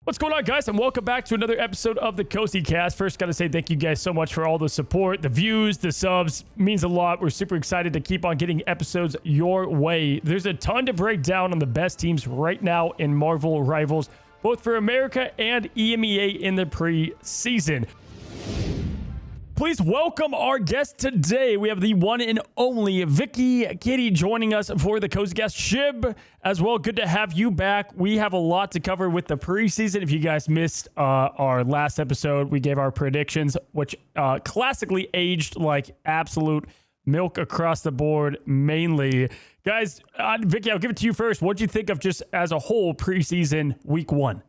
What's going on, guys, and welcome back to another episode of the Cozy Cast. First, got to say thank you guys so much for all the support, the views, the subs. Means a lot. We're super excited to keep on getting episodes your way. There's a ton to break down on the best teams right now in Marvel Rivals, both for America and EMEA in the preseason. Please welcome our guest today. We have the one and only Vikki Kitty joining us for the Cozy Cast. Shibb as well. Good to have you back. We have a lot to cover with the preseason. If you guys missed our last episode, we gave our predictions, which classically aged like absolute milk across the board, mainly. Guys, Vikki, I'll give it to you first. What'd you think of just as a whole preseason week one?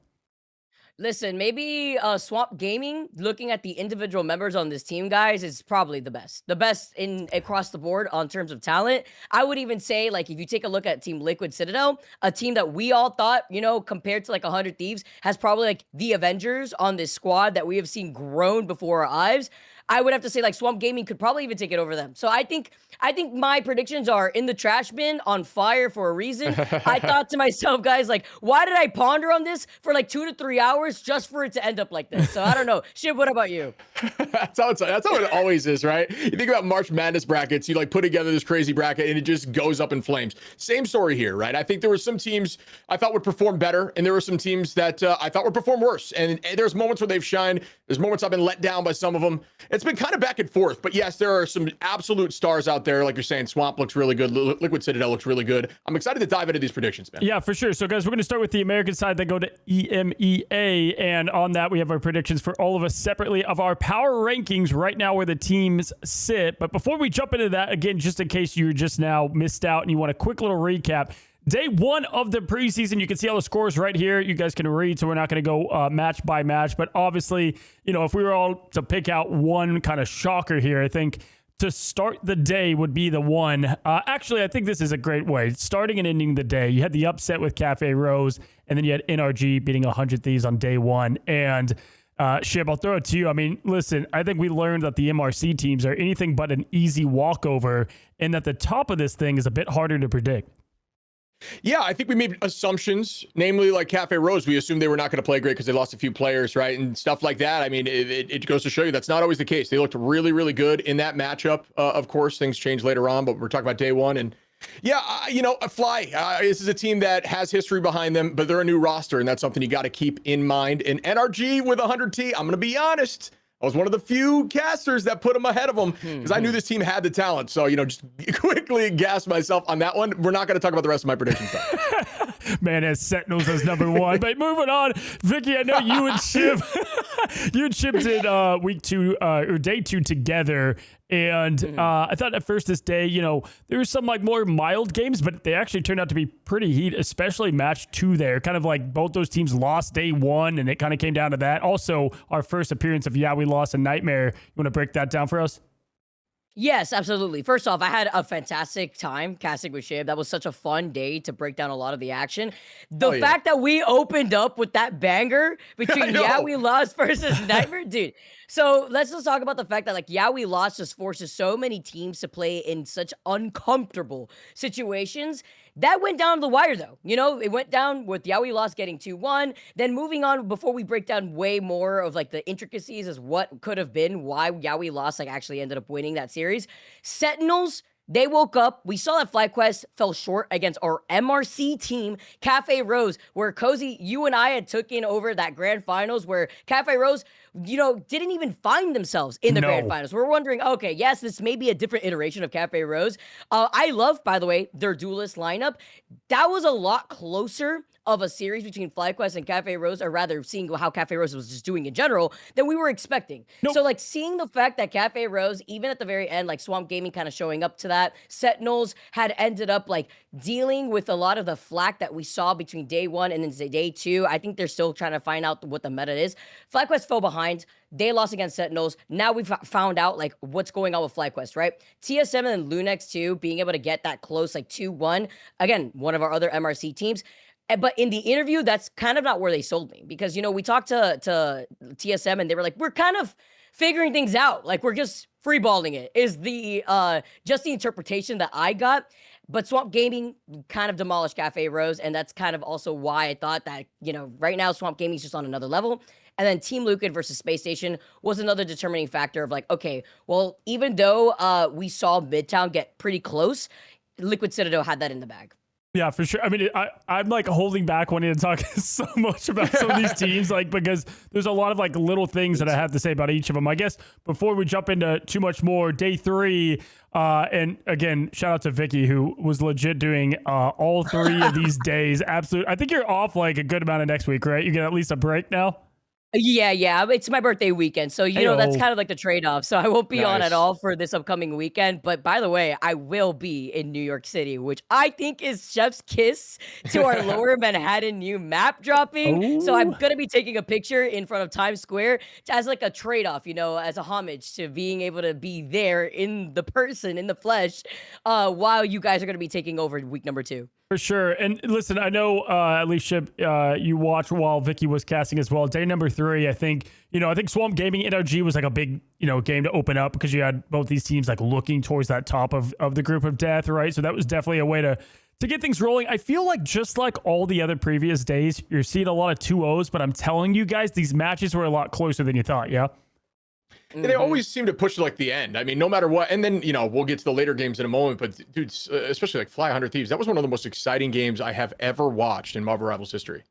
Listen, maybe Swamp Gaming, looking at the individual members on this team, guys, is probably the best. The best in across the board on terms of talent. I would even say, like, if you take a look at Team Liquid Citadel, a team that we all thought, you know, compared to like 100 Thieves, has probably like the Avengers on this squad that we have seen grown before our eyes. I would have to say like Swamp Gaming could probably even take it over them. So I think my predictions are in the trash bin, on fire for a reason. I thought to myself, guys, like, why did I ponder on this for like 2 to 3 hours just for it to end up like this? So I don't know. Shibb, what about you? That's how it always is, right? You think about March Madness brackets, you like put together this crazy bracket and it just goes up in flames. Same story here, right? I think there were some teams I thought would perform better, and there were some teams that I thought would perform worse. And there's moments where they've shined. There's moments I've been let down by some of them. It's been kind of back and forth, but yes, there are some absolute stars out there. Like you're saying, Swamp looks really good. Liquid Citadel looks really good. I'm excited to dive into these predictions, man. Yeah, for sure. So, guys, we're going to start with the American side, then go to EMEA. And on that, we have our predictions for all of us separately of our power rankings right now where the teams sit. But before we jump into that, again, just in case you're just now missed out and you want a quick little recap, Day one of the preseason, you can see all the scores right here. You guys can read, so we're not going to go match by match. But obviously, you know, if we were all to pick out one kind of shocker here, I think to start the day would be the one. Actually, I think this is a great way. Starting and ending the day. You had the upset with Cafe Rose, and then you had NRG beating 100 Thieves on day one. And Shibb, I'll throw it to you. I mean, listen, I think we learned that the MRC teams are anything but an easy walkover, and that the top of this thing is a bit harder to predict. Yeah, I think we made assumptions, namely like Cafe Rose. We assumed they were not going to play great because they lost a few players, right? And stuff like that. I mean, it goes to show you that's not always the case. They looked really, really good in that matchup. Of course, things change later on, but we're talking about day one. And yeah, you know, Fly, this is a team that has history behind them, but they're a new roster, and that's something you got to keep in mind. And NRG with 100T, I'm going to be honest, I was one of the few casters that put them ahead of them because I knew this team had the talent. So, you know, just quickly gas myself on that one. We're not going to talk about the rest of my predictions. Man, as Sentinels as number one. But moving on, Vikki, I know you and Shibb, did week two or day two together. And I thought at first this day, you know, there was some like more mild games, but they actually turned out to be pretty heat, especially match two there. Kind of like both those teams lost day one, and it kind of came down to that. Also, our first appearance of Yaoi lost a Nightmare. You want to break that down for us? Yes, absolutely. First off, I had a fantastic time casting with Shibb. That was such a fun day to break down a lot of the action. The fact that we opened up with that banger between Yaoi lost versus Nightmare, dude. So let's just talk about the fact that like Yaoi lost just forces so many teams to play in such uncomfortable situations. That went down to the wire, though. You know, it went down with Yaoi lost getting 2-1. Then moving on, before we break down way more of like the intricacies as what could have been, why Yaoi lost like actually ended up winning that series. Sentinels, they woke up. We saw that FlyQuest fell short against our MRC team, Cafe Rose, where Cozy, you and I had taken over that grand finals where Cafe Rose, you know, didn't even find themselves in the grand finals. We're wondering, okay, yes, this may be a different iteration of Cafe Rose. I love, by the way, their duelist lineup. That was a lot closer of a series between FlyQuest and Cafe Rose, or rather seeing how Cafe Rose was just doing in general, than we were expecting. So like seeing the fact that Cafe Rose, even at the very end, like Swamp Gaming kind of showing up to that, Sentinels had ended up like dealing with a lot of the flack that we saw between day one and then day two. I think they're still trying to find out what the meta is. FlyQuest fell behind. They lost against Sentinels. Now we've found out like what's going on with FlyQuest, right? TS7 and Lunex too, being able to get that close, like 2-1. Again, one of our other MRC teams. But in the interview, that's kind of not where they sold me, because, you know, we talked to TSM and they were like, we're kind of figuring things out. Like, we're just freeballing it, is the just the interpretation that I got. But Swamp Gaming kind of demolished Cafe Rose, and that's kind of also why I thought that, right now Swamp Gaming is just on another level. And then Team Liquid versus Space Station was another determining factor of like, okay, well, even though we saw Midtown get pretty close, Liquid Citadel had that in the bag. Yeah, for sure. I mean, I'm like holding back wanting to talk so much about some of these teams, like, because there's a lot of like little things that I have to say about each of them. I guess before we jump into too much more, day 3, and again, shout out to Vikki, who was legit doing all 3 of these days. Absolutely. I think you're off like a good amount of next week, right? You get at least a break now. Yeah. It's my birthday weekend. So, that's kind of like the trade-off. So I won't be on at all for this upcoming weekend. But by the way, I will be in New York City, which I think is chef's kiss to our Lower Manhattan new map dropping. So I'm going to be taking a picture in front of Times Square as like a trade-off, as a homage to being able to be there in the person, in the flesh, while you guys are going to be taking over week number 2. For sure. And listen, I know at least Shibb, you watched while Vikki was casting as well. Day number 3, I think Swamp Gaming NRG was like a big, game to open up because you had both these teams like looking towards that top of the group of death, right? So that was definitely a way to get things rolling. I feel like just like all the other previous days, you're seeing a lot of 2-0s, but I'm telling you guys, these matches were a lot closer than you thought, yeah? They always seem to push to like the end. I mean, no matter what. And then, we'll get to the later games in a moment. But dude, especially like Fly 100 Thieves, that was one of the most exciting games I have ever watched in Marvel Rivals history.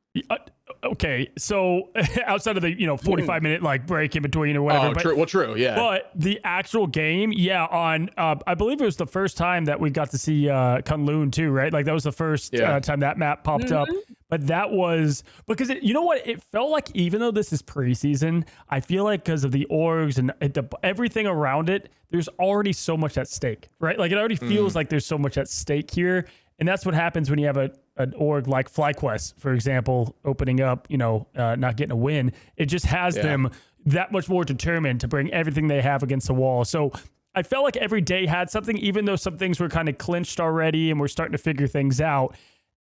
Okay, so outside of the 45-minute like break in between or whatever. True, yeah. But the actual game, on I believe it was the first time that we got to see Kunlun too, right? Like that was the first time that map popped up. But that was because it felt like even though this is preseason, I feel like because of the orgs and everything around it, there's already so much at stake, right? Like it already feels like there's so much at stake here. And that's what happens when you have an org like FlyQuest, for example, opening up, not getting a win. It just has them that much more determined to bring everything they have against the wall. So I felt like every day had something, even though some things were kind of clinched already and we're starting to figure things out.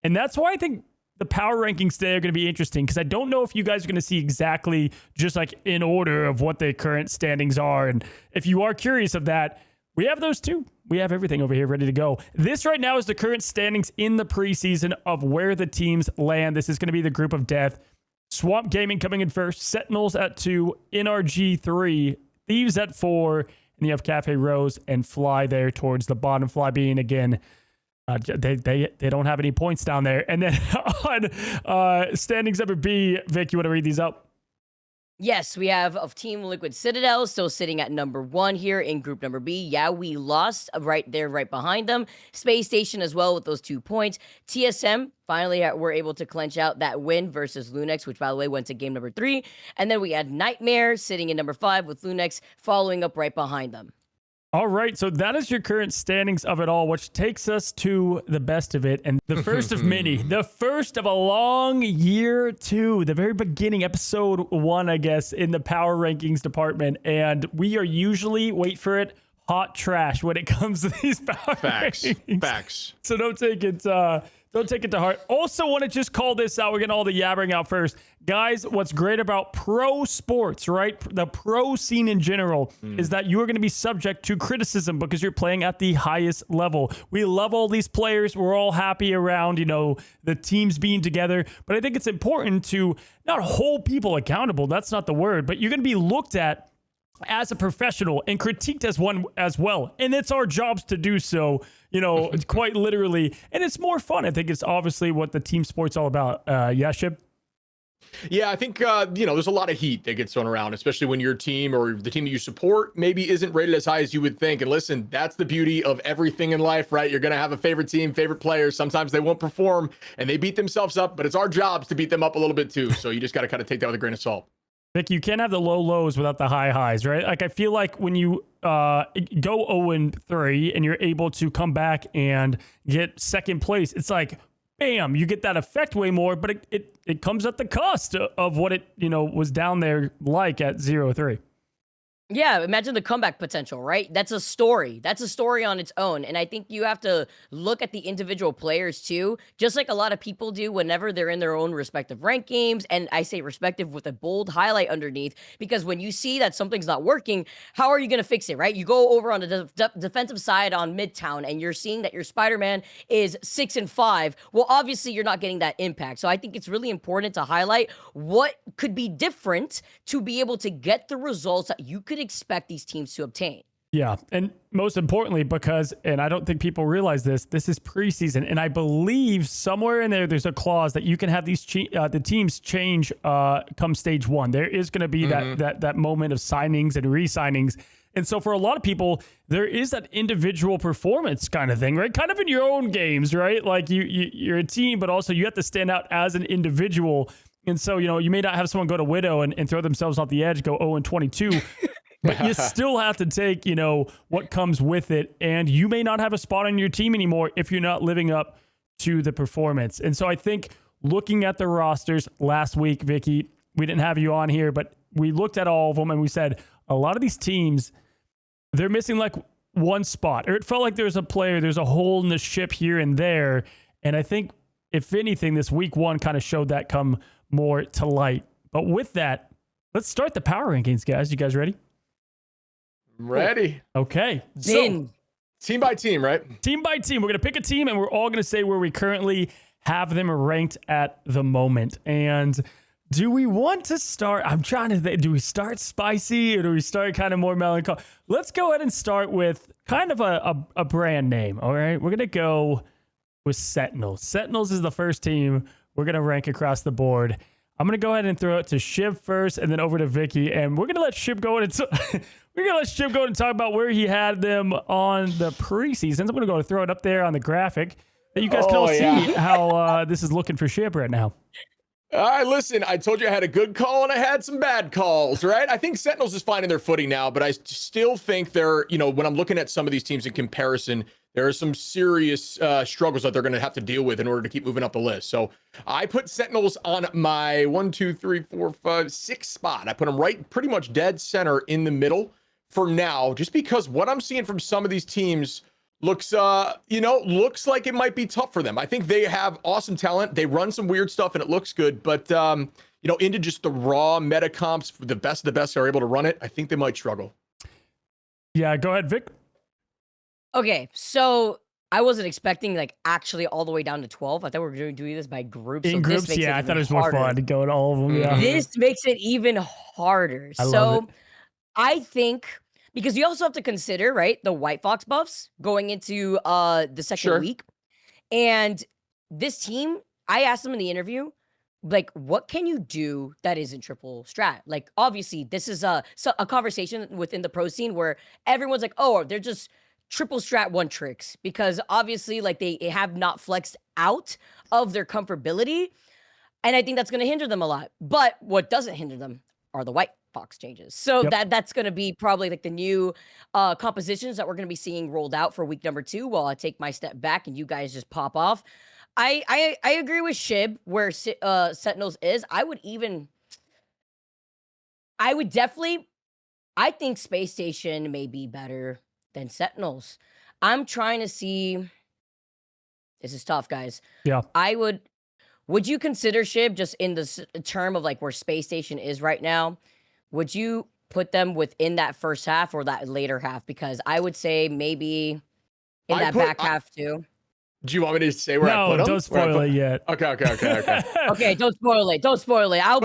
And that's why I think the power rankings today are going to be interesting, because I don't know if you guys are going to see exactly just like in order of what the current standings are. And if you are curious of that, we have those too. We have everything over here ready to go. This right now is the current standings in the preseason of where the teams land. This is going to be the group of death. Swamp Gaming coming in first, Sentinels at 2, NRG 3, Thieves at 4, and you have Cafe Rose and Fly there towards the bottom. Fly being again, they don't have any points down there. And then on standings number B, Vic, you want to read these up? Yes, we have of Team Liquid Citadel still sitting at number 1 here in group number B. Yeah, we lost right there, right behind them. Space Station as well with those 2 points. TSM finally were able to clinch out that win versus Lunex, which by the way went to game number 3. And then we had Nightmare sitting in number 5 with Lunex following up right behind them. All right, so that is your current standings of it all, which takes us to the best of it, and the first of many, the first of a long year 2, the very beginning, episode 1, I guess, in the power rankings department, and we are usually, wait for it, hot trash when it comes to these power rankings. Facts. So don't take it to heart. Also want to just call this out. We're getting all the yabbering out first. Guys, what's great about pro sports, right? The pro scene in general is that you are going to be subject to criticism because you're playing at the highest level. We love all these players. We're all happy around, the teams being together. But I think it's important to not hold people accountable. That's not the word. But you're going to be looked at as a professional and critiqued as one as well. And it's our jobs to do so, quite literally. And it's more fun. I think it's obviously what the team sport's all about. Shibb? Yeah, I think, there's a lot of heat that gets thrown around, especially when your team or the team that you support maybe isn't rated as high as you would think. And listen, that's the beauty of everything in life, right? You're going to have a favorite team, favorite players. Sometimes they won't perform and they beat themselves up, but it's our jobs to beat them up a little bit too. So you just got to kind of take that with a grain of salt. Vic, you can't have the low lows without the high highs, right? Like I feel like when you go 0-3 and you're able to come back and get second place, it's like, bam, you get that effect way more, but it comes at the cost of what it, was down there like at 0-3. Yeah, imagine the comeback potential, right? That's a story. That's a story on its own. And I think you have to look at the individual players too, just like a lot of people do whenever they're in their own respective rank games. And I say respective with a bold highlight underneath, because when you see that something's not working, how are you going to fix it, right? You go over on the defensive side on Midtown and you're seeing that your Spider-Man is 6-5. Well, obviously you're not getting that impact. So I think it's really important to highlight what could be different to be able to get the results that you could expect these teams to obtain. Yeah, and most importantly, because, and I don't think people realize this is preseason, and I believe somewhere in there's a clause that you can have these the teams change come stage 1. There is going to be that moment of signings and re-signings. And so for a lot of people, there is that individual performance kind of thing, right? Kind of in your own games, right? Like you're a team, but also you have to stand out as an individual. And so, you may not have someone go to Widow and throw themselves off the edge, go 0-22, but you still have to take, what comes with it. And you may not have a spot on your team anymore if you're not living up to the performance. And so I think looking at the rosters last week, Vikki, we didn't have you on here, but we looked at all of them and we said a lot of these teams, they're missing like one spot, or it felt like there's a hole in the ship here and there. And I think if anything, this week 1 kind of showed that come more to light. But with that, let's start the power rankings, guys. You guys ready? Ready. Okay. So, team by team, right? Team by team. We're going to pick a team and we're all going to say where we currently have them ranked at the moment. And do we want to start? I'm trying to think. Do we start spicy or do we start kind of more melancholy? Let's go ahead and start with kind of a brand name. All right. We're going to go with Sentinels. Sentinels is the first team we're going to rank across the board. I'm going to go ahead and throw it to Shibb first and then over to Vikki. And we're going to let Shibb go in and talk about where he had them on the preseason. I'm going to throw it up there on the graphic that you guys can all see how this is looking for Shibb right now. Listen, I told you I had a good call and I had some bad calls, right? I think Sentinels is finding their footing now, but I still think they're, when I'm looking at some of these teams in comparison, there are some serious struggles that they're going to have to deal with in order to keep moving up the list. So I put Sentinels on my 6 spot. I put them right pretty much dead center in the middle for now, just because what I'm seeing from some of these teams looks like it might be tough for them. I think they have awesome talent. They run some weird stuff and it looks good, but into just the raw meta comps, the best of the best are able to run it. I think they might struggle. Yeah, go ahead, Vic. Okay, so I wasn't expecting actually all the way down to 12. I thought we were doing this by groups. In groups, I thought it was more fun to go to all of them. Yeah. This makes it even harder. I think, because you also have to consider, right, the White Fox buffs going into the second week. And this team, I asked them in the interview, what can you do that isn't triple strat? Obviously, this is a conversation within the pro scene where everyone's like, oh, they're just triple strat one tricks, because obviously they have not flexed out of their comfortability. And I think that's going to hinder them a lot. But what doesn't hinder them are the White Fox changes. So that's going to be probably the new compositions that we're going to be seeing rolled out for week number 2 while I take my step back and you guys just pop off. I agree with Shibb where Sentinels is. I think Space Station may be better than Sentinels. I'm trying to see. This is tough, guys. Yeah. Would you consider Shibb just in the term of where Space Station is right now? Would you put them within that first half or that later half? Because I would say maybe in that back half too. Do you want me to say where I put them? No, don't spoil it yet. Okay. Okay, don't spoil it. Don't spoil it. I'll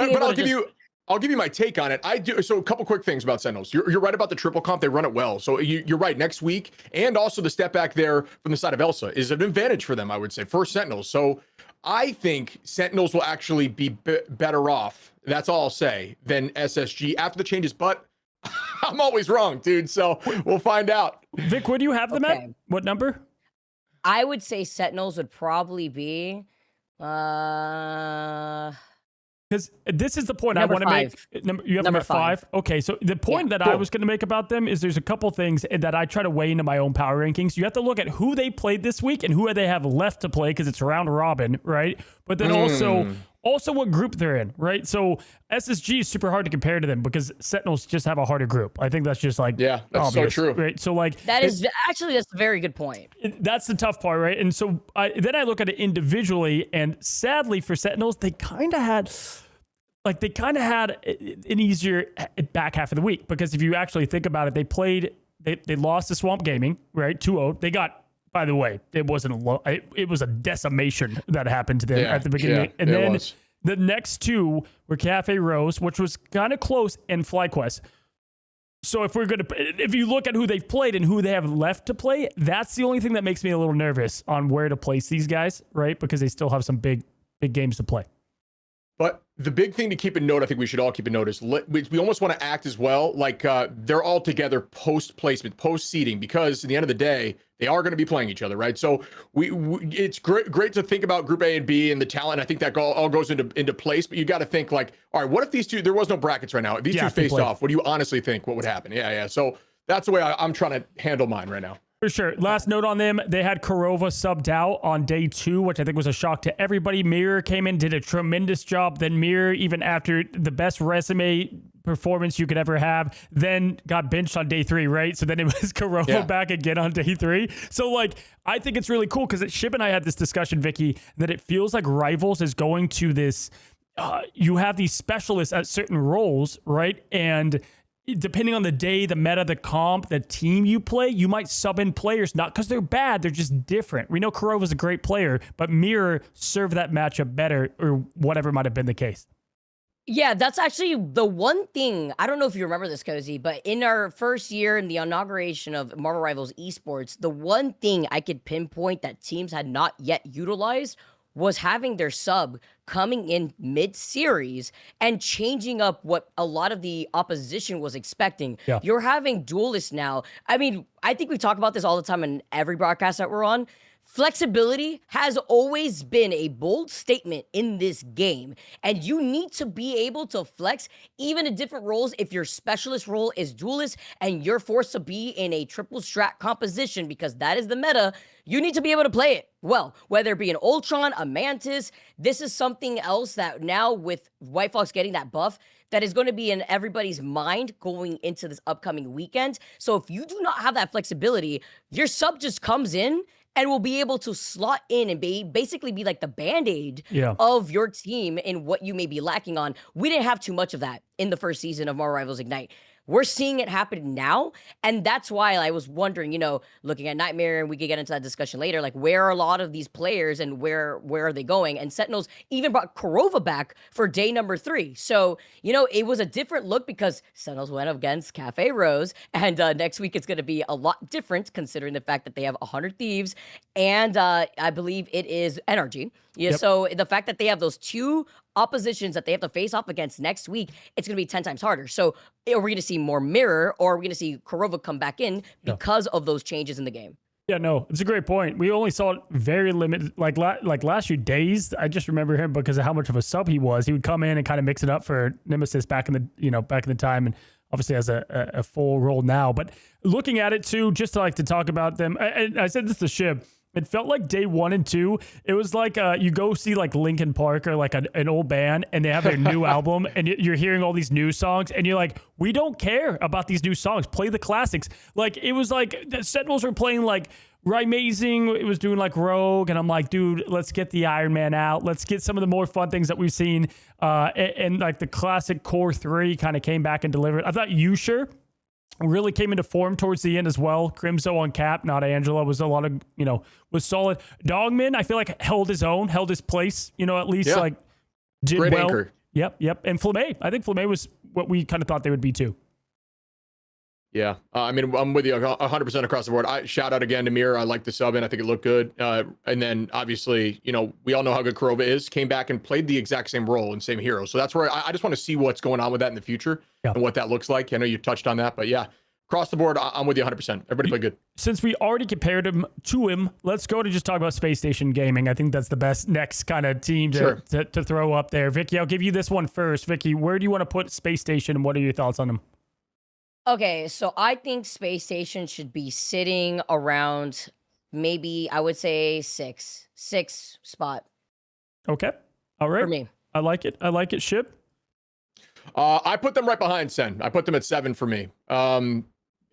give you my take on it. I do. So a couple quick things about Sentinels. You're right about the triple comp. They run it well. So you're right. Next week, and also the step back there from the side of Elsa is an advantage for them, I would say, for Sentinels. So I think Sentinels will actually be better off, that's all I'll say, than SSG after the changes. But I'm always wrong, dude. So we'll find out. Vic, where do you have them at? What number? I would say Sentinels would probably be because this is the point I want to make. You have them at 5? Okay, so the point I was going to make about them is there's a couple things that I try to weigh into my own power rankings. You have to look at who they played this week and who they have left to play because it's round robin, right? But then also also what group they're in, right? So SSG is super hard to compare to them because Sentinels just have a harder group. I think that's just like, yeah, that's obvious, so true. right? So like that's a very good point. That's the tough part, right? And so then I look at it individually, and sadly for Sentinels, they kind of had an easier back half of the week, because if you actually think about it, they lost to Swamp Gaming, right? 2-0. They got, by the way, it wasn't it was a decimation that happened to them at the beginning. And then the next two were Cafe Rose, which was kind of close, and FlyQuest. So if you look at who they've played and who they have left to play, that's the only thing that makes me a little nervous on where to place these guys, right? Because they still have some big games to play. But the big thing to keep in note, I think we should all keep in note, is we almost want to act as well like they're all together post-placement, post-seeding, because at the end of the day, they are going to be playing each other, right? So it's great to think about Group A and B and the talent. I think that all goes into place, but you got to think like, all right, what if these two, there was no brackets right now, if these two faced off, what do you honestly think what would happen? Yeah. So that's the way I'm trying to handle mine right now. For sure. Last note on them, they had Korova subbed out on day 2, which I think was a shock to everybody. Mirror came in, did a tremendous job. Then Mirror, even after the best resume performance you could ever have, then got benched on day 3, right? So then it was Korova back again on day 3. So like, I think it's really cool because Shibb and I had this discussion, Vikki, that it feels like Rivals is going to this, you have these specialists at certain roles, right? And depending on the day, the meta, the comp, the team you play, you might sub in players, not because they're bad, they're just different. We know Korova's a great player, but Mirror served that matchup better, or whatever might have been the case. Yeah, that's actually the one thing. I don't know if you remember this, Cozy, but in our first year in the inauguration of Marvel Rivals Esports, the one thing I could pinpoint that teams had not yet utilized was having their sub coming in mid-series and changing up what a lot of the opposition was expecting. Yeah. You're having duelists now. I mean, I think we talk about this all the time in every broadcast that we're on. Flexibility has always been a bold statement in this game, and you need to be able to flex even in different roles. If your specialist role is duelist and you're forced to be in a triple strat composition because that is the meta, you need to be able to play it well, whether it be an Ultron, a Mantis. This is something else that now with White Fox getting that buff, that is going to be in everybody's mind going into this upcoming weekend. So if you do not have that flexibility, your sub just comes in and will be able to slot in and basically be like the Band-Aid of your team in what you may be lacking on. We didn't have too much of that in the first season of Marvel Rivals Ignite. We're seeing it happen now, and that's why I was wondering, you know, looking at Nightmare, and we could get into that discussion later, like where are a lot of these players and where are they going? And Sentinels even brought Korova back for day number 3. So, you know, it was a different look because Sentinels went up against Cafe Rose, and next week it's going to be a lot different considering the fact that they have 100 Thieves, and I believe it is NRG. Yeah, so the fact that they have those two oppositions that they have to face off against next week, it's going to be 10 times harder. So are we going to see more Mirror, or are we going to see Korova come back in because of those changes in the game? Yeah, no, it's a great point. We only saw it very limited, like last year, Days. I just remember him because of how much of a sub he was. He would come in and kind of mix it up for Nemesis back in the time, and obviously has a full role now. But looking at it too, just to talk about them, and I said this to Shibb. It felt like day 1 and 2. It was like you go see like Linkin Park or like an old band, and they have their new album, and you're hearing all these new songs, and you're like, we don't care about these new songs. Play the classics. Like it was like the Sentinels were playing like Amazing. It was doing like Rogue, and I'm like, dude, let's get the Iron Man out. Let's get some of the more fun things that we've seen. And like the classic core 3 kind of came back and delivered. I thought Usher really came into form towards the end as well. Crimso on cap, not Angela, was a lot of, was solid. Dogman, I feel like held his own, held his place, at least like did great well. Anchor. Yep. And Flamme, I think Flamme was what we kind of thought they would be too. Yeah, I mean, I'm with you 100% across the board. Shout out again to Mirror. I like the sub in. I think it looked good. And then obviously, we all know how good Korova is. Came back and played the exact same role and same hero. So that's where I just want to see what's going on with that in the future and what that looks like. I know you touched on that, but yeah, across the board, I'm with you 100%. Everybody played good. Since we already compared him to him, let's go to just talk about Space Station Gaming. I think that's the best next kind of team to throw up there. Vikki, I'll give you this one first. Vikki, where do you want to put Space Station, and what are your thoughts on them? Okay, so I think Space Station should be sitting around maybe, I would say, six spot. Okay. All right. For me. I like it. I like it. Shibb? I put them right behind Sen. I put them at 7 for me.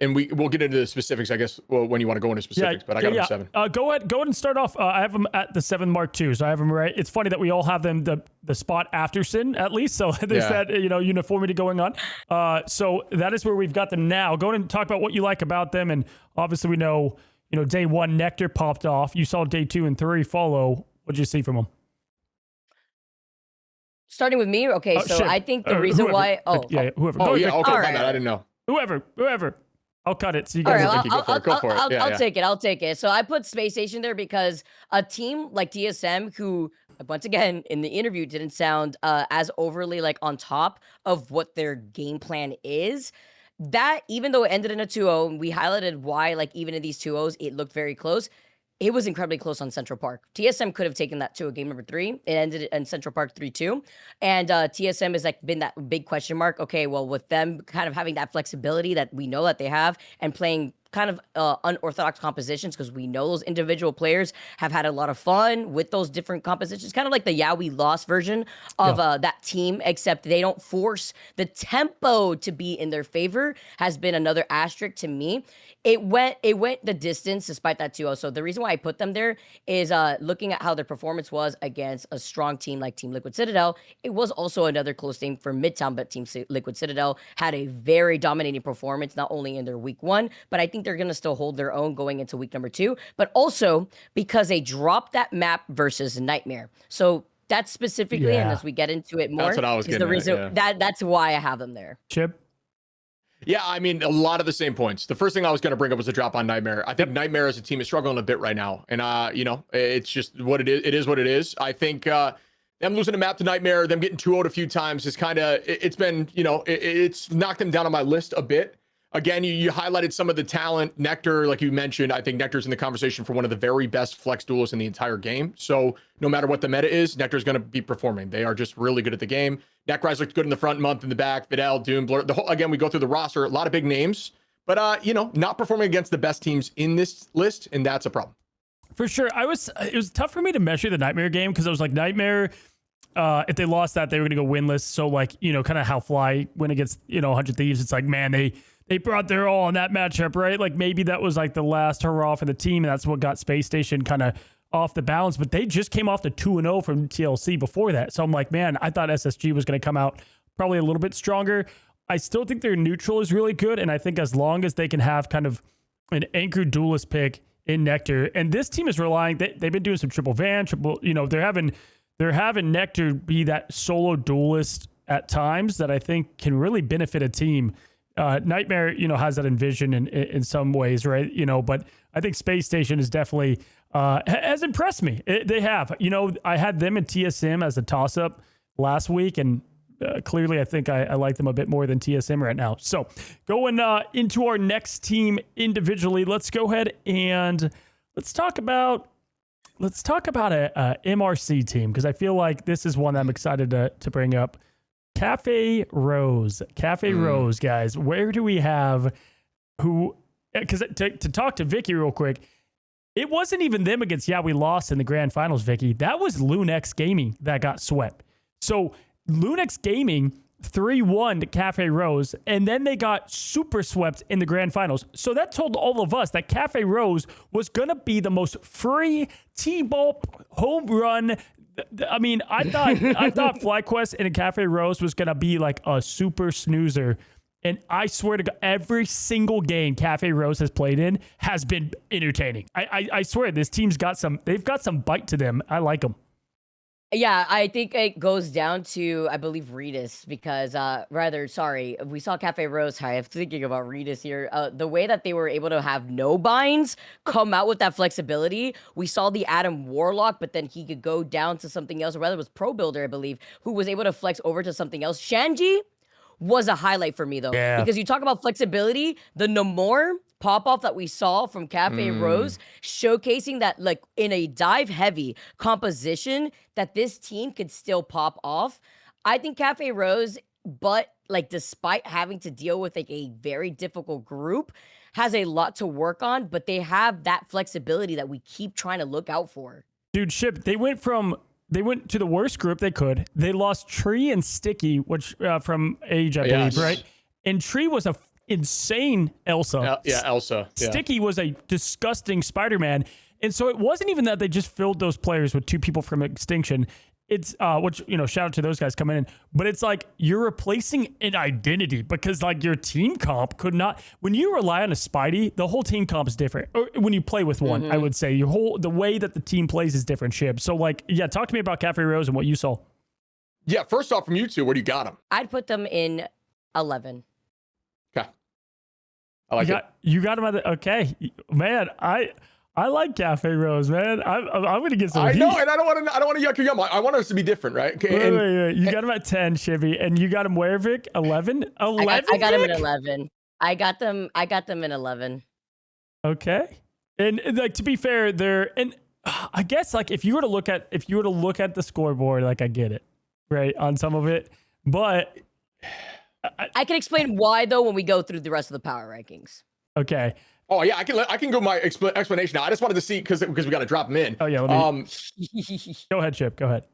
And we'll get into the specifics, I guess, when you want to go into specifics, but I got them at 7. Go ahead and start off. I have them at the 7 mark too, so I have them right. It's funny that we all have them the spot after Sin, at least, so there's that uniformity going on. So that is where we've got them now. Go ahead and talk about what you like about them, and obviously we know day 1 Nectar popped off. You saw day 2 and 3 follow. What did you see from them? Starting with me, okay. So Shibb. I think the reason why. Whoever. Okay, my bad. I didn't know. Whoever. I'll cut it. So you guys Go for it. I'll take it. So I put Space Station there because a team like TSM, who once again in the interview didn't sound as overly like on top of what their game plan is. That even though it ended in a 2-0, and we highlighted why, like even in these 2-0s, it looked very close. It was incredibly close on Central Park. TSM could have taken that to a game number 3. It ended in Central Park 3-2. And TSM has like been that big question mark. Okay, well, with them kind of having that flexibility that we know that they have and playing kind of unorthodox compositions, because we know those individual players have had a lot of fun with those different compositions, kind of like the we lost version of that team, except they don't force the tempo to be in their favor, has been another asterisk to me. It went the distance despite that 2-0. So the reason why I put them there is looking at how their performance was against a strong team like Team Liquid Citadel. It was also another close game for Midtown, but Team Liquid Citadel had a very dominating performance, not only in their week 1, but I think they're going to still hold their own going into week number 2, but also because they dropped that map versus Nightmare. So that's specifically, and as we get into it more, that's what I was getting the reason at, that's why I have them there. Shibb? Yeah, I mean, a lot of the same points. The first thing I was going to bring up was the drop on Nightmare. I think Nightmare as a team is struggling a bit right now. And, it's just what it is. It is what it is. I think them losing a map to Nightmare, them getting 2-0'd a few times is kind of, it's been, it's knocked them down on my list a bit. Again, you highlighted some of the talent. Nectar, like you mentioned, I think Nectar's in the conversation for one of the very best flex duelists in the entire game. So no matter what the meta is, Nectar's going to be performing. They are just really good at the game. Necry's looked good in the front, Month in the back, Vidal, Doom, Blur. Again, we go through the roster, a lot of big names, but not performing against the best teams in this list, and that's a problem. For sure. It was tough for me to measure the Nightmare game because I was like, Nightmare, if they lost that, they were going to go winless. So like, kind of how Fly went against, 100 Thieves. It's like, man, they brought their all in that matchup, right? Like maybe that was like the last hurrah for the team, and that's what got Space Station kind of off the balance. But they just came off the 2-0 from TLC before that. So I'm like, man, I thought SSG was going to come out probably a little bit stronger. I still think their neutral is really good, and I think as long as they can have kind of an anchored duelist pick in Nectar, and this team is relying, they've been doing some triple van, they're having Nectar be that solo duelist at times that I think can really benefit a team. Nightmare, has that envision in some ways, right? But I think Space Station is definitely has impressed me. They have, I had them in TSM as a toss-up last week, and clearly I think I like them a bit more than TSM right now. So going into our next team individually, let's go ahead and let's talk about a MRC team, because I feel like this is one that I'm excited to bring up. Cafe Rose, guys. Where do we have who? Because to talk to Vikki real quick, it wasn't even them against we lost in the grand finals, Vikki. That was Lunex Gaming that got swept. So Lunex Gaming 3-1 to Cafe Rose, and then they got super swept in the grand finals. So that told all of us that Cafe Rose was gonna be the most free T-ball home run. I mean, I thought FlyQuest and Cafe Rose was going to be like a super snoozer. And I swear to God, every single game Cafe Rose has played in has been entertaining. I swear this team's they've got some bite to them. I like them. Yeah, I think it goes down to, I believe, Redis, because we saw Cafe Rose. I'm thinking about Redis here. The way that they were able to have no binds come out with that flexibility. We saw the Adam Warlock, but then he could go down to something else, or rather it was Pro Builder, I believe, who was able to flex over to something else. Shanji was a highlight for me, though, because you talk about flexibility, the Namor pop-off that we saw from Cafe Rose, showcasing that, like, in a dive-heavy composition, that this team could still pop off. I think Cafe Rose, but, like, despite having to deal with, like, a very difficult group, has a lot to work on, but they have that flexibility that we keep trying to look out for. Dude, Shibb, they went from they went to the worst group they could. They lost Tree and Sticky, which from Age, I believe, right? And Tree was a insane Elsa. Elsa. Yeah. Sticky was a disgusting Spider-Man. And so it wasn't even that they just filled those players with 2 people from Extinction. It's which, shout out to those guys coming in, but it's like you're replacing an identity because like your team comp could not, when you rely on a Spidey, the whole team comp is different. Or when you play with one, I would say the way that the team plays is different, Shibb. So like, yeah, talk to me about Cafe Rose and what you saw. Yeah. First off, from you two, where do you got them? I'd put them in 11. Okay. I like it. You got them at the, okay, man. I like Cafe Rose, man. I'm gonna get some. I know, and I don't want to yuck your yum. I want us to be different, right? Okay. Wait. You got him at 10, Shibby, and you got him where, Vic? 11? 11. I got him at 11. I got them in 11. Okay. And like to be fair, I guess like if you were to look at the scoreboard, like I get it, right, on some of it, but I can explain why though when we go through the rest of the power rankings. Okay. Oh yeah, I can go my explanation now. I just wanted to see because we got to drop them in. Oh yeah. Let me... Go ahead, Chip. Go ahead.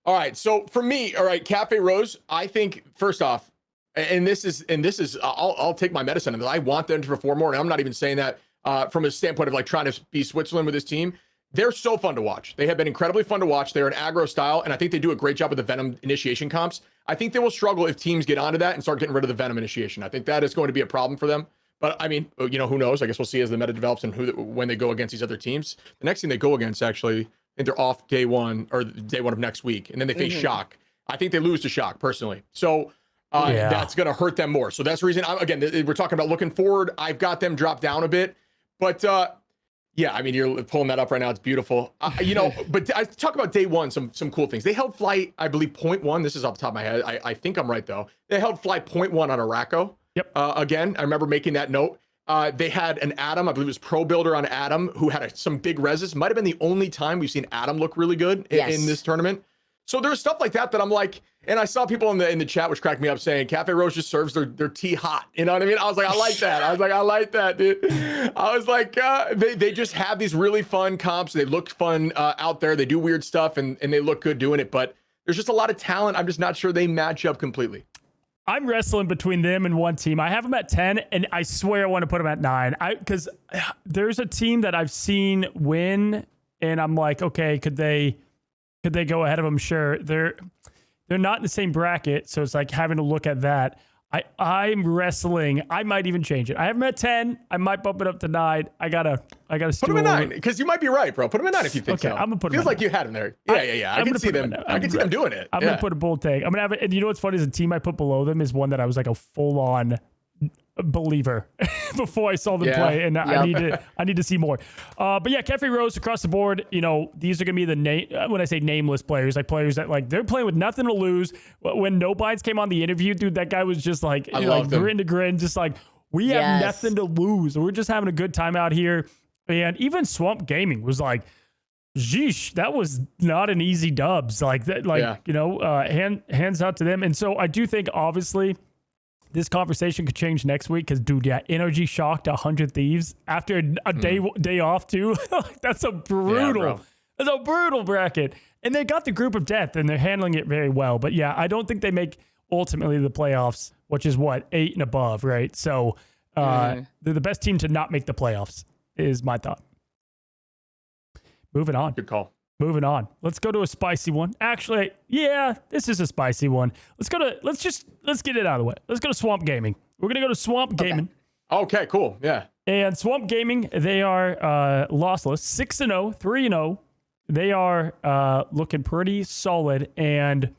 All right. So for me, all right, Cafe Rose. I think first off, and this is I'll take my medicine and I want them to perform more. And I'm not even saying that from a standpoint of like trying to be Switzerland with this team. They're so fun to watch. They have been incredibly fun to watch. They're an aggro style, and I think they do a great job with the Venom initiation comps. I think they will struggle if teams get onto that and start getting rid of the Venom initiation. I think that is going to be a problem for them. But I mean, who knows? I guess we'll see as the meta develops and when they go against these other teams. The next team they go against, actually, I think they're off day one of next week, and then they face Shock. I think they lose to Shock personally. So that's going to hurt them more. So that's the reason. We're talking about looking forward. I've got them drop down a bit, but yeah, I mean, you're pulling that up right now. It's beautiful. But I talk about day one, some cool things. They held flight, I believe, 0.1. This is off the top of my head. I think I'm right though. They held flight 0.1 on Araco. Yep. Again, I remember making that note. They had an Adam, I believe it was Pro Builder on Adam, who had some big reses. Might have been the only time we've seen Adam look really good in this tournament. So there's stuff like that I'm like, and I saw people in the chat, which cracked me up, saying Cafe Rose just serves their tea hot. You know what I mean? I was like, I like that. I like that, dude. I was like, they just have these really fun comps. They look fun out there. They do weird stuff and they look good doing it. But there's just a lot of talent. I'm just not sure they match up completely. I'm wrestling between them and one team. I have them at 10, and I swear I want to put them at 9. Because there's a team that I've seen win, and I'm like, okay, could they go ahead of them? Sure. They're not in the same bracket, so it's like having to look at that. I'm wrestling. I might even change it. I have them at 10. I might bump it up to 9. I gotta put them at 9 because you might be right, bro. Put them at 9 if you think so. I'm gonna put them. Feels like you had them there. Yeah. I can see them. I can see them doing it. I'm gonna put a bold take. I'm gonna have it. And you know what's funny is the team I put below them is one that I was like a full on believer before I saw them play, and I need to see more. But yeah, Cafe Rose across the board. These are gonna be the when I say nameless players, like players that like they're playing with nothing to lose. When No Bites came on the interview, dude, that guy was just like grin to grin, just like we have nothing to lose. We're just having a good time out here. And even Swamp Gaming was like, "Sheesh, that was not an easy dubs." Like that, hands out to them. And so I do think obviously this conversation could change next week because, dude, Energy shocked 100 Thieves after a day off too. That's a brutal bracket. And they got the group of death and they're handling it very well. But yeah, I don't think they make ultimately the playoffs, which is 8 and above, right? So they're the best team to not make the playoffs is my thought. Moving on. Good call. Moving on. Let's go to a spicy one. Actually, yeah, this is a spicy one. Let's get it out of the way. Let's go to Swamp Gaming. We're going to go to Swamp Gaming. Okay, cool. Yeah. And Swamp Gaming, they are lossless, 6-0, 3-0. They are looking pretty solid. And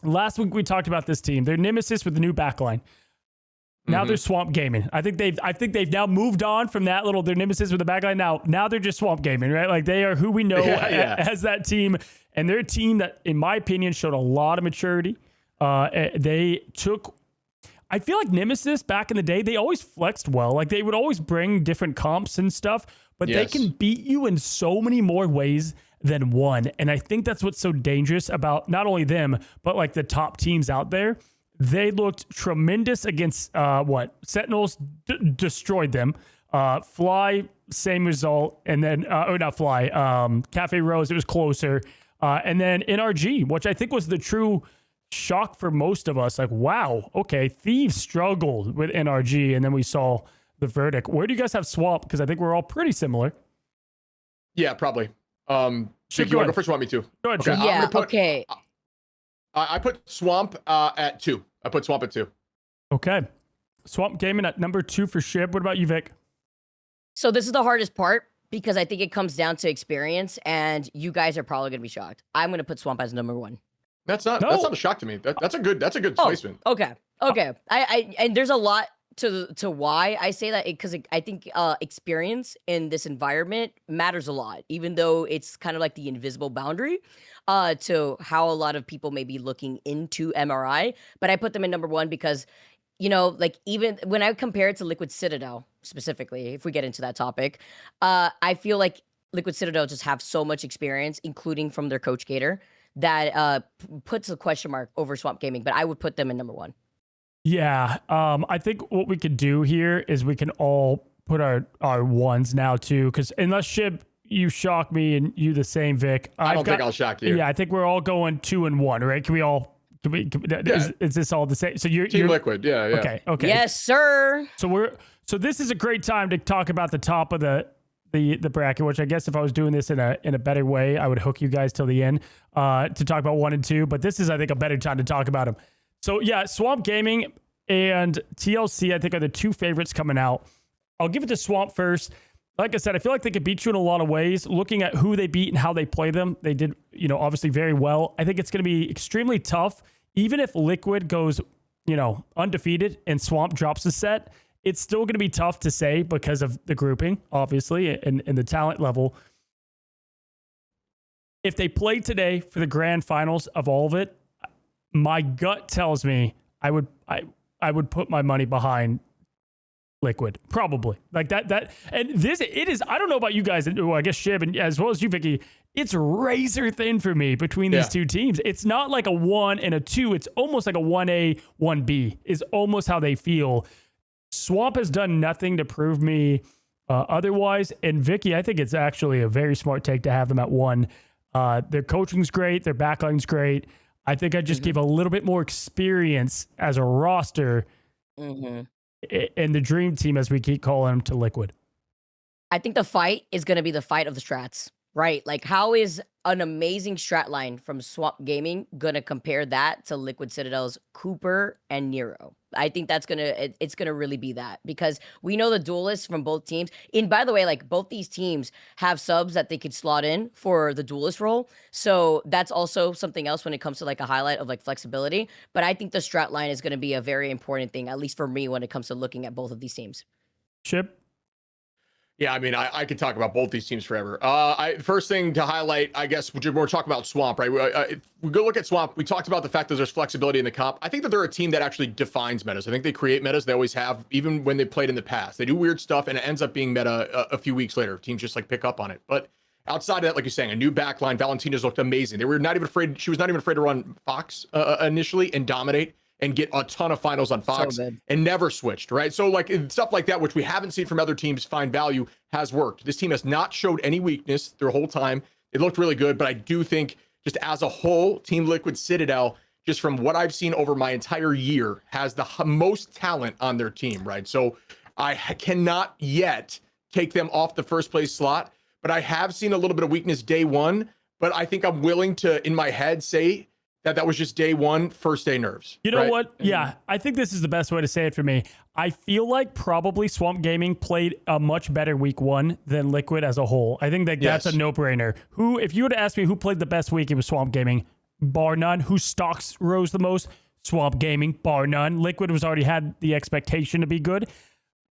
last week we talked about this team. They're Nemesis with the new backline. Now they're Swamp Gaming. I think they've now moved on from that their Nemesis with the backline. Now they're just Swamp Gaming, right? Like they are who we know as that team. And they're a team that, in my opinion, showed a lot of maturity. They took, I feel like Nemesis back in the day, they always flexed well. Like they would always bring different comps and stuff, but they can beat you in so many more ways than one. And I think that's what's so dangerous about not only them, but like the top teams out there. They looked tremendous against Sentinels destroyed them. Fly, same result. And then, not Fly, Cafe Rose, it was closer. And then NRG, which I think was the true shock for most of us. Like, wow, okay, Thieves struggled with NRG, and then we saw the verdict. Where do you guys have Swamp? Because I think we're all pretty similar. Yeah, probably. Shibb, you want to go first? You want me to? Go ahead, Shibb. Yeah, okay. I put Swamp at 2. I put Swamp at 2. Okay. Swamp Gaming at number 2 for Shibb. What about you, Vic? So this is the hardest part because I think it comes down to experience, and you guys are probably going to be shocked. I'm going to put Swamp as number 1. That's not a shock to me. That's a good placement. Okay. And there's a lot to why I say that, because I think experience in this environment matters a lot, even though it's kind of like the invisible boundary to how a lot of people may be looking into MRI. But I put them in number 1 because, you know, like even when I compare it to Liquid Citadel specifically, if we get into that topic, I feel like Liquid Citadel just have so much experience, including from their coach Gator, that puts a question mark over Swamp Gaming. But I would put them in number 1. Yeah, I think what we could do here is we can all put our ones now too, because unless Shibb, you shock me and you the same, Vic. I don't think I'll shock you. Yeah, I think we're all going 2 and 1, right? Can we all? Is this all the same? So you're Team Liquid, yeah. Okay. Yes, sir. So this is a great time to talk about the top of the bracket, which I guess if I was doing this in a better way, I would hook you guys till the end to talk about 1 and 2. But this is, I think, a better time to talk about them. So yeah, Swamp Gaming and TLC, I think, are the 2 favorites coming out. I'll give it to Swamp first. Like I said, I feel like they could beat you in a lot of ways. Looking at who they beat and how they play them, they did, obviously very well. I think it's going to be extremely tough. Even if Liquid goes, undefeated and Swamp drops a set, it's still going to be tough to say because of the grouping, obviously, and the talent level. If they played today for the grand finals of all of it, my gut tells me I would put my money behind Liquid, probably like that. And it is. I don't know about you guys. Well, I guess Shibb and as well as you, Vikki. It's razor thin for me between these 2 teams. It's not like a 1 and a 2. It's almost like a 1A, 1B is almost how they feel. Swamp has done nothing to prove me otherwise. And Vikki, I think it's actually a very smart take to have them at 1. Their coaching's great. Their backline's great. I think I just give a little bit more experience as a roster and the dream team, as we keep calling them, to Liquid. I think the fight is going to be the fight of the strats, right? Like, how is an amazing strat line from Swamp Gaming going to compare that to Liquid Citadel's Cooper and Nero? I think it's going to really be that, because we know the duelists from both teams. And by the way, like, both these teams have subs that they could slot in for the duelist role. So that's also something else when it comes to like a highlight of like flexibility. But I think the strat line is going to be a very important thing, at least for me, when it comes to looking at both of these teams. Shibb? Yeah, I mean, I could talk about both these teams forever. First thing to highlight, I guess, we're talking about Swamp, right? If we go look at Swamp, we talked about the fact that there's flexibility in the comp. I think that they're a team that actually defines metas. I think they create metas. They always have, even when they played in the past. They do weird stuff, and it ends up being meta a few weeks later. Teams just like pick up on it. But outside of that, like you're saying, a new backline. Valentina's looked amazing. They were not even afraid. She was not even afraid to run Fox initially and dominate and get a ton of finals on Fox and never switched, right? So like stuff like that, which we haven't seen from other teams find value, has worked. This team has not showed any weakness their whole time. It looked really good, but I do think just as a whole, Team Liquid Citadel, just from what I've seen over my entire year, has the most talent on their team, right? So I cannot yet take them off the first place slot, but I have seen a little bit of weakness day 1, but I think I'm willing to, in my head, say that was just day 1, first day nerves. You know what? Yeah, I think this is the best way to say it for me. I feel like probably Swamp Gaming played a much better week 1 than Liquid as a whole. I think that that's a no-brainer. If you would have asked me who played the best week, it was Swamp Gaming, bar none. Whose stocks rose the most? Swamp Gaming, bar none. Liquid was already had the expectation to be good.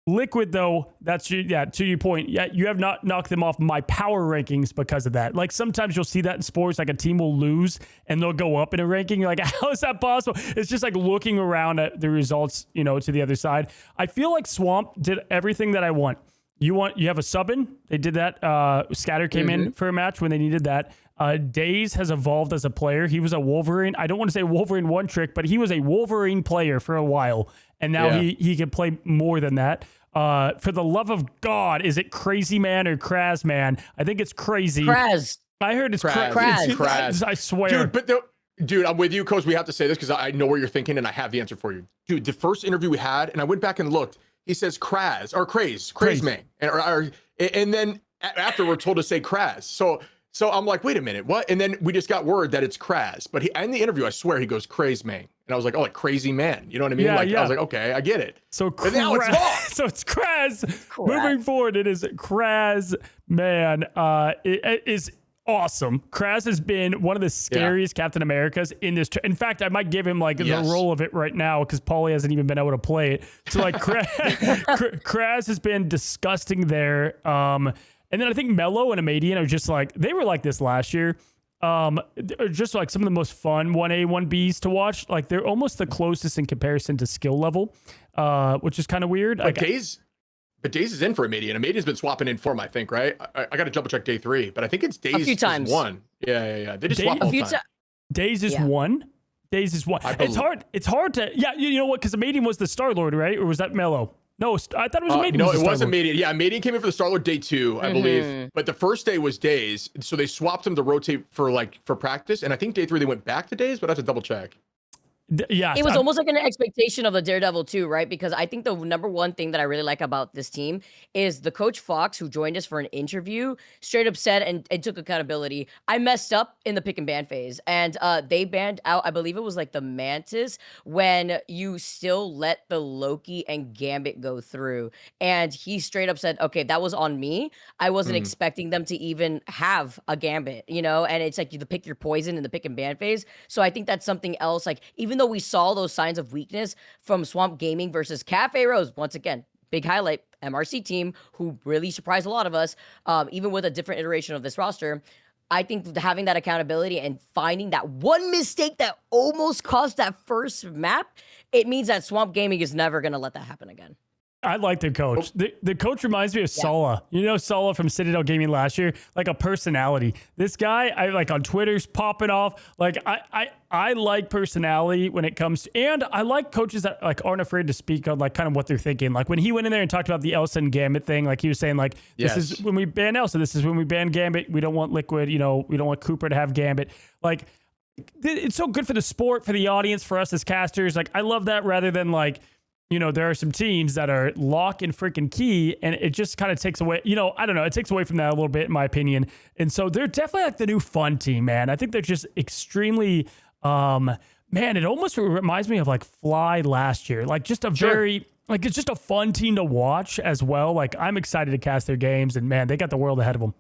Liquid, though, to your point, you have not knocked them off my power rankings because of that. Like, sometimes you'll see that in sports, like a team will lose and they'll go up in a ranking. You're like, how is that possible? It's just like looking around at the results, to the other side. I feel like Swamp did everything that I want. You have a sub in. They did that. Scatter came in for a match when they needed that. Daze has evolved as a player. He was a Wolverine. I don't want to say Wolverine one trick, but he was a Wolverine player for a while. And now he can play more than that. For the love of God, is it Crazy Man or Kraz Man? I think it's Crazy. Kraz. I heard it's Kraz. Kraz. I swear. Dude, I'm with you, Coach. We have to say this because I know what you're thinking and I have the answer for you. Dude, the first interview we had, and I went back and looked, he says Kraz or Craze Man. And then after we're told to say Kraz. So I'm like, wait a minute, what? And then we just got word that it's Kraz. But in the interview, I swear he goes Craze Man. And I was like, oh, like crazy man. You know what I mean? I was like, okay, I get it. So now it's wrong. So it's Kraz. Moving forward, it is Kraz Man. It is awesome. Kraz has been one of the scariest Captain Americas in this. In fact, I might give him like the role of it right now because Paulie hasn't even been able to play it. So like Kraz has been disgusting there. And then I think Mello and Amadian are just like, they were like this last year. Just like some of the most fun 1A, 1Bs to watch. Like they're almost the closest in comparison to skill level, which is kind of weird. But Daze is in for Amadian. Amadian's been swapping in for him, I think, right? I got to double check day 3, but I think it's Daze a few times. One. Yeah. They just swap all the time. Daze is one. Daze is one. It's hard to, you know what? Because Amadian was the Star-Lord, right? Or was that Mello? No, I thought it was Amadian. No, it wasn't Amadian. Yeah, Amadian came in for the Star-Lord day 2, I believe. But the first day was Daze. So they swapped him to rotate for practice. And I think day 3 they went back to Daze, but I have to double check. It was almost like an expectation of the Daredevil too, right? Because I think the number one thing that I really like about this team is the coach Fox, who joined us for an interview, straight up said and took accountability. I messed up in the pick and ban phase, and they banned out, I believe it was like the Mantis, when you still let the Loki and Gambit go through. And he straight up said, okay, that was on me. I wasn't expecting them to even have a Gambit, you know? And it's like you pick your poison in the pick and ban phase. So I think that's something else. Like, even though we saw those signs of weakness from Swamp Gaming versus Cafe Rose, once again, big highlight, MRC team, who really surprised a lot of us, even with a different iteration of this roster. I think having that accountability and finding that one mistake that almost cost that first map, it means that Swamp Gaming is never going to let that happen again. I like their coach. The coach reminds me of Sala. You know Sala from Citadel Gaming last year? Like a personality. This guy, I like on Twitter's popping off. Like I like personality when it comes to, and I like coaches that like aren't afraid to speak on like kind of what they're thinking. Like when he went in there and talked about the Elsa and Gambit thing, like he was saying like, this is when we ban Elsa, this is when we ban Gambit. We don't want Liquid, you know, we don't want Cooper to have Gambit. Like it's so good for the sport, for the audience, for us as casters. Like I love that rather than like, you know, there are some teams that are lock and freaking key, and it just kind of takes away, you know, I don't know, it takes away from that a little bit, in my opinion. And so they're definitely like the new fun team, man. I think they're just extremely, man, it almost reminds me of like Fly last year. Like just a very, like it's just a fun team to watch as well. Like I'm excited to cast their games, and man, they got the world ahead of them.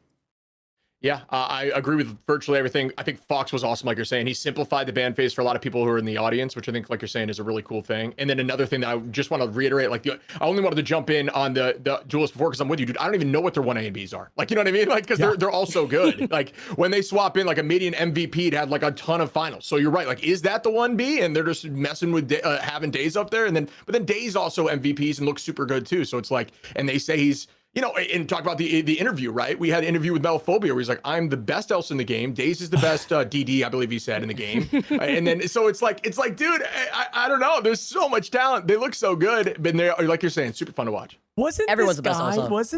Yeah, I agree with virtually everything. I think Fox was awesome, like you're saying. He simplified the ban phase for a lot of people who are in the audience, which I think, like you're saying, is a really cool thing. And then another thing that I just want to reiterate, like I only wanted to jump in on the duelist before because I'm with you, dude. I don't even know what their 1A and Bs are. Like, you know what I mean? Like, because they're all so good. Like when they swap in like a median MVP, had like a ton of finals. So you're right. Like, is that the 1B? And they're just messing with having Daze up there. And then, but then Daze also MVPs and looks super good too. So it's like, and they say he's, you know, and talk about the interview, right? We had an interview with Melophobia where he's like, I'm the best Elsa in the game. Daze is the best DD, I believe he said, in the game. And then, so it's like, dude, I don't know. There's so much talent. They look so good. But they're, like you're saying, super fun to watch. Wasn't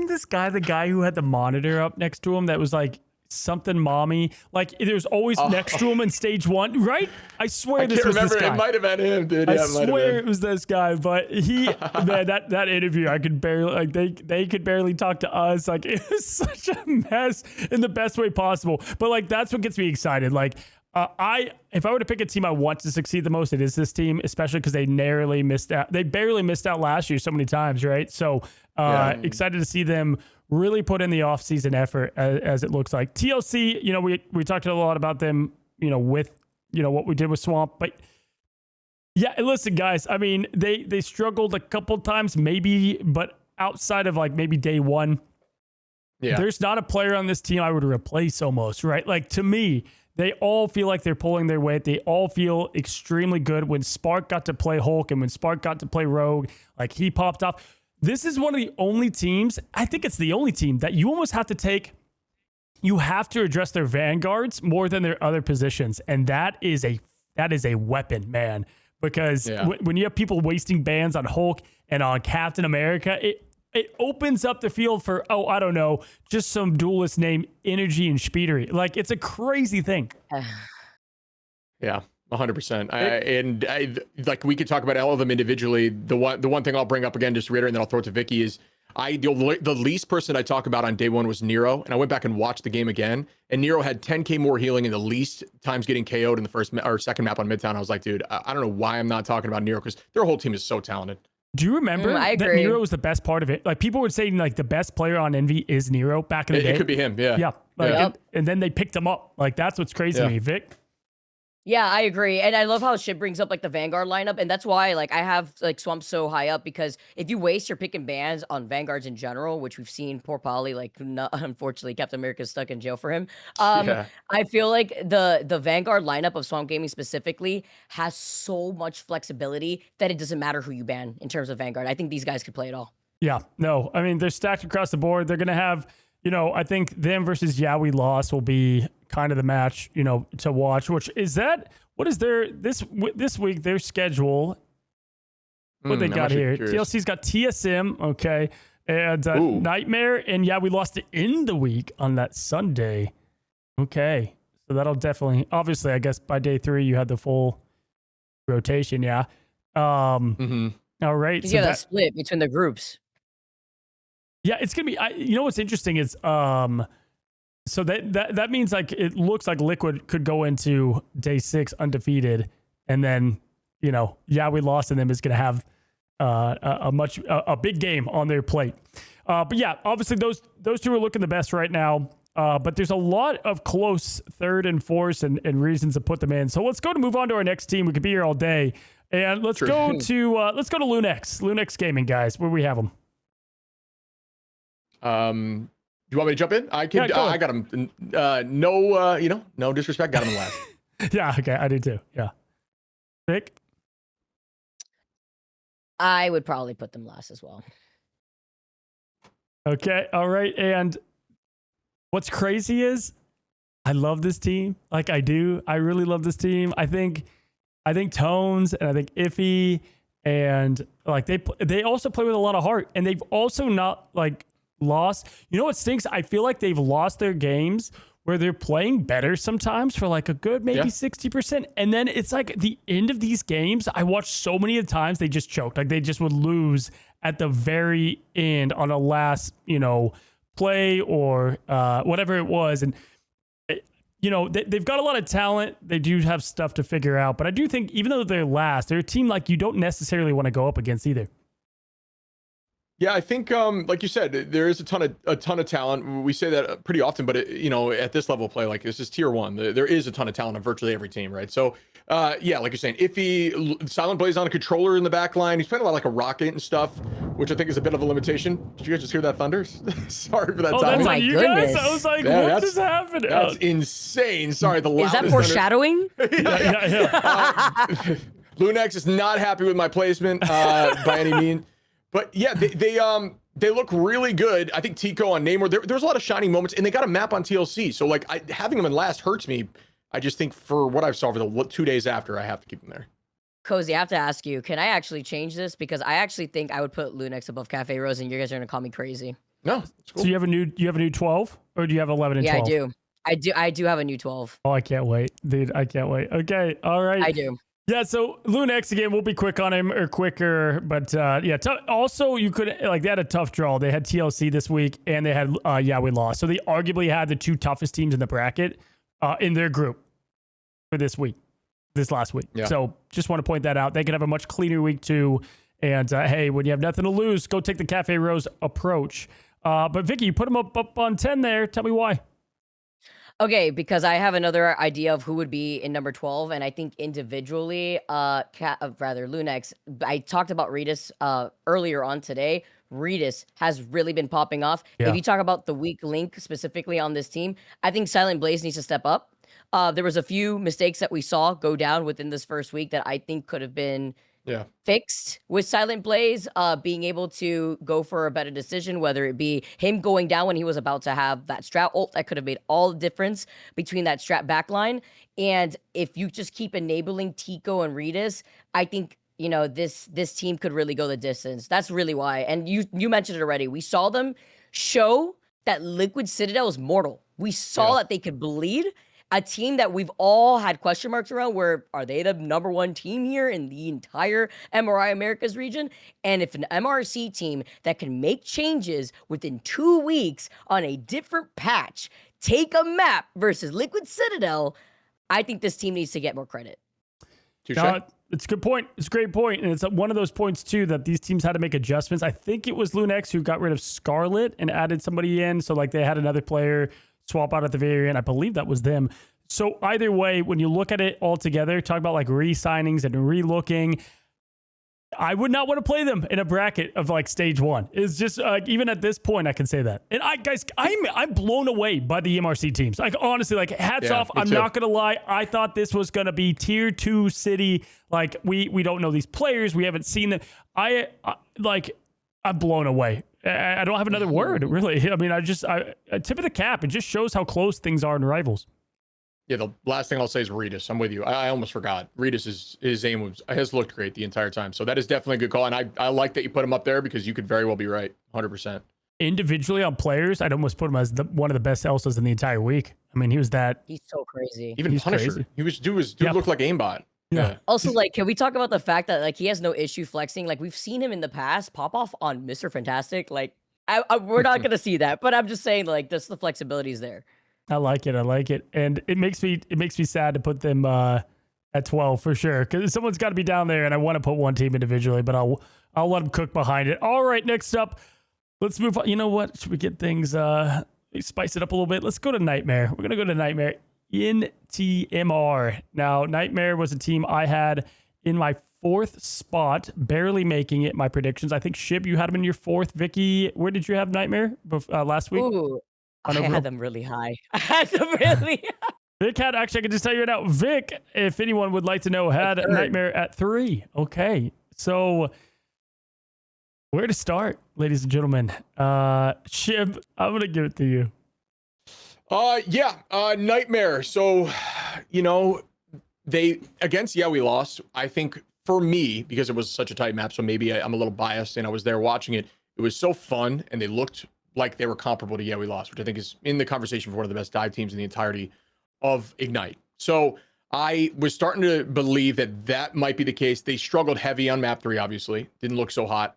this guy the guy who had the monitor up next to him that was like, something mommy, like there's always next to him in stage 1, right? I swear this was this guy. It might have been him, dude. I swear it was this guy, but he, man, that interview, I could barely, like they could barely talk to us. Like it was such a mess in the best way possible. But like that's what gets me excited. Like if I were to pick a team I want to succeed the most, it is this team, especially because they narrowly missed out. They barely missed out last year so many times, right? So excited to see them really put in the off-season effort as it looks like. TLC, you know, we talked a lot about them, you know, with, you know, what we did with Swamp, but yeah, listen, guys, I mean, they struggled a couple times maybe, but outside of like maybe day 1, there's not a player on this team I would replace almost, right? Like to me, they all feel like they're pulling their weight. They all feel extremely good. When Spark got to play Hulk and when Spark got to play Rogue, like he popped off. This is one of the only teams, I think it's the only team that you almost have to address their vanguards more than their other positions. And that is a weapon, man. Because when you have people wasting bans on Hulk and on Captain America, it opens up the field for, oh, I don't know, just some duelist named Energy and Speedery. Like, it's a crazy thing. Yeah, 100%. And like we could talk about all of them individually. The one thing I'll bring up again, just to reiterate, and then I'll throw it to Vikki, is the least person I talk about on day one was Nero, and I went back and watched the game again, and Nero had 10k more healing and the least times getting KO'd in the first or second map on Midtown. I was like, dude, I don't know why I'm not talking about Nero, because their whole team is so talented. Do you remember that Nero was the best part of it? Like, people would say like the best player on Envy is Nero back in the day. It could be him, yeah. Yeah. Like, and then they picked him up. Like, that's what's crazy to me. Vic? Yeah, I agree. And I love how Shibb brings up like the Vanguard lineup. And that's why like I have like Swamp so high up, because if you waste your pick and bans on Vanguards in general, which we've seen poor Polly, like unfortunately Captain America's stuck in jail for him. I feel like the Vanguard lineup of Swamp Gaming specifically has so much flexibility that it doesn't matter who you ban in terms of Vanguard. I think these guys could play it all. Yeah, no, I mean, they're stacked across the board. They're going to have, you know, I think them versus Yeah We Lost will be kind of the match, you know, to watch. Which is that? What is their this week? Their schedule? What they got here? Curious. TLC's got TSM, okay, and Nightmare, and Yeah We Lost it in the week on that Sunday. Okay, so that'll definitely, obviously, I guess by day 3 you had the full rotation. Yeah. All right. So that split between the groups. Yeah, it's gonna be. You know what's interesting is, so that means like it looks like Liquid could go into day 6 undefeated, and then, you know, Yeah We Lost, and them is gonna have a big game on their plate. But yeah, obviously those two are looking the best right now. But there's a lot of close third and fourths and reasons to put them in. So let's move on to our next team. We could be here all day, and let's go to Lunex. Lunex Gaming, guys. Where we have them. Do you want me to jump in? I can. Yeah, I got him. No disrespect. Got him last. Yeah. Okay. I do too. Yeah. Vic? I would probably put them last as well. Okay. All right. And what's crazy is I love this team. Like, I do. I really love this team. I think Tones and I think Iffy, and like they also play with a lot of heart, and they've also not like lost. You know what stinks? I feel like they've lost their games where they're playing better sometimes for like a good maybe 60%. And then it's like at the end of these games, I watched so many of the times they just choked. Like, they just would lose at the very end on a last, you know, play or whatever it was. And, you know, they've got a lot of talent. They do have stuff to figure out. But I do think even though they're last, they're a team like you don't necessarily want to go up against either. Yeah, I think, like you said, there is a ton of talent. We say that pretty often, but you know, at this level of play, like this is tier 1. There is a ton of talent on virtually every team, right? So, yeah, like you're saying, Iffy, Silent Blaze on a controller in the back line. He's playing a lot like a rocket and stuff, which I think is a bit of a limitation. Did you guys just hear that thunder? Sorry for that. Oh, timing. that's on you guys? I was like, what just happened? That's insane. Sorry, the loudest. Is that foreshadowing? Lunex is not happy with my placement by any means. But yeah, they look really good. I think Tico on Namor, there's a lot of shining moments, and they got a map on TLC. So like having them in last hurts me. I just think for what I saw for the 2 days after, I have to keep them there. Cozy, I have to ask you, can I actually change this? Because I actually think I would put Lunex above Cafe Rose, and you guys are gonna call me crazy. No, it's cool. So you have a new 12, or do you have 11 and 12? Yeah, I do have a new 12. Oh, I can't wait, dude. I can't wait. Okay, all right. I do. Yeah, so Lunex, again, we'll be quick on him, or quicker, but yeah. Also, you could, like, they had a tough draw. They had TLC this week, and they had Yeah We Lost. So they arguably had the 2 toughest teams in the bracket in their group for this last week. Yeah. So just want to point that out. They could have a much cleaner week too. And hey, when you have nothing to lose, go take the Cafe Rose approach. But Vikki, you put them up on 10 there. Tell me why. Okay, because I have another idea of who would be in number 12, and I think individually, Lunex. I talked about Redis earlier on today. Redis has really been popping off. Yeah. If you talk about the weak link specifically on this team, I think Silent Blaze needs to step up. There was a few mistakes that we saw go down within this first week that I think could have been fixed with Silent Blaze, being able to go for a better decision, whether it be him going down when he was about to have that strat ult that could have made all the difference between that strat backline. And if you just keep enabling Tico and Redis, I think you know, this team could really go the distance. That's really why. And you mentioned it already. We saw them show that Liquid Citadel is mortal. We saw that they could bleed. A team that we've all had question marks around, where are they the #1 team here in the entire MRI Americas region? And if an MRC team that can make changes within 2 weeks on a different patch, take a map versus Liquid Citadel, I think this team needs to get more credit. It's a good point. It's a great point. And it's one of those points, too, that these teams had to make adjustments. I think it was Lunex who got rid of Scarlet and added somebody in. So, like, they had another player swap out at the very end. I believe that was them. So, either way, when you look at it all together, talk about, like, re-signings and re-looking, I would not want to play them in a bracket of, like, stage 1. It's just, even at this point, I can say that. And, I'm blown away by the MRC teams. Like, honestly, like, hats off. I'm not going to lie. I thought this was going to be tier 2 city. Like, we don't know these players. We haven't seen them. I'm blown away. I don't have another word, really. I mean, a tip of the cap. It just shows how close things are in Rivals. Yeah, the last thing I'll say is Redis. I'm with you. I almost forgot. Redis his aim has looked great the entire time. So that is definitely a good call. And I like that you put him up there, because you could very well be right. 100%. Individually on players, I'd almost put him as one of the best Elsas in the entire week. I mean, he's so crazy. Even Punisher. Crazy. Dude looked like aimbot. Yeah. Also, like, can we talk about the fact that, like, he has no issue flexing? Like, we've seen him in the past pop off on Mr. Fantastic. Like, we're not going to see that, but I'm just saying, like, just the flexibility is there. I like it. And it makes me sad to put them at 12 for sure, because someone's got to be down there, and I want to put one team individually, but I'll let them cook behind it. All right, next up, let's move on. You know what? Should we get things spice it up a little bit? Let's go to Nightmare. We're gonna go to Nightmare in TMR. Now, Nightmare was a team I had in my 4th spot, barely making it. My predictions. I think Shibb, you had them in your 4th. Vikki, where did you have Nightmare last week? Ooh. I had them really high. Vic had, actually, I can just tell you right now, Vic, if anyone would like to know, had Nightmare at 3. Okay. So, where to start, ladies and gentlemen? Shibb, I'm going to give it to you. Nightmare. So, you know, we lost. I think for me, because it was such a tight map, so maybe I'm a little biased, and I was there watching it. It was so fun, and they looked like they were comparable to we lost, which I think is in the conversation for one of the best dive teams in the entirety of Ignite. So I was starting to believe that might be the case. They struggled heavy on map 3, obviously. Didn't look so hot.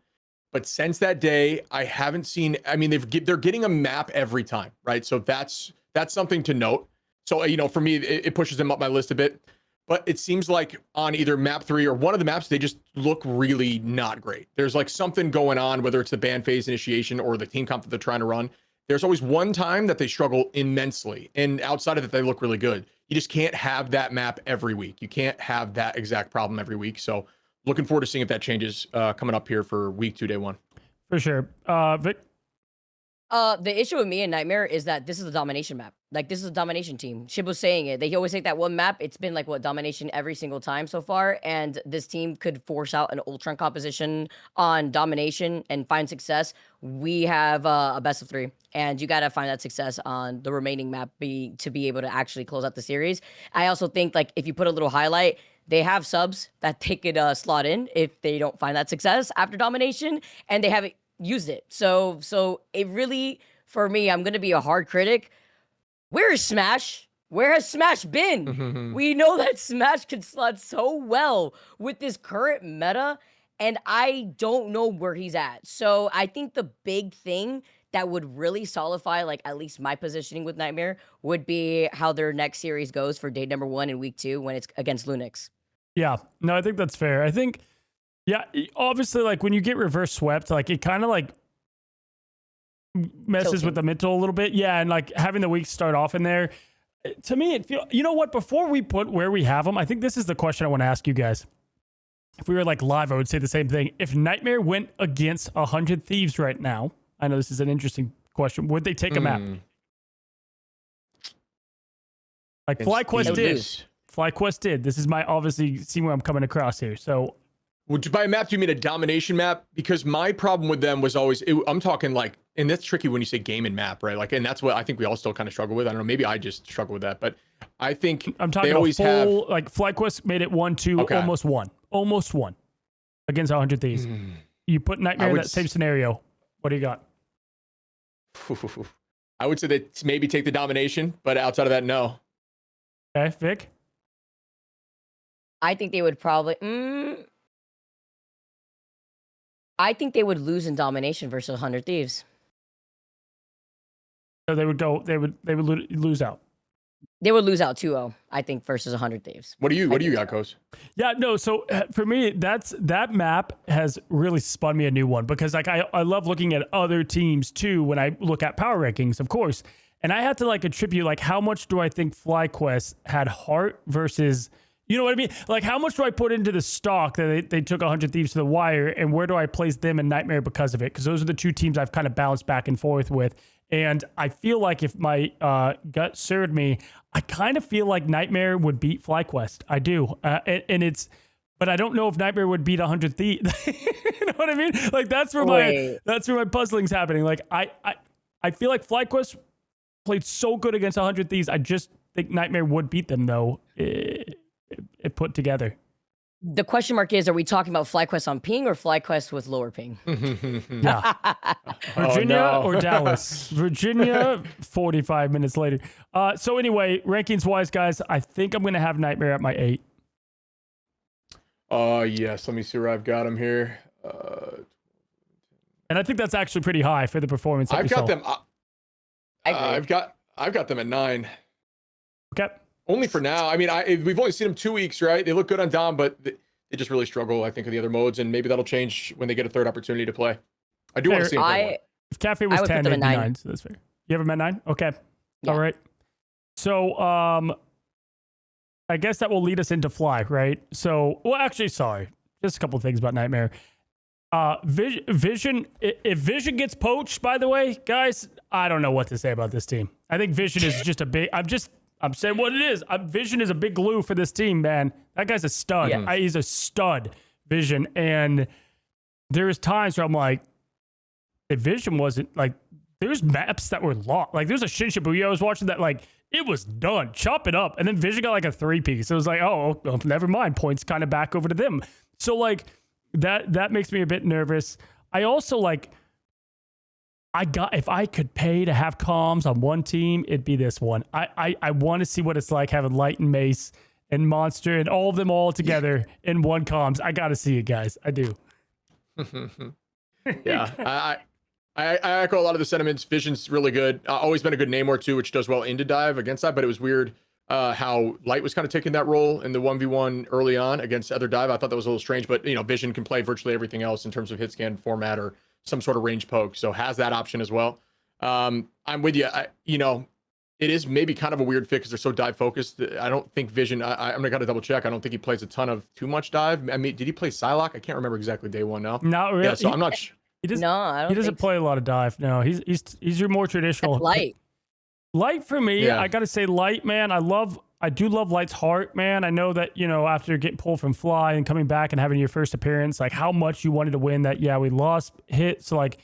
But since that day, I haven't seen, I mean, they're getting a map every time, right? So that's something to note. So, you know, for me, it pushes them up my list a bit. But it seems like on either map 3 or one of the maps, they just look really not great. There's like something going on, whether it's the ban phase initiation or the team comp that they're trying to run. There's always one time that they struggle immensely. And outside of that, they look really good. You just can't have that map every week. You can't have that exact problem every week. So looking forward to seeing if that changes coming up here for week 2, day 1. For sure. Vic? The issue with me and Nightmare is that this is a domination map. Like, this is a domination team. Shibb was saying it. They always take that one map. It's been like, domination every single time so far. And this team could force out an Ultron composition on domination and find success. We have a best of 3. And you got to find that success on the remaining map to be able to actually close out the series. I also think, like, if you put a little highlight, they have subs that they could slot in if they don't find that success after domination. And they haven't used it. So it really, for me, I'm going to be a hard critic. Where is Smash? Where has Smash been? We know that Smash can slot so well with this current meta, and I don't know where he's at. So I think the big thing that would really solidify, like, at least my positioning with Nightmare would be how their next series goes for day number 1 in week 2 when it's against Lunix. Yeah, no, I think that's fair. I think, yeah, obviously, like, when you get reverse swept, like, it kind of, like, messes with the mental a little bit. Yeah, and, like, having the week start off in there, to me, it feels, you know what, before we put where we have them, I think this is the question I want to ask you guys. If we were, like, live, I would say the same thing. If Nightmare went against 100 Thieves right now, I know this is an interesting question, would they take a map? Like, FlyQuest did. FlyQuest did. This is my, obviously, see where I'm coming across here. So, by a map, do you mean a domination map? Because my problem with them was always, I'm talking like, and that's tricky when you say game and map, right? Like, and that's what I think we all still kind of struggle with. I don't know, maybe I just struggle with that, but I think I'm talking they always full, like, FlyQuest made it 1-2, okay. Almost won. against 100 Thieves. You put Nightmare in that same scenario. What do you got? I would say that maybe take the domination, but outside of that, no. Okay, Vic? I think they would probably... I think they would lose in domination versus 100 Thieves. So they would lose out. They would lose out 2-0, I think, versus 100 Thieves. What do you got, Coach? Yeah, no, so for me, that map has really spun me a new one because like I love looking at other teams too when I look at power rankings, of course. And I had to like attribute like how much do I think FlyQuest had heart versus, you know what I mean? Like how much do I put into the stock that they took 100 Thieves to the wire, and where do I place them in Nightmare because of it? Because those are the two teams I've kind of bounced back and forth with. And I feel like if my gut served me, I kind of feel like Nightmare would beat FlyQuest. I do. But I don't know if Nightmare would beat 100 Thieves. You know what I mean? Like that's where my puzzling's happening. Like I feel like FlyQuest played so good against 100 Thieves. I just think Nightmare would beat them though, it put together. The question mark is, are we talking about FlyQuest on ping or FlyQuest with lower ping? Yeah. Virginia or Dallas? Virginia, 45 minutes later. So anyway, rankings-wise, guys, I think I'm going to have Nightmare at my 8. Yes. Let me see where I've got him here. And I think that's actually pretty high for the performance. I've got them. I've got them at 9. Okay. Only for now. I mean, we've only seen them 2 weeks, right? They look good on Dom, but they just really struggle, I think, with the other modes, and maybe that'll change when they get a third opportunity to play. I do want to see them play more. If Cafe was 10, it'd be 9, so that's fair. You have him at 9? Okay. Yeah. All right. So, I guess that will lead us into Fly, right? So, well, actually, sorry. Just a couple of things about Nightmare. Vision, if Vision gets poached, by the way, guys, I don't know what to say about this team. I think Vision is just a big... I'm saying what it is. Vision is a big glue for this team, man. That guy's a stud. Yeah. He's a stud, Vision. And there's times where I'm like, if Vision wasn't, like, there's maps that were lost. Like, there's a Shinshibuya I was watching that, like, it was done. Chop it up. And then Vision got, like, a 3-piece. It was like, oh, never mind. Points kind of back over to them. So, like, that makes me a bit nervous. I also, like... if I could pay to have comms on one team, it'd be this one. I want to see what it's like having Light and Mace and Monster and all of them all together in one comms. I got to see it, guys. I do. Yeah. I echo a lot of the sentiments. Vision's really good. Always been a good Namor too, which does well into dive against that, but it was weird how Light was kind of taking that role in the 1v1 early on against other dive. I thought that was a little strange, but Vision can play virtually everything else in terms of hit scan format or some sort of range poke, so has that option as well. I'm with you. It is maybe kind of a weird fit because they're so dive focused. I don't think Vision. I'm gonna gotta double check. I don't think he plays a ton of too much dive. I mean, did he play Psylocke? I can't remember exactly day one now. Not really. Yeah, so I'm not. He doesn't. No, I don't. He doesn't play a lot of dive. No, he's your more traditional. That's Light. Light for me. Yeah. I gotta say, Light, man. I do love Light's heart, man. I know that, after getting pulled from Fly and coming back and having your first appearance, like how much you wanted to win that. Yeah, we lost hit. So like,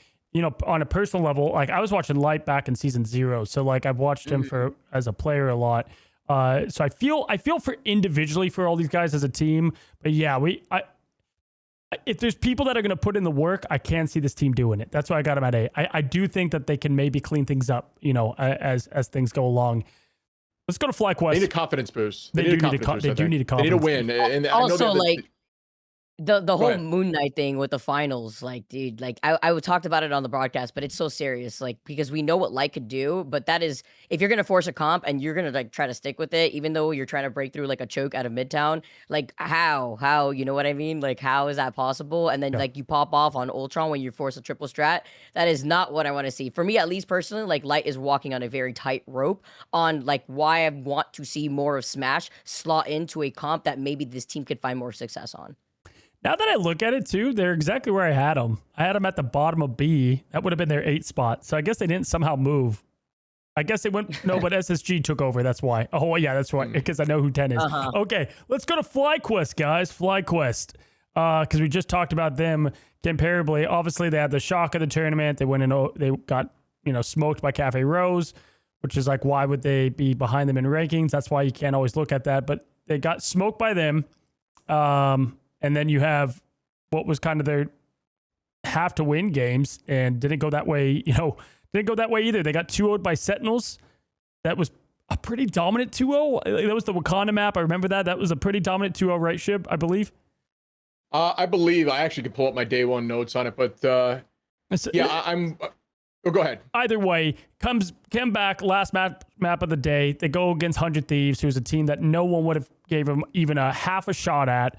on a personal level, like I was watching Light back in season 0. So like I've watched him as a player a lot. So I feel for individually for all these guys as a team, but yeah, if there's people that are going to put in the work, I can see this team doing it. That's why I got them at 8. I do think that they can maybe clean things up, as things go along. Let's go to FlyQuest. They need a confidence boost. They do need a confidence boost. They need a win. And also, the whole Moon Knight thing with the finals, like, dude, like I talked about it on the broadcast, but it's so serious, like, because we know what Light could do, but that is, if you're gonna force a comp and you're gonna like try to stick with it, even though you're trying to break through like a choke out of Midtown, like how, you know what I mean? Like, how is that possible? And then like you pop off on Ultron when you force a triple strat. That is not what I want to see. For me, at least personally, like Light is walking on a very tight rope on like why I want to see more of Smash slot into a comp that maybe this team could find more success on. Now that I look at it too, they're exactly where I had them. I had them at the bottom of B. That would have been their 8 spot. So I guess they didn't somehow move. I guess they went, no, but SSG took over. That's why. Oh, yeah, that's right. Because I know who 10 is. Okay, let's go to FlyQuest, guys. FlyQuest. Because we just talked about them comparably. Obviously, they had the shock of the tournament. They went in, they got, smoked by Cafe Rose, which is like, why would they be behind them in rankings? That's why you can't always look at that. But they got smoked by them. And then you have what was kind of their have to win games and didn't go that way, didn't go that way either. They got 2-0'd by Sentinels. That was a pretty dominant 2-0. That was the Wakanda map. I remember that. That was a pretty dominant 2-0, right, Shibb? I believe. I believe I actually can pull up my day one notes on it, but I'm. Oh, go ahead. Either way, came back last map of the day. They go against 100 Thieves, who's a team that no one would have gave them even a half a shot at,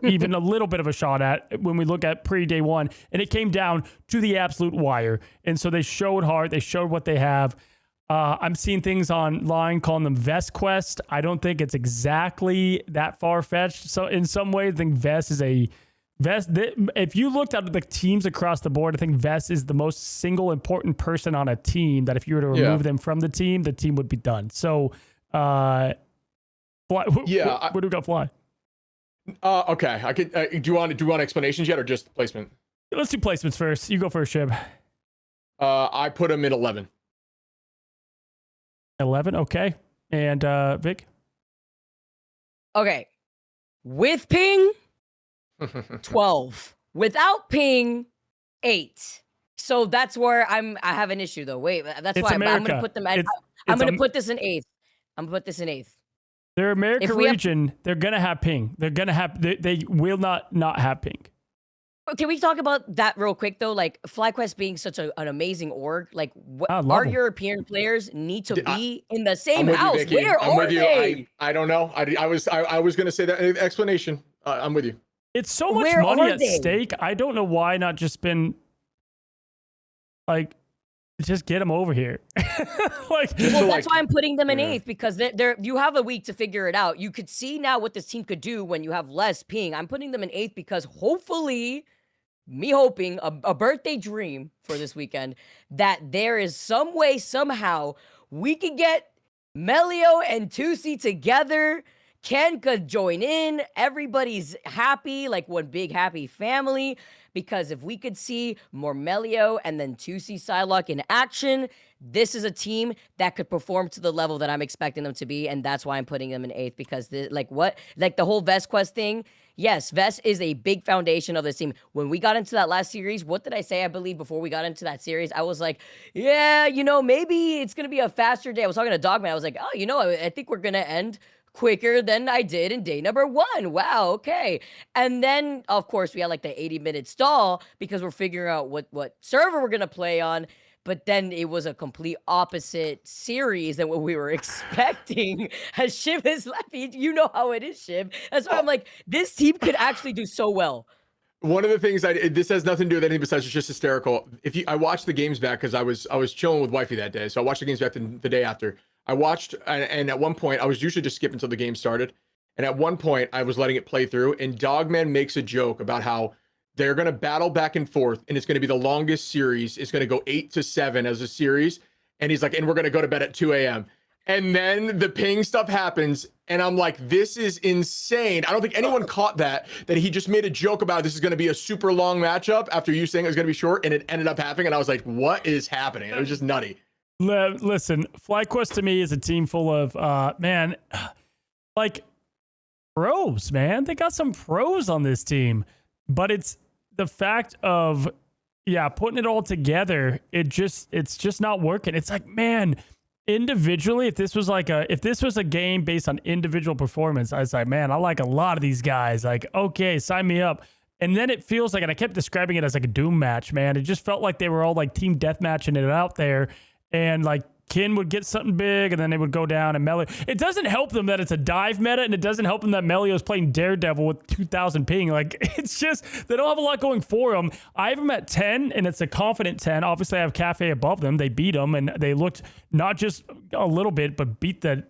even a little bit of a shot at when we look at pre-day one. And it came down to the absolute wire. And so they showed hard. They showed what they have. I'm seeing things online calling them Vest Quest. I don't think it's exactly that far-fetched. So in some ways, I think Vest is a... if you looked at the teams across the board, I think Vest is the most single important person on a team that if you were to remove them from the team would be done. So, where do we go fly? Okay. I could. Do you want explanations yet, or just placement? Let's do placements first. You go first, Shibb. I put him in 11. 11. Okay. And Vic. Okay. With ping. 12. Without ping, 8. So that's where I have an issue though. Wait, that's why I'm gonna put them at I'm gonna put this in 8th. I'm gonna put this in 8th. Their America region, they're gonna have ping. They're gonna have they will not have ping. Can we talk about that real quick though? Like FlyQuest being such an amazing org, like our European players need to be in the same house. Where are they? I don't know. I was gonna say that explanation. I'm with you. It's so much money at stake. I don't know why not just been like, just get them over here. That's why I'm putting them in 8th, because you have a week to figure it out. You could see now what this team could do when you have less ping. I'm putting them in 8th because hopefully, me hoping a birthday dream for this weekend that there is some way somehow we could get Melio and Tusi together. Ken could join in. Everybody's happy, like one big happy family. Because if we could see more Melio and then Tusi Psylocke in action, this is a team that could perform to the level that I'm expecting them to be. And that's why I'm putting them in 8th. Because the whole Vest Quest thing, yes, Vest is a big foundation of this team. When we got into that last series, what did I say? I believe before we got into that series, I was like, yeah, maybe it's going to be a faster day. I was talking to Dogman. I was like, I think we're going to end quicker than I did in day number 1. Wow, okay. And then, of course, we had like the 80-minute stall because we're figuring out what server we're going to play on. But then it was a complete opposite series than what we were expecting. As Shibb is laughing, you know how it is, Shibb. That's why I'm like, this team could actually do so well. One of the things this has nothing to do with anything besides it's just hysterical. I watched the games back because I was chilling with wifey that day. So I watched the games back the day after. I watched, and at one point, I was usually just skipping until the game started. And at one point, I was letting it play through, and Dogman makes a joke about how they're going to battle back and forth, and it's going to be the longest series. It's going to go 8-7 as a series. And he's like, and we're going to go to bed at 2 a.m. And then the ping stuff happens, and I'm like, this is insane. I don't think anyone caught that he just made a joke about this is going to be a super long matchup after you saying it was going to be short, and it ended up happening. And I was like, what is happening? It was just nutty. Listen, FlyQuest to me is a team full of pros, man. They got some pros on this team, but it's the fact of putting it all together. It's just not working. It's like, man, individually, if this was a game based on individual performance, I was like, man, I like a lot of these guys. Like, okay, sign me up. And then it feels like, and I kept describing it as like a Doom match, man. It just felt like they were all like team deathmatching it out there. And like Kin would get something big and then they would go down and Melio. It doesn't help them that it's a dive meta, and it doesn't help them that Melio's playing Daredevil with 2,000 ping. Like, it's just, they don't have a lot going for them. I have them at 10, and it's a confident 10. Obviously, I have Cafe above them. They beat them, and they looked not just a little bit, but beat the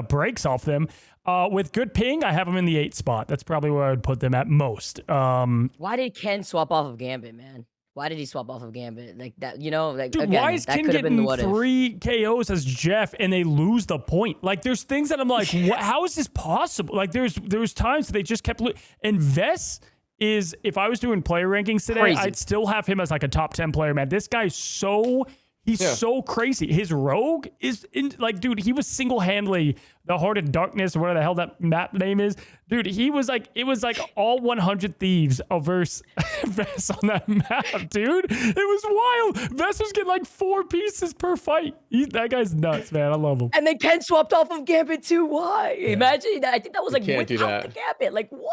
brakes off them. With good ping, I have them in the 8 spot. That's probably where I would put them at most. Why did Ken swap off of Gambit, man? Why did he swap off of Gambit? Like that, like, dude, again, why is Ken getting 3 KOs as Jeff and they lose the point? Like, there's things that I'm like, how is this possible? Like, there's times that they just kept and Vess is, if I was doing player rankings today, I'd still have him as like a top 10 player, man. This guy's so He's so crazy. His rogue is like, dude, he was single-handedly the Heart of Darkness or whatever the hell that map name is. Dude, he was like, it was like all 100 Thieves versus Vess on that map, dude. It was wild. Vess was getting like 4 pieces per fight. That guy's nuts, man. I love him. And then Ken swapped off of Gambit too. Why? Imagine that. I think that was like without the Gambit. Like, what?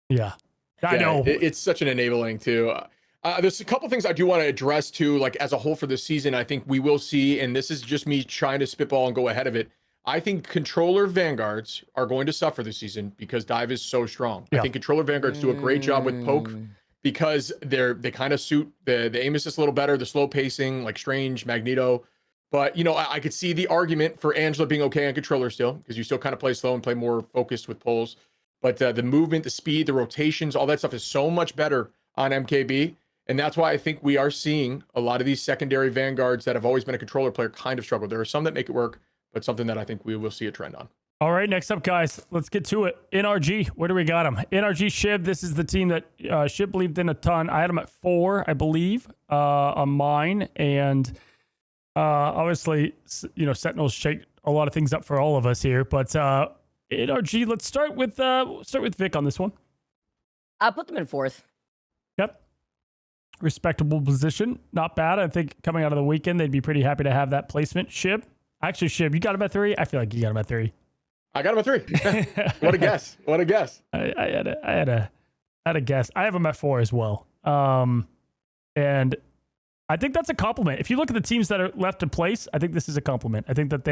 Yeah. I know. It's such an enabling too. There's a couple things I do want to address too, like as a whole for this season. I think we will see, and this is just me trying to spitball and go ahead of it. I think controller vanguards are going to suffer this season because dive is so strong. I think controller vanguards do a great job with poke because they kind of suit the aim assist a little better, the slow pacing, like Strange, Magneto. But you know, I could see the argument for Angela being okay on controller still, because you still kind of play slow and play more focused with pulls. But the movement, the speed, the rotations, all that stuff is so much better on MKB. And that's why I think we are seeing a lot of these secondary vanguards that have always been a controller player kind of struggle. There are some that make it work, but something that I think we will see a trend on. All right, next up, guys, let's get to it. NRG, where do we got him? NRG Shibb, this is the team that Shibb believed in a ton. I had him at 4, I believe, on mine. And obviously, you know, Sentinels shake a lot of things up for all of us here. But NRG, let's start with Vic on this one. I'll put them in 4th. Yep. Respectable position. Not bad. I think coming out of the weekend, they'd be pretty happy to have that placement. Shibb. Actually, Shibb, you got him at 3? I feel like you got him at 3. I got him at 3. What a guess. What a guess. I had a guess. I have him at 4 as well. And I think that's a compliment. If you look at the teams that are left in place, I think this is a compliment. I think that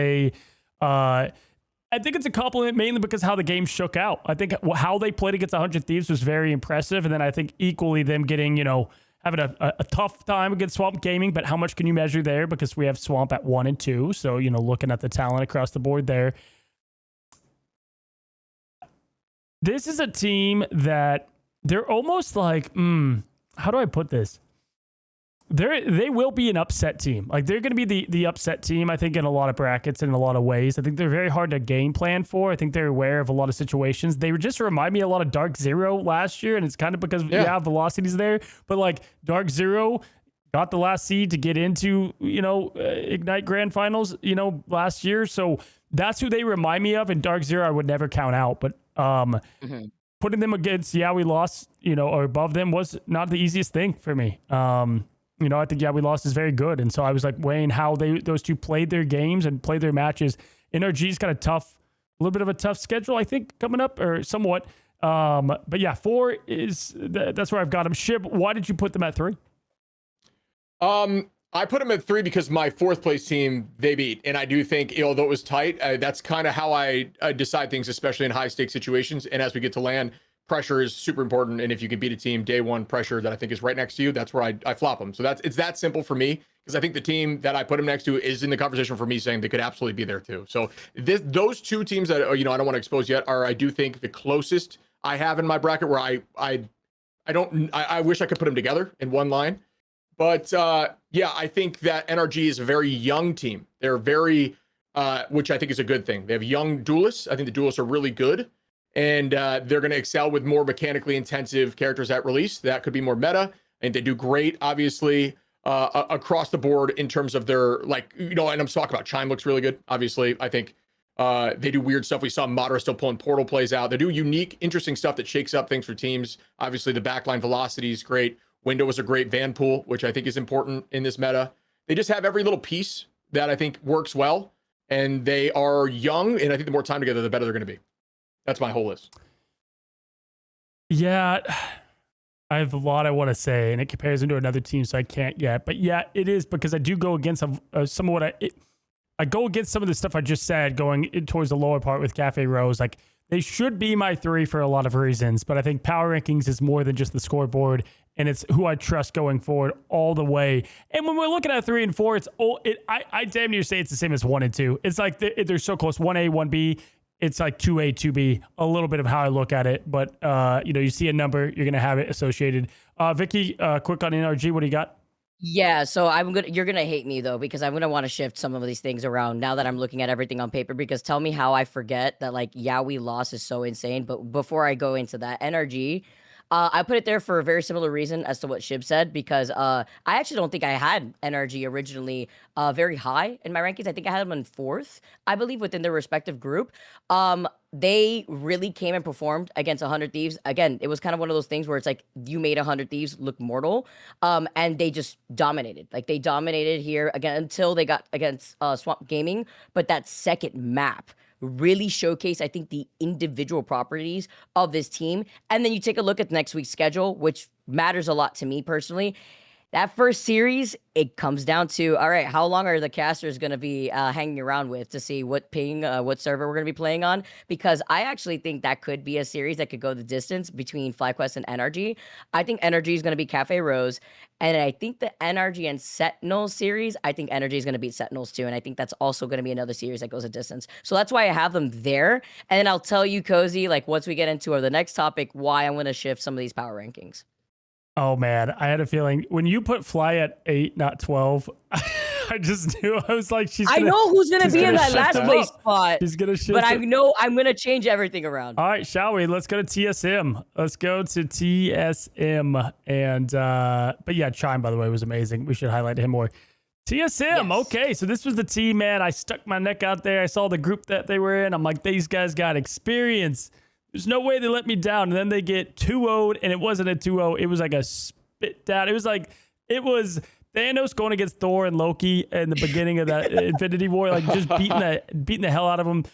I think it's a compliment mainly because how the game shook out. I think how they played against 100 Thieves was very impressive. And then I think equally them getting, you know, having a tough time against Swamp Gaming, but how much can you measure there? Because we have Swamp at 1 and 2. So, you know, looking at the talent across the board there. This is a team that they're almost like, how do I put this? They will be an upset team. Like they're going to be the upset team, I think, in a lot of brackets and in a lot of ways. I think they're very hard to game plan for. I think they're aware of a lot of situations. They just remind me a lot of Dark Zero last year, and it's kind of because Velocity's there. But like Dark Zero got the last seed to get into, you know, Ignite Grand Finals, you know, last year. So that's who they remind me of. And Dark Zero I would never count out. But putting them against we lost, you know, or above them was not the easiest thing for me. You know, I think we lost is very good. And so I was like weighing how those two played their games and played their matches. NRG's got a little bit of a tough schedule, I think, coming up, or somewhat. But yeah, 4 that's where I've got them. Shibb, why did you put them at 3? I put them at 3 because my 4th place team, they beat. And I do think, although it was tight, that's kind of how I decide things, especially in high stakes situations. And as we get to land, pressure is super important. And if you can beat a team day one pressure that I think is right next to you, that's where I flop them. So it's that simple for me, because I think the team that I put them next to is in the conversation for me, saying they could absolutely be there too. So those 2 teams that, you know, I don't want to expose yet are, I do think, the closest I have in my bracket, where I wish I could put them together in one line. But yeah, I think that NRG is a very young team. They're very, which I think is a good thing. They have young duelists. I think the duelists are really good. And they're going to excel with more mechanically intensive characters at release. That could be more meta. And they do great, obviously, across the board in terms of their, like, you know, and I'm talking about Chime looks really good. Obviously, I think they do weird stuff. We saw Madara still pulling portal plays out. They do unique, interesting stuff that shakes up things for teams. Obviously, the backline velocity is great. Window is a great van pool, which I think is important in this meta. They just have every little piece that I think works well. And they are young. And I think the more time together, the better they're going to be. That's my whole list. Yeah, I have a lot I want to say, and it compares into another team, so I can't yet. But yeah, it is because I do go against some of what I go against some of the stuff I just said, going towards the lower part with Cafe Rose. Like, they should be my 3 for a lot of reasons, but I think Power Rankings is more than just the scoreboard, and it's who I trust going forward all the way. And when we're looking at 3 and 4, I damn near say it's the same as 1 and 2. It's like they're so close. 1A, 1B. It's like 2A, 2B, a little bit of how I look at it. But, you know, you see a number, you're going to have it associated. Vikki, quick on NRG, what do you got? Yeah, so you're going to hate me, though, because I'm going to want to shift some of these things around now that I'm looking at everything on paper, because tell me how I forget that, like, we lost is so insane. But before I go into that, NRG, I put it there for a very similar reason as to what Shibb said, because I actually don't think I had NRG originally very high in my rankings. I think I had them in 4th, I believe, within their respective group. They really came and performed against 100 Thieves. Again, it was kind of one of those things where it's like you made 100 Thieves look mortal, and they just dominated. Like, they dominated here again until they got against Swamp Gaming. But that second map really showcase, I think, the individual properties of this team. And then you take a look at next week's schedule, which matters a lot to me personally. That first series, it comes down to, all right, how long are the casters going to be hanging around with to see what ping, what server we're going to be playing on? Because I actually think that could be a series that could go the distance between FlyQuest and NRG. I think NRG is going to be Cafe Rose. And I think the NRG and Sentinels series, I think NRG is going to beat Sentinels too. And I think that's also going to be another series that goes a distance. So that's why I have them there. And then I'll tell you, Cozy, like once we get into the next topic, why I'm going to shift some of these power rankings. Oh man, I had a feeling when you put Fly at 8, not 12, I just knew. I was like, I know who's gonna be in that last place spot. She's gonna shift, but I know I'm gonna change everything around. All right, shall we? Let's go to TSM. Let's go to TSM. And but yeah, Chime, by the way, was amazing. We should highlight him more. TSM, yes. Okay, so this was the team, man. I stuck my neck out there. I saw the group that they were in. I'm like, these guys got experience. There's no way they let me down. And then they get 2-0'd, and it wasn't a 2-0. It was like a spit down. It was Thanos going against Thor and Loki in the beginning of that Infinity War, like just beating the hell out of them.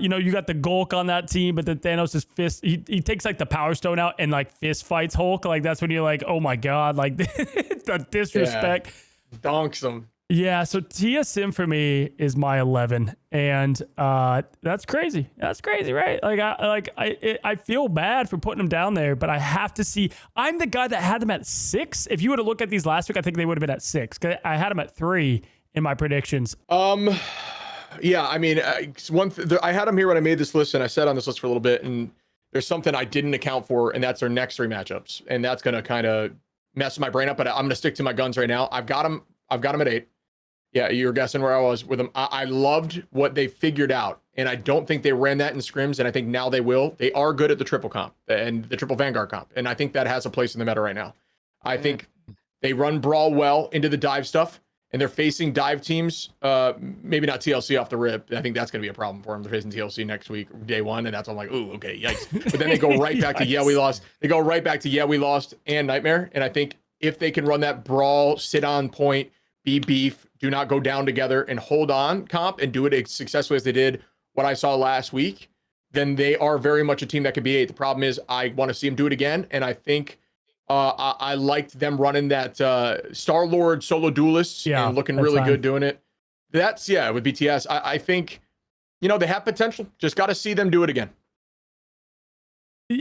You got the Gulk on that team, but then Thanos is fist. He takes like the Power Stone out and like fist fights Hulk. Like that's when you're like, oh my god, like the disrespect. Yeah. Donks him. Yeah, so TSM for me is my 11, and that's crazy. That's crazy, right? I feel bad for putting them down there, but I have to see. I'm the guy that had them at 6. If you were to look at these last week, I think they would have been at 6. 'Cause I had them at 3 in my predictions. Yeah, I mean, I had them here when I made this list, and I sat on this list for a little bit, and there's something I didn't account for, and that's their next 3 matchups, and that's gonna kind of mess my brain up. But I'm gonna stick to my guns right now. I've got them at 8. Yeah, you're guessing where I was with them. I loved what they figured out, and I don't think they ran that in scrims, and I think now they will. They are good at the triple comp and the triple Vanguard comp, and I think that has a place in the meta right now. I think they run Brawl well into the dive stuff, and they're facing dive teams, maybe not TLC off the rip. I think that's going to be a problem for them. They're facing TLC next week, day 1, and that's I'm like, ooh, okay, yikes. But then they go right back to, yeah, we lost. They go right back to, yeah, we lost, and Nightmare, and I think if they can run that Brawl, sit on point, be beef, do not go down together, and hold on comp and do it as successfully as they did what I saw last week, then they are very much a team that could be 8. The problem is I want to see them do it again, and I think I liked them running that Star-Lord solo duelists and looking really good doing it. That's, with BTS. I think, they have potential. Just got to see them do it again.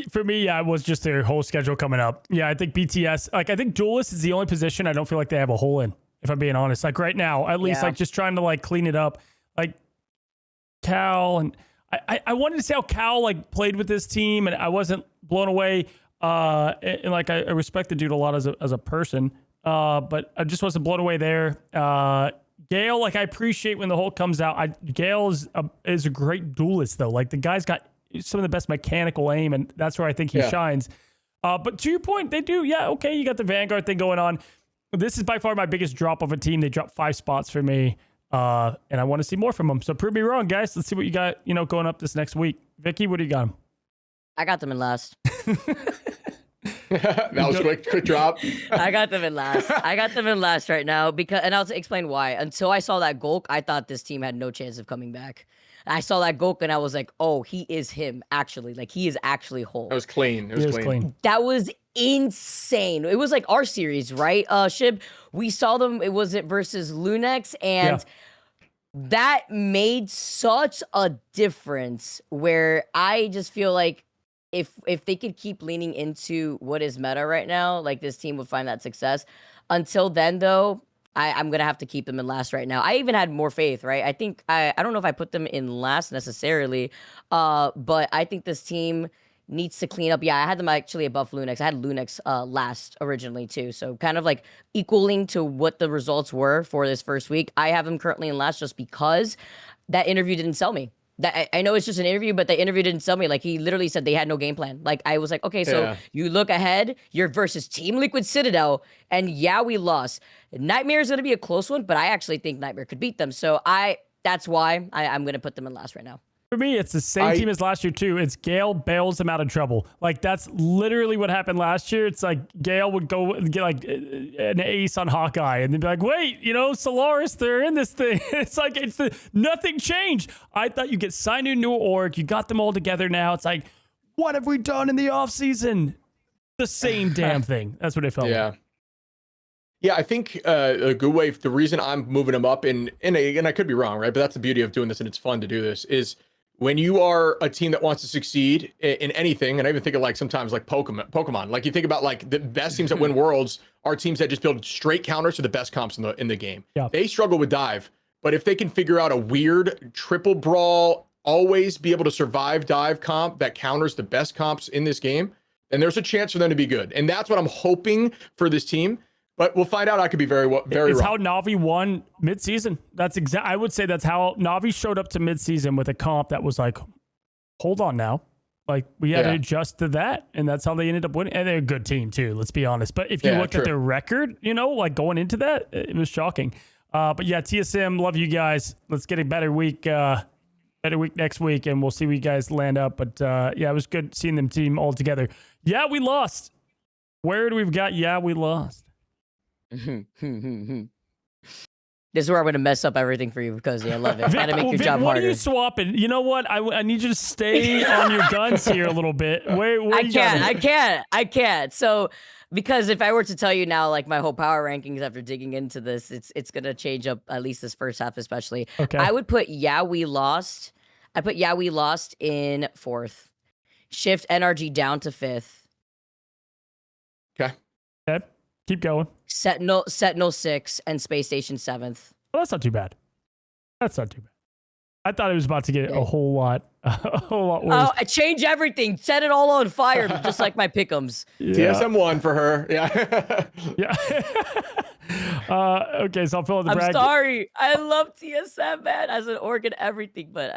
For me, it was just their whole schedule coming up. Yeah, I think BTS, I think duelist is the only position I don't feel like they have a hole in. If I'm being honest, like right now, at least, just trying to clean it up, like Cal, and I wanted to see how Cal played with this team, and I wasn't blown away. And I respect the dude a lot as a person, but I just wasn't blown away there. Gale, I appreciate when the Hulk comes out. Gale is a great duelist though. The guy's got some of the best mechanical aim, and that's where I think he shines. But to your point, they do. Yeah, okay, you got the Vanguard thing going on. This is by far my biggest drop of a team. They dropped 5 spots for me, and I want to see more from them. So prove me wrong, guys. Let's see what you got, going up this next week. Vikki, what do you got them? I got them in last. That was quick drop. I got them in last right now and I'll explain why. Until I saw that Gulk, I thought this team had no chance of coming back. I saw that Gulk and I was like, oh, he is him, actually. He is actually whole. It was clean. It was clean. That was insane. It was our series, right, Shibb? We saw them, it was versus Lunex, and that made such a difference where I just feel like if they could keep leaning into what is meta right now, this team would find that success. Until then, though, I'm going to have to keep them in last right now. I even had more faith, right? I think, I don't know if I put them in last necessarily, but I think this team needs to clean up. Yeah, I had them actually above Lunex. I had Lunex last originally too. So kind of equaling to what the results were for this first week. I have them currently in last just because that interview didn't sell me. That I know it's just an interview, but the interview didn't tell me. Like, he literally said they had no game plan. Like, I was like, okay, so you look ahead, you're versus Team Liquid Citadel, and yeah, we lost. Nightmare is going to be a close one, but I actually think Nightmare could beat them. So that's why I'm going to put them in last right now. For me, it's the same team as last year, too. It's Gale bails them out of trouble. Like, that's literally what happened last year. It's like Gale would go and get like an ace on Hawkeye, and they'd be like, wait, Solaris, they're in this thing. It's like, nothing changed. I thought you get signed to a new org. You got them all together now. It's like, what have we done in the offseason? The same damn thing. That's what it felt like. Yeah, I think a good way, the reason I'm moving them up, and I could be wrong, right? But that's the beauty of doing this, and it's fun to do this, is when you are a team that wants to succeed in anything, and I even think of like sometimes like Pokemon, like you think about like the best teams that win worlds are teams that just build straight counters to the best comps in the game. Yeah. They struggle with dive, but if they can figure out a weird triple brawl, always be able to survive dive comp that counters the best comps in this game, then there's a chance for them to be good. And that's what I'm hoping for this team. But we'll find out. I could be very wrong. It's how Na'Vi won midseason. I would say that's how Na'Vi showed up to midseason with a comp that was like, hold on now. Like, we had to adjust to that. And that's how they ended up winning. And they're a good team, too. Let's be honest. But if you looked at their record, like going into that, it was shocking. But yeah, TSM, love you guys. Let's get a better week next week. And we'll see where you guys land up. But yeah, it was good seeing them team all together. Yeah, we lost. Where do we've got? Yeah, we lost. This is where I'm going to mess up everything for you because I love it. Gotta make your job harder. What are you swapping? You know what? I need you to stay on your guns here a little bit. I can't. So, because if I were to tell you now, like my whole power rankings after digging into this, it's going to change up at least this first half, especially. Okay. I would put we lost. I put we lost in 4th. Shift NRG down to 5th. Okay. Keep going. Sentinel 6 and Space Station 7th. Well, that's not too bad. I thought it was about to get a whole lot worse. Oh, I change everything. Set it all on fire, just like my pick'ems. Yeah. TSM 1 for her. Yeah. Yeah. Okay, so I'll fill in the bracket. I'm sorry. I love TSM, man, as an org and everything, but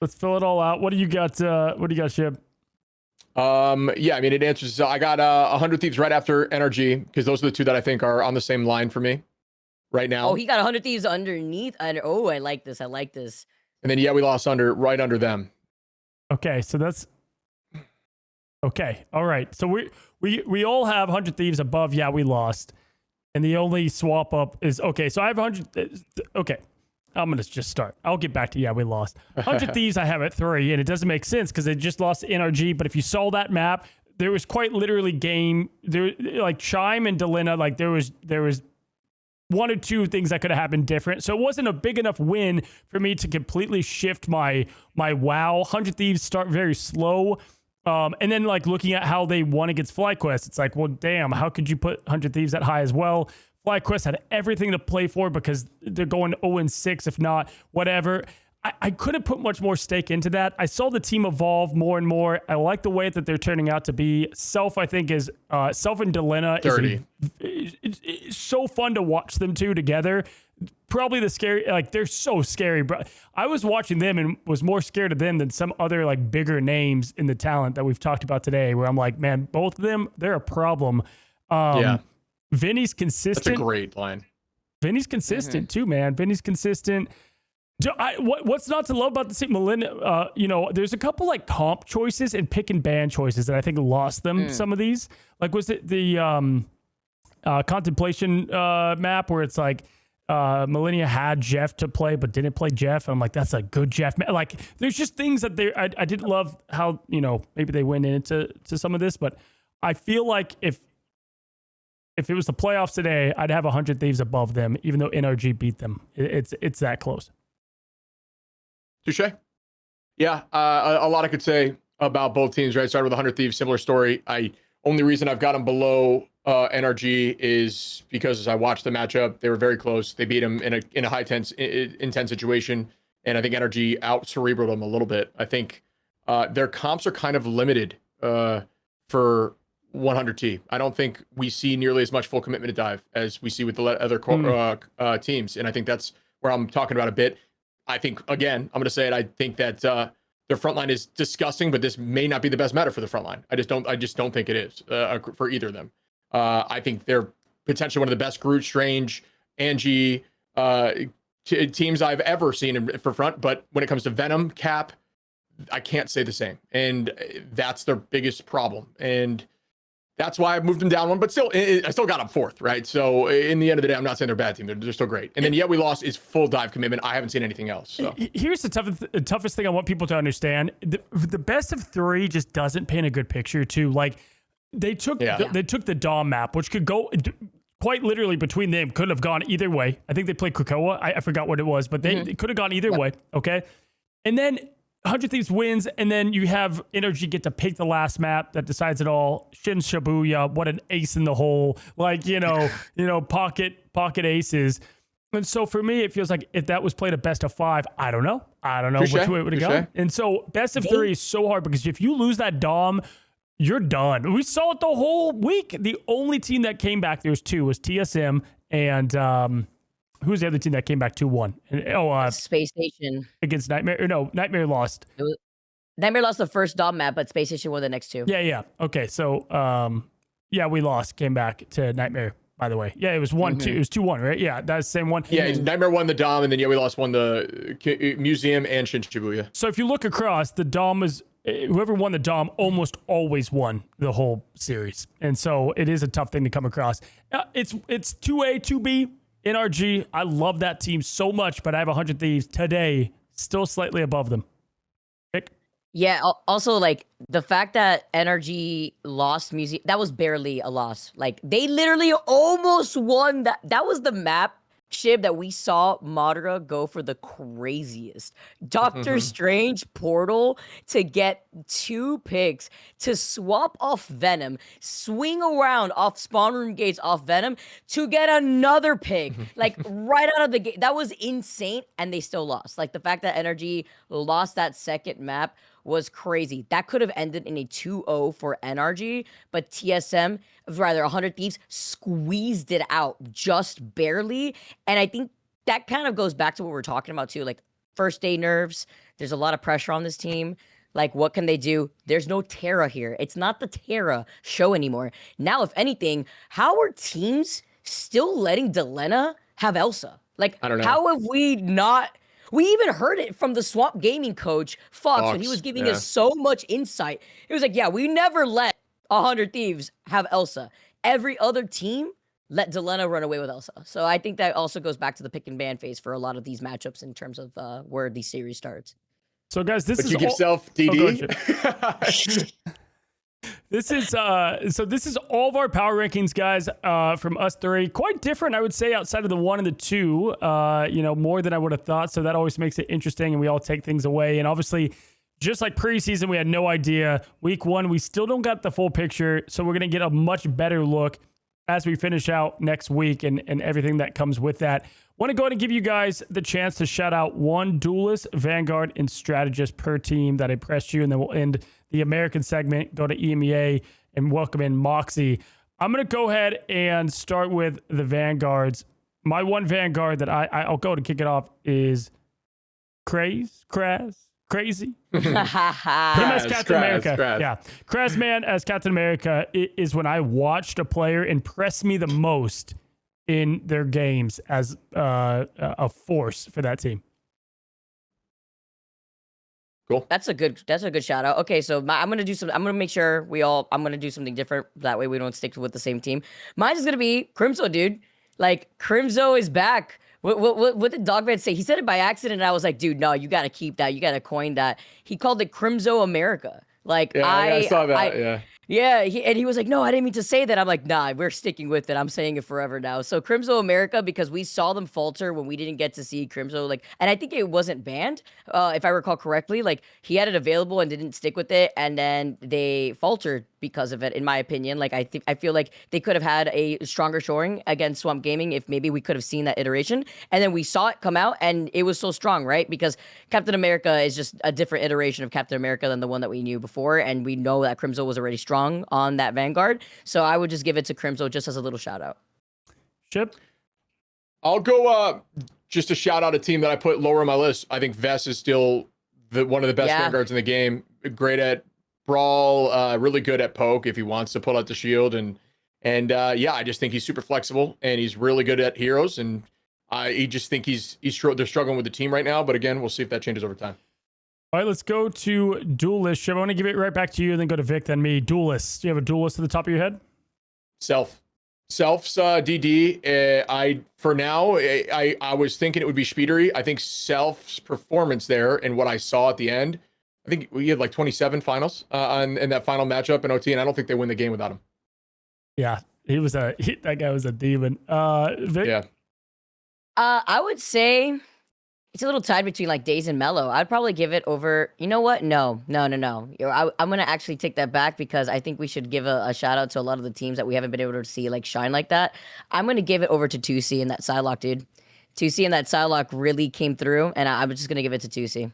Let's fill it all out. What do you got? Shibb? Yeah, I mean, it answers. So I got 100 Thieves right after NRG because those are the two that I think are on the same line for me right now. Oh, he got 100 Thieves underneath. Oh, I like this. And then we lost right under them. Okay, so that's okay. All right, so we all have 100 Thieves above. Yeah, we lost, and the only swap up is okay. So I have 100. Okay. I'm going to just start. I'll get back to we lost. 100 Thieves I have at 3, and it doesn't make sense because they just lost to NRG. But if you saw that map, there was quite literally like Chime and Delina, like there was one or two things that could have happened different. So it wasn't a big enough win for me to completely shift my WoW. 100 Thieves start very slow. And then like looking at how they won against FlyQuest, it's like, well, damn, how could you put 100 Thieves that high as well? FlyQuest had everything to play for because they're going 0-6, if not whatever. I couldn't put much more stake into that. I saw the team evolve more and more. I like the way that they're turning out to be. Self, I think, is Self and Delina. Dirty. It's so fun to watch them two together. Probably the scary, like they're so scary, bro. I was watching them and was more scared of them than some other like bigger names in the talent that we've talked about today, where I'm like, man, both of them, they're a problem. Yeah. Vinny's consistent. That's a great line. Vinny's consistent too, man. Vinny's consistent. What's not to love about the team? Melinda, there's a couple like comp choices and pick and ban choices that I think lost them some of these. Like, was it the contemplation map where it's like Millennia had Jeff to play but didn't play Jeff? And I'm like, that's a good Jeff. Like, there's just things that I didn't love how, maybe they went into some of this, but I feel like if it was the playoffs today, I'd have 100 Thieves above them, even though NRG beat them. It's that close. Touche. Yeah, a lot I could say about both teams, right? Started with 100 Thieves, similar story. Only reason I've got them below NRG is because I watched the matchup. They were very close. They beat them in a high intense situation, and I think NRG out-cerebraled them a little bit. I think their comps are kind of limited for 100T. I don't think we see nearly as much full commitment to dive as we see with the other teams, and I think that's where I'm talking about a bit. I think, again, I'm going to say it. I think that their front line is disgusting, but this may not be the best meta for the front line. I just don't think it is for either of them. I think they're potentially one of the best Groot, Strange, Angie teams I've ever seen for front. But when it comes to Venom, Cap, I can't say the same. And that's their biggest problem. And that's why I moved them down one, but still, I still got them fourth, right? So in the end of the day, I'm not saying they're a bad team. They're still great. And then yet we lost is full dive commitment. I haven't seen anything else. So. Here's the toughest thing I want people to understand. The best of three just doesn't paint a good picture too. Like they took the Dom map, which could go quite literally between them, could have gone either way. I think they played Krakoa. I forgot what it was, but they could have gone either way. Okay. And then 100 Thieves wins, and then you have Energy get to pick the last map that decides it all. Shin Shibuya, what an ace in the hole. Like, pocket aces. And so for me, it feels like if that was played a best of 5, I don't know which way it would have gone. And so best of 3 is so hard because if you lose that Dom, you're done. We saw it the whole week. The only team that came back, there's 2, was TSM and who's the other team that came back 2-1? Space Station against Nightmare. Or no, Nightmare lost. Nightmare lost the first Dom map, but Space Station won the next 2. Yeah. Okay, so we lost. Came back to Nightmare. By the way, it was 1-2. It was 2-1, right? Yeah, that's the same one. Yeah, Nightmare won the Dom, and then we won the Museum and Shin Shibuya. So if you look across, the Dom was whoever won the Dom almost always won the whole series, and so it is a tough thing to come across. It's 2A, 2B. NRG, I love that team so much, but I have 100 Thieves today, still slightly above them. Vic? Yeah, also, like, the fact that NRG lost Museum, that was barely a loss. Like, they literally almost won that. That was the map, Shibb, that we saw Madara go for the craziest. Doctor Strange portal to get 2 picks, to swap off Venom, swing around off spawn room gates off Venom to get another pick, like right out of the gate. That was insane, and they still lost. Like the fact that NRG lost that second map was crazy. That could have ended in a 2-0 for NRG, but TSM, rather 100 Thieves, squeezed it out just barely. And I think that kind of goes back to what we're talking about too, like first day nerves. There's a lot of pressure on this team. Like, what can they do? There's no Terra here. It's not the Terra show anymore. Now, if anything, how are teams still letting Delena have Elsa? Like, I don't know. How have we not... We even heard it from the Swamp Gaming coach, Fox, when he was giving us so much insight. He was like, we never let 100 Thieves have Elsa. Every other team let Delena run away with Elsa. So I think that also goes back to the pick and ban phase for a lot of these matchups in terms of where the series starts. So guys, this is you give self DD. This is all of our power rankings, guys, from us 3. Quite different, I would say, outside of the 1 and the 2, more than I would have thought. So that always makes it interesting, and we all take things away. And obviously, just like preseason, we had no idea. Week 1, we still don't got the full picture. So we're going to get a much better look as we finish out next week and everything that comes with that. Want to go ahead and give you guys the chance to shout out one duelist, Vanguard, and strategist per team that impressed you, and then we'll end the American segment, go to EMEA, and welcome in Moxi. I'm going to go ahead and start with the Vanguards. My one Vanguard that I'll go to kick it off is Crazy. Him as Captain America. Yeah. Krasman as Captain America is when I watched a player impress me the most in their games as a force for that team. Cool. That's a good shout out. Okay, so I'm gonna make sure I'm gonna do something different. That way we don't stick with the same team. Mine's is gonna be Crimzo, dude. Like, Crimzo is back. What did Dogman say? He said it by accident, and I was like, dude, no, you gotta keep that. You gotta coin that. He called it Crimzo America. Like, I saw that. Yeah, he was like, no, I didn't mean to say that. I'm like, nah, we're sticking with it. I'm saying it forever now. So Crimzo America, because we saw them falter when we didn't get to see Crimzo, like, and I think it wasn't banned, if I recall correctly. Like, he had it available and didn't stick with it, and then they faltered because of it, in my opinion. Like, I feel like they could have had a stronger showing against Swamp Gaming if maybe we could have seen that iteration. And then we saw it come out, and it was so strong, right? Because Captain America is just a different iteration of Captain America than the one that we knew before, and we know that Crimzo was already strong on that Vanguard. So I would just give it to Crimzo just as a little shout out. Shibb? I'll go just to shout out a team that I put lower on my list. I think Vess is still one of the best vanguards in the game. Great at brawl, really good at poke if he wants to pull out the shield, and yeah, I just think he's super flexible and he's really good at heroes. And I just think they're struggling with the team right now. But again, we'll see if that changes over time. All right, let's go to Duelist. Shibb, I want to give it right back to you and then go to Vic, then me. Duelist. Do you have a Duelist at the top of your head? Self's DD. For now, I was thinking it would be Speedery. I think Self's performance there and what I saw at the end, I think we had like 27 finals in that final matchup in OT, and I don't think they win the game without him. Yeah, that guy was a demon. Vic? Yeah. I would say it's a little tied between like Daze and Mellow. I'd probably give it over. You know what? No. I'm gonna actually take that back because I think we should give a shout out to a lot of the teams that we haven't been able to see like shine like that. I'm gonna give it over to 2C and that Psylocke, dude. 2C and that Psylocke really came through, and I'm just gonna give it to 2C.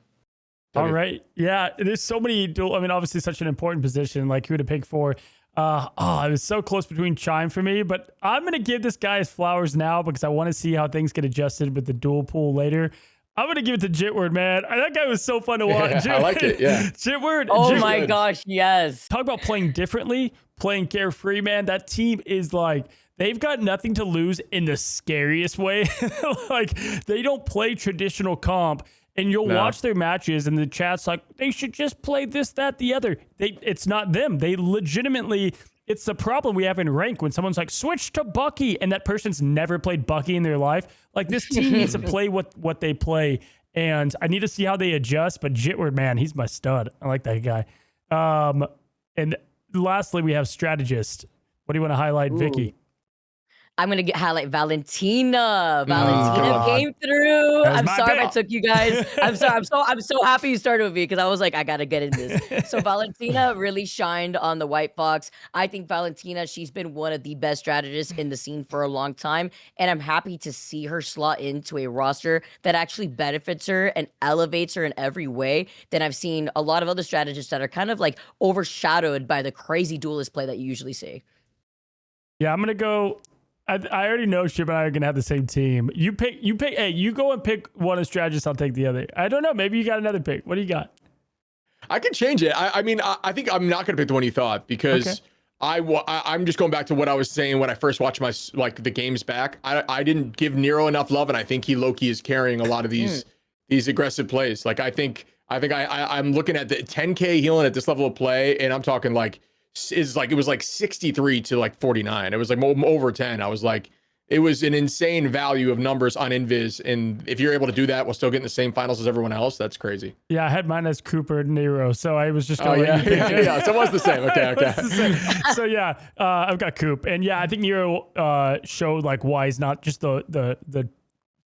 All right. Yeah, there's so many dual. I mean, obviously, such an important position. Like, who to pick for? It was so close between Chime for me, but I'm gonna give this guy his flowers now because I want to see how things get adjusted with the dual pool later. I'm gonna give it to Jitward, man. That guy was so fun to watch. I like it. Yeah, Jitward. Oh my gosh, yes. Talk about playing differently, playing carefree, man. That team is like, they've got nothing to lose in the scariest way. Like, they don't play traditional comp. And you'll watch their matches and the chat's like, they should just play this, that, the other. It's not them. They legitimately, it's the problem we have in rank when someone's like, switch to Bucky, and that person's never played Bucky in their life. Like, this team needs to play what they play. And I need to see how they adjust. But Jitward, man, he's my stud. I like that guy. And lastly, we have Strategist. What do you want to highlight, Vikki? I'm gonna highlight Valentina. Valentina came through. I'm sorry I took you guys. I'm sorry. I'm so happy you started with me because I was like, I gotta get in this. So Valentina really shined on the White Fox. I think Valentina, she's been one of the best strategists in the scene for a long time, and I'm happy to see her slot into a roster that actually benefits her and elevates her in every way. Than I've seen a lot of other strategists that are kind of like overshadowed by the crazy duelist play that you usually see. Yeah, I'm gonna go. I already know Shibb and I are gonna have the same team. You pick. Hey, you go and pick one of the strategists. I'll take the other. I don't know. Maybe you got another pick. What do you got? I can change it. I mean, I think I'm not gonna pick the one you thought because I'm just going back to what I was saying when I first watched the games back. I didn't give Nero enough love, and I think he low-key is carrying a lot of these aggressive plays. Like I'm looking at the 10K healing at this level of play, and I'm talking like. It was like 63 to like 49. It was like over 10. I was like, it was an insane value of numbers on Invis. And if you're able to do that while still getting the same finals as everyone else, that's crazy. Yeah, I had mine as Cooper and Nero. So I was just going, yeah. So it was the same. Okay. So yeah, I've got Coop. And yeah, I think Nero showed like why he's not just the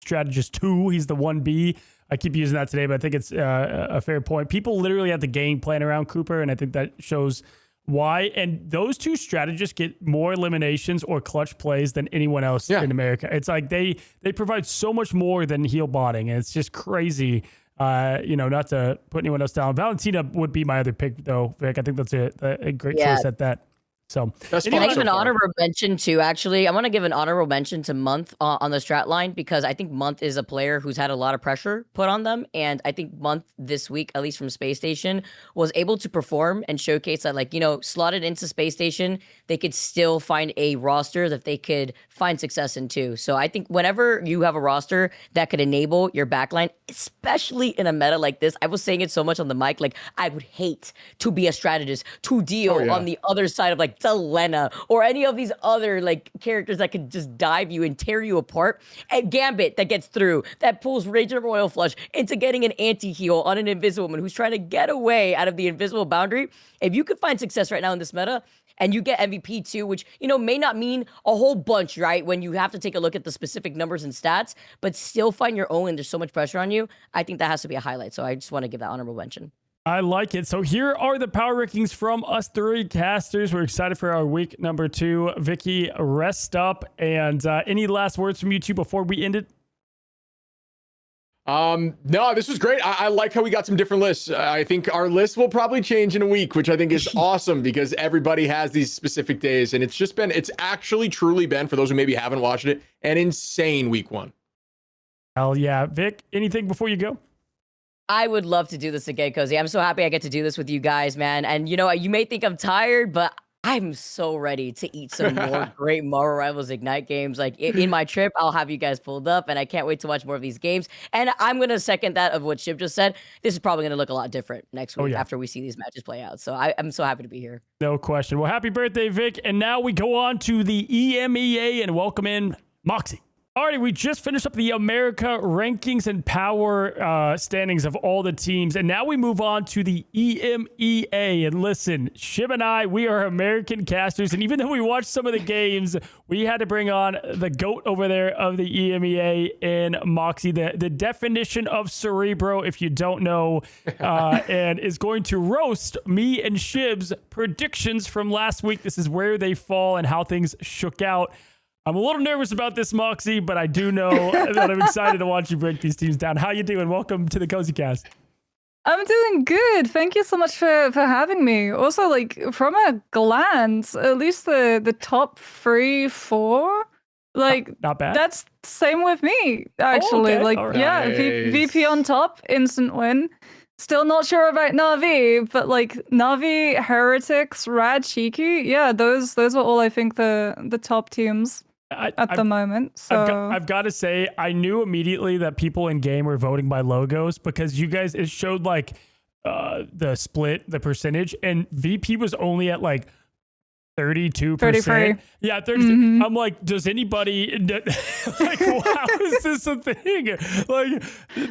strategist 2. He's the 1B. I keep using that today, but I think it's a fair point. People literally have the game plan around Cooper. And I think that shows why. And those two strategists get more eliminations or clutch plays than anyone else in America. It's like they provide so much more than heal botting, and it's just crazy. Not to put anyone else down. Valentina would be my other pick, though, Vic. I think that's a great choice at that. So can I give an honorable mention to actually? I want to give an honorable mention to Month on the strat line because I think Month is a player who's had a lot of pressure put on them, and I think Month this week, at least from Space Station, was able to perform and showcase that, like, slotted into Space Station, they could still find a roster that they could find success in too. So I think whenever you have a roster that could enable your backline, especially in a meta like this, I was saying it so much on the mic, like I would hate to be a strategist to deal on the other side of like Selena or any of these other like characters that could just dive you and tear you apart. And Gambit that gets through, that pulls Rage of Royal Flush into getting an anti-heal on an Invisible Woman who's trying to get away out of the invisible boundary. If you could find success right now in this meta, and you get MVP too, which, may not mean a whole bunch, right? When you have to take a look at the specific numbers and stats, but still find your own and there's so much pressure on you, I think that has to be a highlight. So I just want to give that honorable mention. I like it. So here are the power rankings from us 3 casters. We're excited for our week number 2. Vikki, rest up. And any last words from you two before we end it? No, this was great. I like how we got some different lists. I think our list will probably change in a week, which I think is awesome because everybody has these specific days, and it's actually truly been, for those who maybe haven't watched it, an insane week 1. Hell yeah. Vic, anything before you go? I would love to do this again, Cozy. I'm so happy I get to do this with you guys, man. And you may think I'm tired, but I'm so ready to eat some more great Marvel Rivals Ignite games. Like in my trip, I'll have you guys pulled up, and I can't wait to watch more of these games. And I'm gonna second that of what Shibb just said. This is probably gonna look a lot different next week after we see these matches play out. So I'm so happy to be here. No question. Well, happy birthday, Vic. And now we go on to the EMEA and welcome in Moxi. Alrighty, we just finished up the America rankings and power standings of all the teams, and now we move on to the EMEA. And listen, Shibb and I, we are American casters, and even though we watched some of the games, we had to bring on the GOAT over there of the EMEA in Moxi, the definition of Cerebro, if you don't know, and is going to roast me and Shibb's predictions from last week. This is where they fall and how things shook out. I'm a little nervous about this, Moxi, but I do know that I'm excited to watch you break these teams down. How you doing? Welcome to the Cozy Cast. I'm doing good. Thank you so much for having me. Also, like, from a glance, at least the top 3, 4, like, not bad. That's same with me, actually. Okay. Like, right. yeah, Nice. VP on top, instant win. Still not sure about Na'Vi, but like Na'Vi, Heretics, Rad, Cheeky, yeah, those are all I think the top teams at the moment. So I've got to say, I knew immediately that people in game were voting by logos because you guys, it showed like the split, the percentage, and VP was only at like 32%. 33. Yeah, 32. Mm-hmm. I'm like, does anybody like, how is this a thing? Like,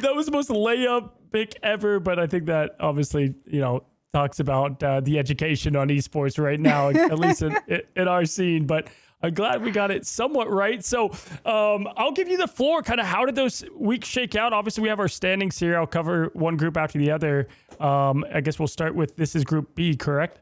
that was the most layup pick ever, but I think that obviously, talks about the education on esports right now, at least in our scene. But I'm glad we got it somewhat right. So I'll give you the floor. Kind of how did those weeks shake out? Obviously, we have our standings here. I'll cover one group after the other. I guess we'll start with, this is Group B, correct?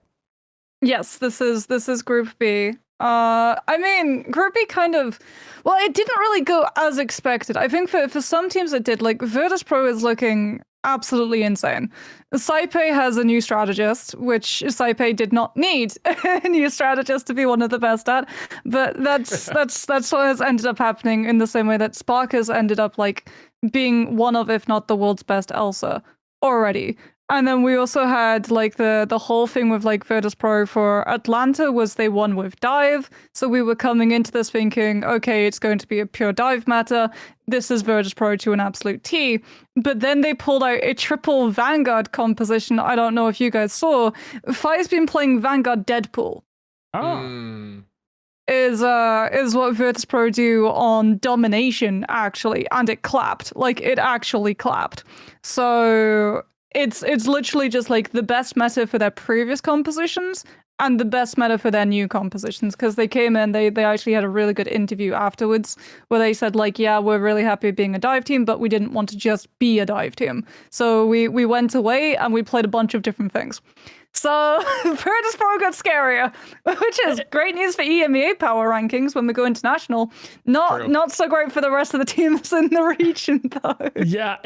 yes, this is Group B. I mean, Group B kind of, well, it didn't really go as expected. I think for some teams it did. Like, Virtus.pro is looking absolutely insane. Saipei has a new strategist, which Saipei did not need a new strategist to be one of the best at. But that's what has ended up happening, in the same way that Spark has ended up like being one of, if not the world's best Elsa already. And then we also had like the whole thing with like Virtus.pro for Atlanta was they won with dive. So we were coming into this thinking, okay, it's going to be a pure dive meta. This is Virtus.pro to an absolute T. But then they pulled out a triple Vanguard composition. I don't know if you guys saw. Fire's been playing Vanguard Deadpool. Oh. Is what Virtus.pro do on domination, actually, and it clapped. Like, it actually clapped. So it's literally just like the best meta for their previous compositions and the best meta for their new compositions, because they came in, they actually had a really good interview afterwards where they said like, yeah, we're really happy being a dive team, but we didn't want to just be a dive team. So we went away and we played a bunch of different things. So Virtus.pro got scarier, which is great news for EMEA Power Rankings when we go international. Not so great for the rest of the teams in the region, though. Yeah,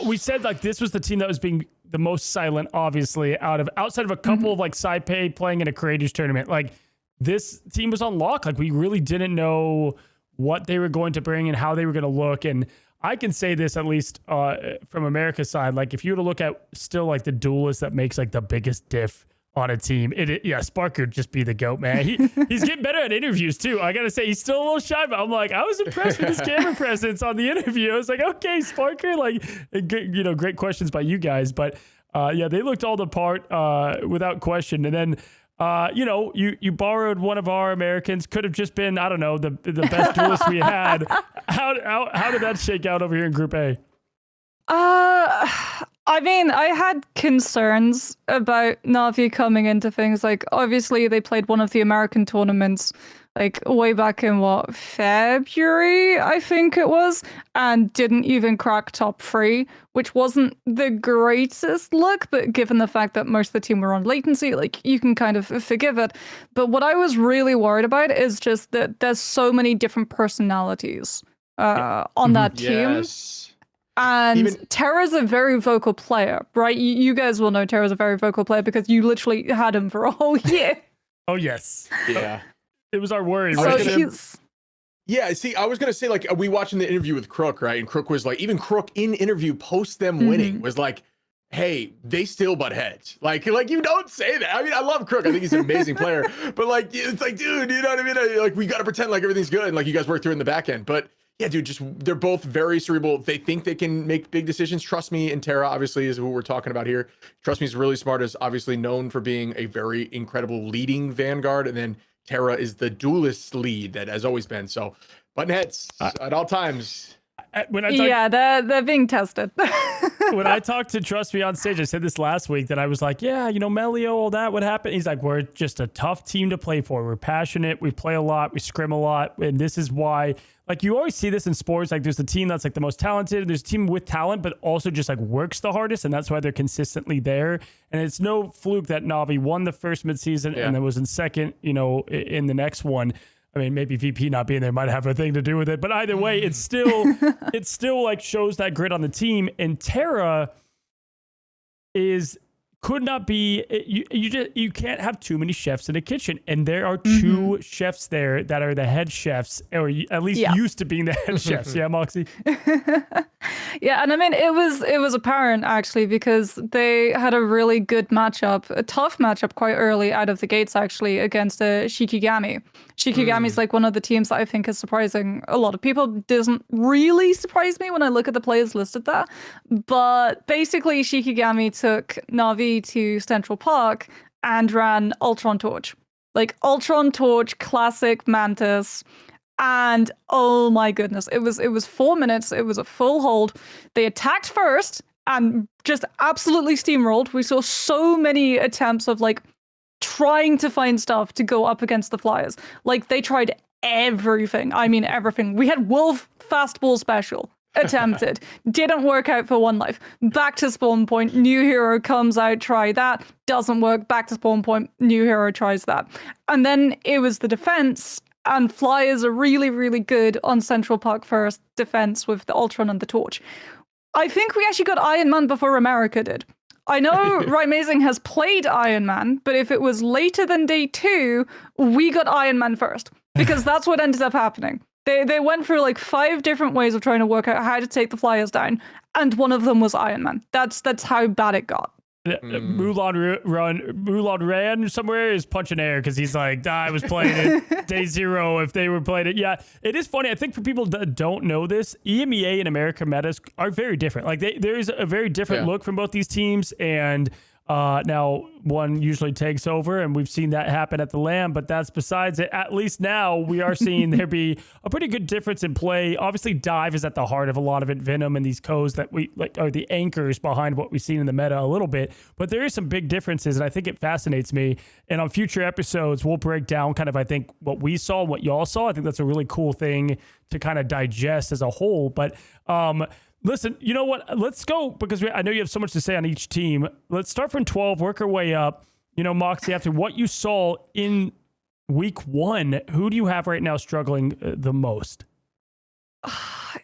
we said like this was the team that was being the most silent, obviously, outside of a couple of like Saipei playing in a creators tournament. Like, this team was on lock. Like, we really didn't know what they were going to bring and how they were going to look. And I can say this, at least from America's side, like, if you were to look at still like the duelist that makes like the biggest diff on a team, Spark would just be the GOAT, man. He's getting better at interviews too. I gotta say, he's still a little shy, but I'm like, I was impressed with his camera presence on the interview. I was like, okay, Sparker, like, great questions by you guys, but they looked all the part without question. And then you borrowed one of our Americans, could have just been, I don't know, the best duelist we had. How did that shake out over here in Group A? I mean, I had concerns about Na'Vi coming into things. Like, obviously, they played one of the American tournaments, like, way back in, February, I think it was, and didn't even crack top 3, which wasn't the greatest look, but given the fact that most of the team were on latency, like, you can kind of forgive it. But what I was really worried about is just that there's so many different personalities on that team. Yes. And Terra's a very vocal player, right? You guys will know Terra's a very vocal player because you literally had him for a whole year. Oh, yes. Yeah. It was our worry, So right? Yeah, see, I was gonna say, like, we watching the interview with Crook, right? And Crook was like, even Crook in interview post them winning was like, hey, they still butt heads. Like you don't say that. I mean, I love Crook. I think he's an amazing player. But like, it's like, dude, you know what I mean? Like, we gotta pretend like everything's good and like you guys work through it in the back end. But yeah, dude, just they're both very cerebral. They think they can make big decisions. Trust me, and Tara obviously is who we're talking about here. Trust me is really smart, is obviously known for being a very incredible leading Vanguard. And then Tara is the duelist lead that has always been. So button heads at all times. They're being tested. When I talked to Trust Me on stage, I said this last week that I was like, yeah, you know, Melio, all that, what happened? He's like, we're just a tough team to play for. We're passionate. We play a lot. We scrim a lot. And this is why, like, you always see this in sports. Like, there's a team that's like the most talented. There's a team with talent, but also just like works the hardest. And that's why they're consistently there. And it's no fluke that Navi won the first midseason and then was in second, you know, in the next one. I mean, maybe VP not being there might have a thing to do with it, but either way, it's still like shows that grit on the team. And Tara could not be, you can't have too many chefs in a kitchen. And there are two chefs there that are the head chefs, or at least used to being the head chefs. Yeah, Moxi? Yeah, and I mean, it was apparent actually, because they had a really good matchup, a tough matchup quite early out of the gates actually against Shikigami. Shikigami's like one of the teams that I think is surprising a lot of people. Doesn't really surprise me when I look at the players listed there. But basically Shikigami took Navi to Central Park and ran Ultron Torch. Like Ultron Torch, classic Mantis. And oh my goodness, it was 4 minutes. It was a full hold. They attacked first and just absolutely steamrolled. We saw so many attempts of like trying to find stuff to go up against the Flyers. Like they tried everything. I mean, everything. We had Wolf Fastball Special attempted. Didn't work out for one life. Back to spawn point. New hero comes out. Try that. Doesn't work. Back to spawn point. New hero tries that. And then it was the defense. And Flyers are really, really good on Central Park first defense with the Ultron and the Torch. I think we actually got Iron Man before America did. I know Rymazing has played Iron Man, but if it was later than day 2, we got Iron Man first, because that's what ended up happening. They went through like 5 different ways of trying to work out how to take the Flyers down, and one of them was Iron Man. That's how bad it got. Mulan ran somewhere is punching air because he's like, I was playing it day 0 if they were playing it. Yeah, it is funny. I think for people that don't know this, EMEA and America metas are very different. Like there is a very different look from both these teams, and now one usually takes over, and we've seen that happen at the LAN, but that's besides it. At least now we are seeing there be a pretty good difference in play. Obviously, dive is at the heart of a lot of it. Venom and these codes that we like are the anchors behind what we've seen in the meta a little bit, but there is some big differences, and I think it fascinates me. And on future episodes, we'll break down kind of, I think, what we saw, what y'all saw. I think that's a really cool thing to kind of digest as a whole. But listen, you know what? Let's go, because I know you have so much to say on each team. Let's start from 12, work our way up. You know, Moxie, after what you saw in week 1, who do you have right now struggling the most?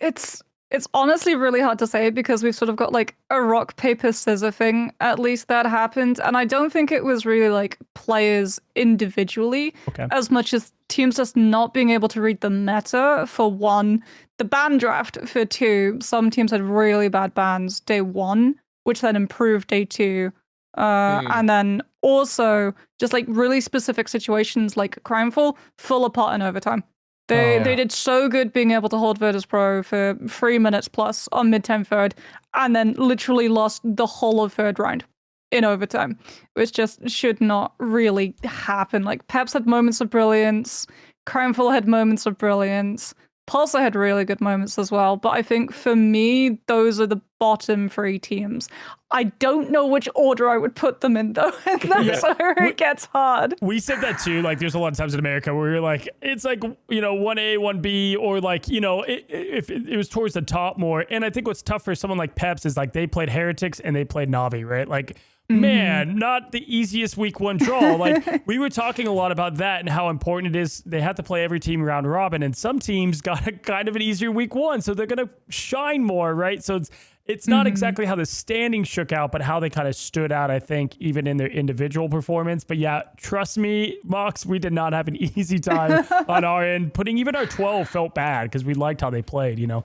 It's honestly really hard to say, because we've sort of got like a rock, paper, scissor thing, at least that happened. And I don't think it was really like players individually, as much as teams just not being able to read the meta, for one. The ban draft, for 2, some teams had really bad bans day 1, which then improved day 2. And then also just like really specific situations like Crimefall full apart in overtime. They did so good being able to hold Virtus Pro for 3 minutes plus on mid-time third, and then literally lost the whole of third round in overtime, which just should not really happen. Like Peps had moments of brilliance, Crimefall had moments of brilliance, Pulsar had really good moments as well, but I think for me, those are the bottom 3 teams. I don't know which order I would put them in, though, and that's where it gets hard. We said that too. Like, there's a lot of times in America where you're like, it's like, you know, 1A, 1B, or like, you know, if it was towards the top more. And I think what's tough for someone like Peps is like they played Heretics and they played Navi, right? Like, Man, not the easiest week one draw. Like, we were talking a lot about that and how important it is. They have to play every team round robin, and some teams got a kind of an easier week one, so they're going to shine more, right? So it's not exactly how the standings shook out, but how they kind of stood out, I think, even in their individual performance. But yeah, trust me, Mox, we did not have an easy time on our end. Putting even our 12 felt bad because we liked how they played, you know?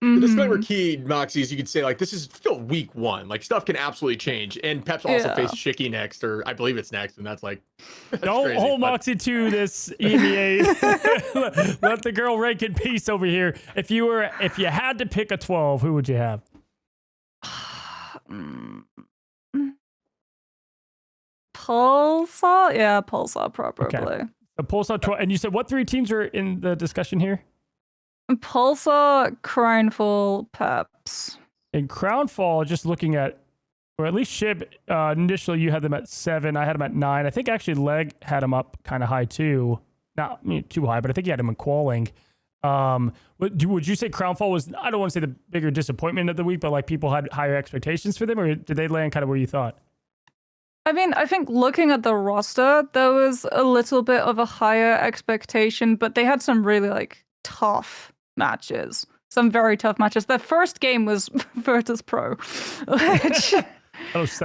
The disclaimer key, Moxie, is you could say, like, this is still week one. Like, stuff can absolutely change. And Pep's also faced Shiki next, or I believe it's next, and that's like... Don't crazy, hold Moxie to this, EMEA. Let the girl rank in peace over here. If you had to pick a 12, who would you have? Pulsar? Yeah, Pulsar probably. Okay. A Pulsar 12. And you said what 3 teams are in the discussion here? Pulsar, Crownfall, Peps. In Crownfall, just looking at, or at least Shibb, initially you had them at 7. I had them at 9. I think actually Leg had them up kind of high too. Not too high, but I think he had them in qualling. Would you say Crownfall was, I don't want to say the bigger disappointment of the week, but like people had higher expectations for them, or did they land kind of where you thought? I mean, I think looking at the roster, there was a little bit of a higher expectation, but they had some really like tough matches. Some very tough matches. Their first game was Virtus Pro, which that's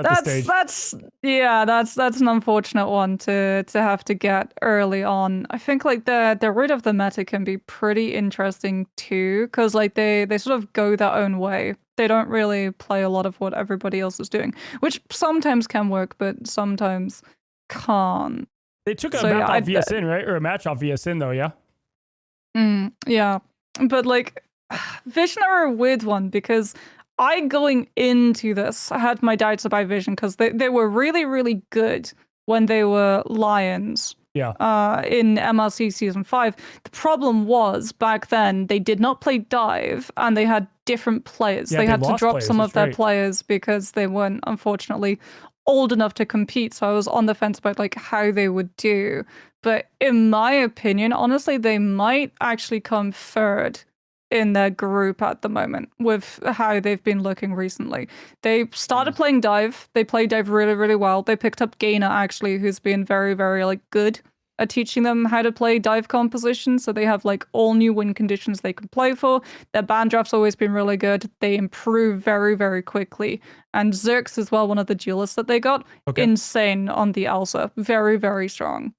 an unfortunate one to have to get early on. I think like the rid of the meta can be pretty interesting too, because like they sort of go their own way. They don't really play a lot of what everybody else is doing, which sometimes can work, but sometimes can't. They took a map off VSN, right? Or a match off VSN though, yeah? Yeah. But like, Vision are a weird one because going into this, I had my doubts about Vision because they were really, really good when they were Lions. Yeah. In MRC Season 5. The problem was, back then, they did not play Dive, and they had different players. Yeah, they had to drop players, some of their right. players because they weren't, unfortunately, old enough to compete. So I was on the fence about like how they would do. But in my opinion, honestly, they might actually come third in their group at the moment with how they've been looking recently. They started playing Dive. They played Dive really, really well. They picked up Gainer, actually, who's been very, very like good at teaching them how to play Dive composition. So they have like all new win conditions they can play for. Their band draft's always been really good. They improve very, very quickly. And Zerx as well, one of the duelists that they got. Okay. Insane on the Elsa. Very, very strong.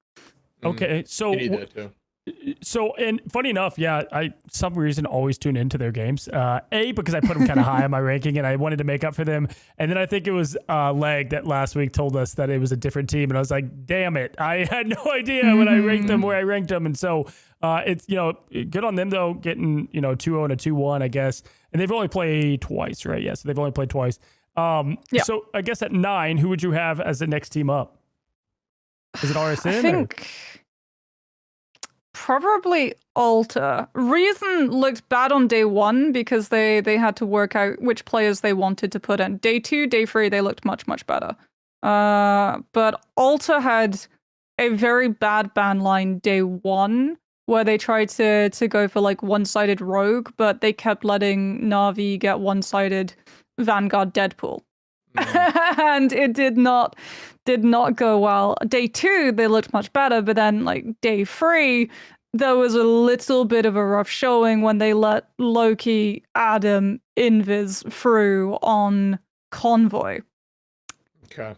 Okay, so and funny enough, yeah, I some reason always tune into their games. Because I put them kind of high on my ranking, and I wanted to make up for them. And then I think it was Leg that last week told us that it was a different team, and I was like, damn it, I had no idea when I ranked them where I ranked them. And so it's good on them though, getting 2-0 and a 2-1, I guess. And they've only played twice, right? Yeah, so they've only played twice. So I guess at 9, who would you have as the next team up? Is it RSN? I think probably Alta. Reason looked bad on day 1 because they had to work out which players they wanted to put in. Day 2, day 3, they looked much, much better. But Alta had a very bad ban line day 1 where they tried to go for like one-sided Rogue, but they kept letting Na'Vi get one-sided Vanguard Deadpool. And it did not go well. Day 2, they looked much better, but then like day 3, there was a little bit of a rough showing when they let Loki, Adam, Invis through on Convoy. Okay.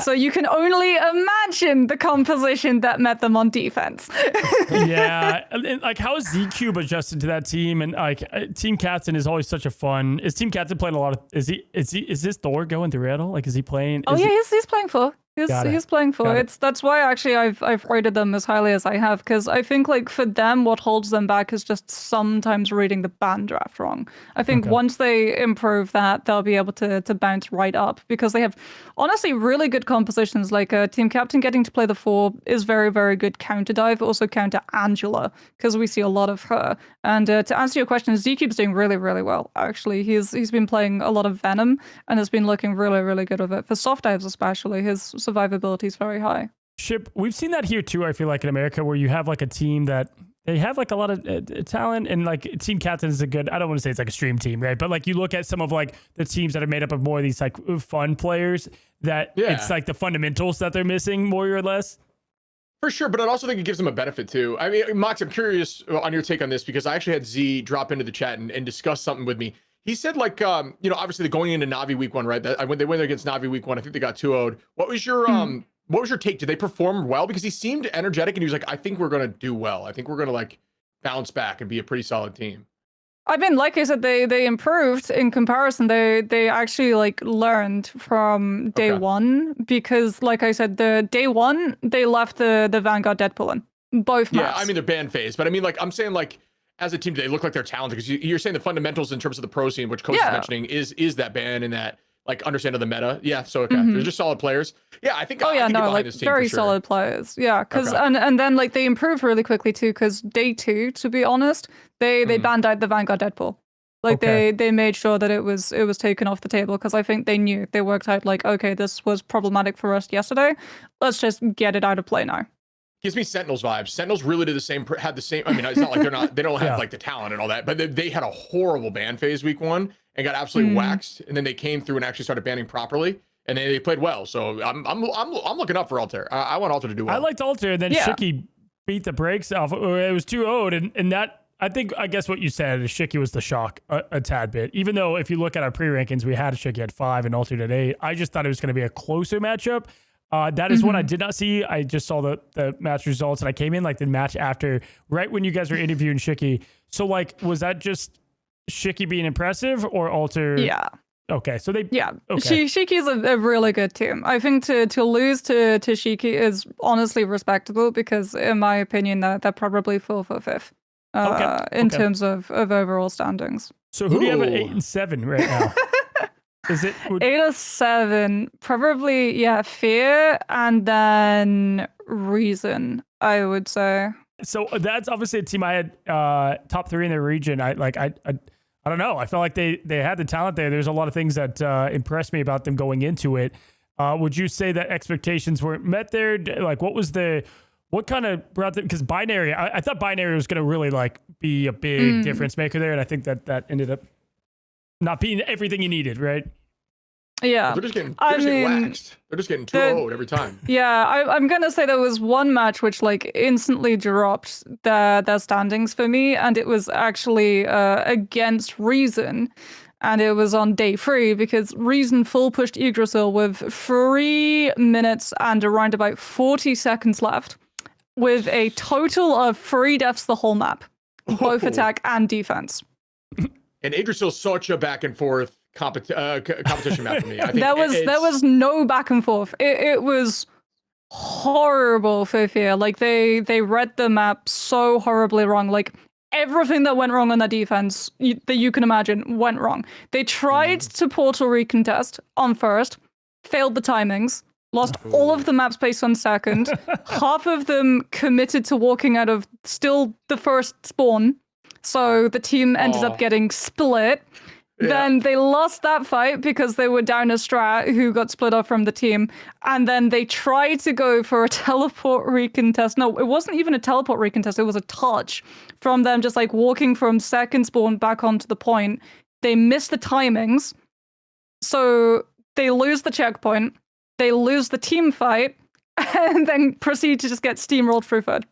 So you can only imagine the composition that met them on defense. Yeah, and like how is Z-Cube adjusted to that team? And like Team Captain is always such a fun. Is Team Captain playing a lot of? Is this Thor going through it all? Like is he playing? He's playing for. He's playing for. That's why actually I've rated them as highly as I have, because I think like for them what holds them back is just sometimes reading the band draft wrong. I think once they improve that, they'll be able to bounce right up, because they have honestly really good compositions. Like Team Captain getting to play the 4 is very, very good counter dive, also counter Angela, because we see a lot of her. And to answer your question, Z-Cube's doing really, really well. Actually, he's been playing a lot of Venom and has been looking really, really good with it. For soft dives especially, his survivability is very high. Shibb, we've seen that here too, I feel like, in America, where you have like a team that they have like a lot of talent, and like Team Captain is a good, I don't want to say it's like a stream team, right? But like you look at some of like the teams that are made up of more of these like fun players that it's like the fundamentals that they're missing more or less. For sure, but I also think it gives them a benefit too. I mean, Mox, I'm curious on your take on this because I actually had Z drop into the chat and discuss something with me. He said like, obviously they're going into Navi week 1, right? When they went against Navi week 1, I think they got 2-0'd. What was your take? Did they perform well? Because he seemed energetic and he was like, I think we're going to do well. I think we're going to like bounce back and be a pretty solid team. I mean, like I said, they improved in comparison. They actually like learned from day one because, like I said, the day one they left the Vanguard Deadpool in both maps. Yeah, I mean they're ban phase, but I mean like I'm saying like as a team they look like they're talented because you're saying the fundamentals in terms of the pro scene, which Coach is mentioning, is that ban and that like understand of the meta. Yeah, so okay, they're just solid players. Yeah, I think. Like very solid players. Yeah, because and then like they improved really quickly too. Because day 2, to be honest, they banned out the Vanguard Deadpool. Like they made sure that it was taken off the table because I think they knew they worked out like, okay, this was problematic for us yesterday. Let's just get it out of play now. Gives me Sentinels vibes. Sentinels really had the same. I mean, it's not like they don't have like the talent and all that, but they had a horrible ban phase week 1 and got absolutely waxed, and then they came through and actually started banning properly, and they played well. So I'm looking up for Altair. I want Altair to do well. I liked Altair, and then Shicky beat the brakes off. It was 2-0'd, and that I guess what you said is Shicky was the shock a tad bit. Even though if you look at our pre-rankings, we had Shicky at 5 and Altair at 8. I just thought it was going to be a closer matchup. That is what I did not see. I just saw the match results, and I came in like the match after, right when you guys were interviewing Shicky. So like, was that just Shicky being impressive or Altair? Yeah. Okay, so they... Yeah, okay. Shiki's a really good team. I think to lose to Shiki is honestly respectable because, in my opinion, they're probably 4th or 5th in terms of overall standings. So who do you have at 8 and 7 right now? Is it 8 or 7? Probably, Fear and then Reason, I would say. So that's obviously a team I had top 3 in the region. I don't know. I felt like they had the talent there. There's a lot of things that impressed me about them going into it. Would you say that expectations weren't met there? Like, what kind of brought them? Because Binary, I thought Binary was going to really like be a big difference maker there, and I think that ended up not being everything you needed, right? Yeah. They're just getting waxed. They're just getting 2-0'd every time. Yeah, I'm going to say there was one match which like instantly dropped their standings for me, and it was actually against Reason, and it was on day 3 because Reason full pushed Yggdrasil with 3 minutes and around about 40 seconds left with a total of 3 deaths the whole map, both attack and defense. And Yggdrasil's such a back and forth competition map for me. I think there was no back and forth. It was horrible for Fear. Like they read the map so horribly wrong. Like everything that went wrong on their defense that you can imagine went wrong. They tried to portal recontest on first, failed the timings, lost all of the map space on second. Half of them committed to walking out of still the first spawn. So the team ended up getting split. Yeah. Then they lost that fight because they were down a strat who got split off from the team. And then they tried to go for a teleport recontest. No, it wasn't even a teleport recontest. It was a touch from them just like walking from second spawn back onto the point. They miss the timings. So they lose the checkpoint. They lose the team fight. And then proceed to just get steamrolled through third.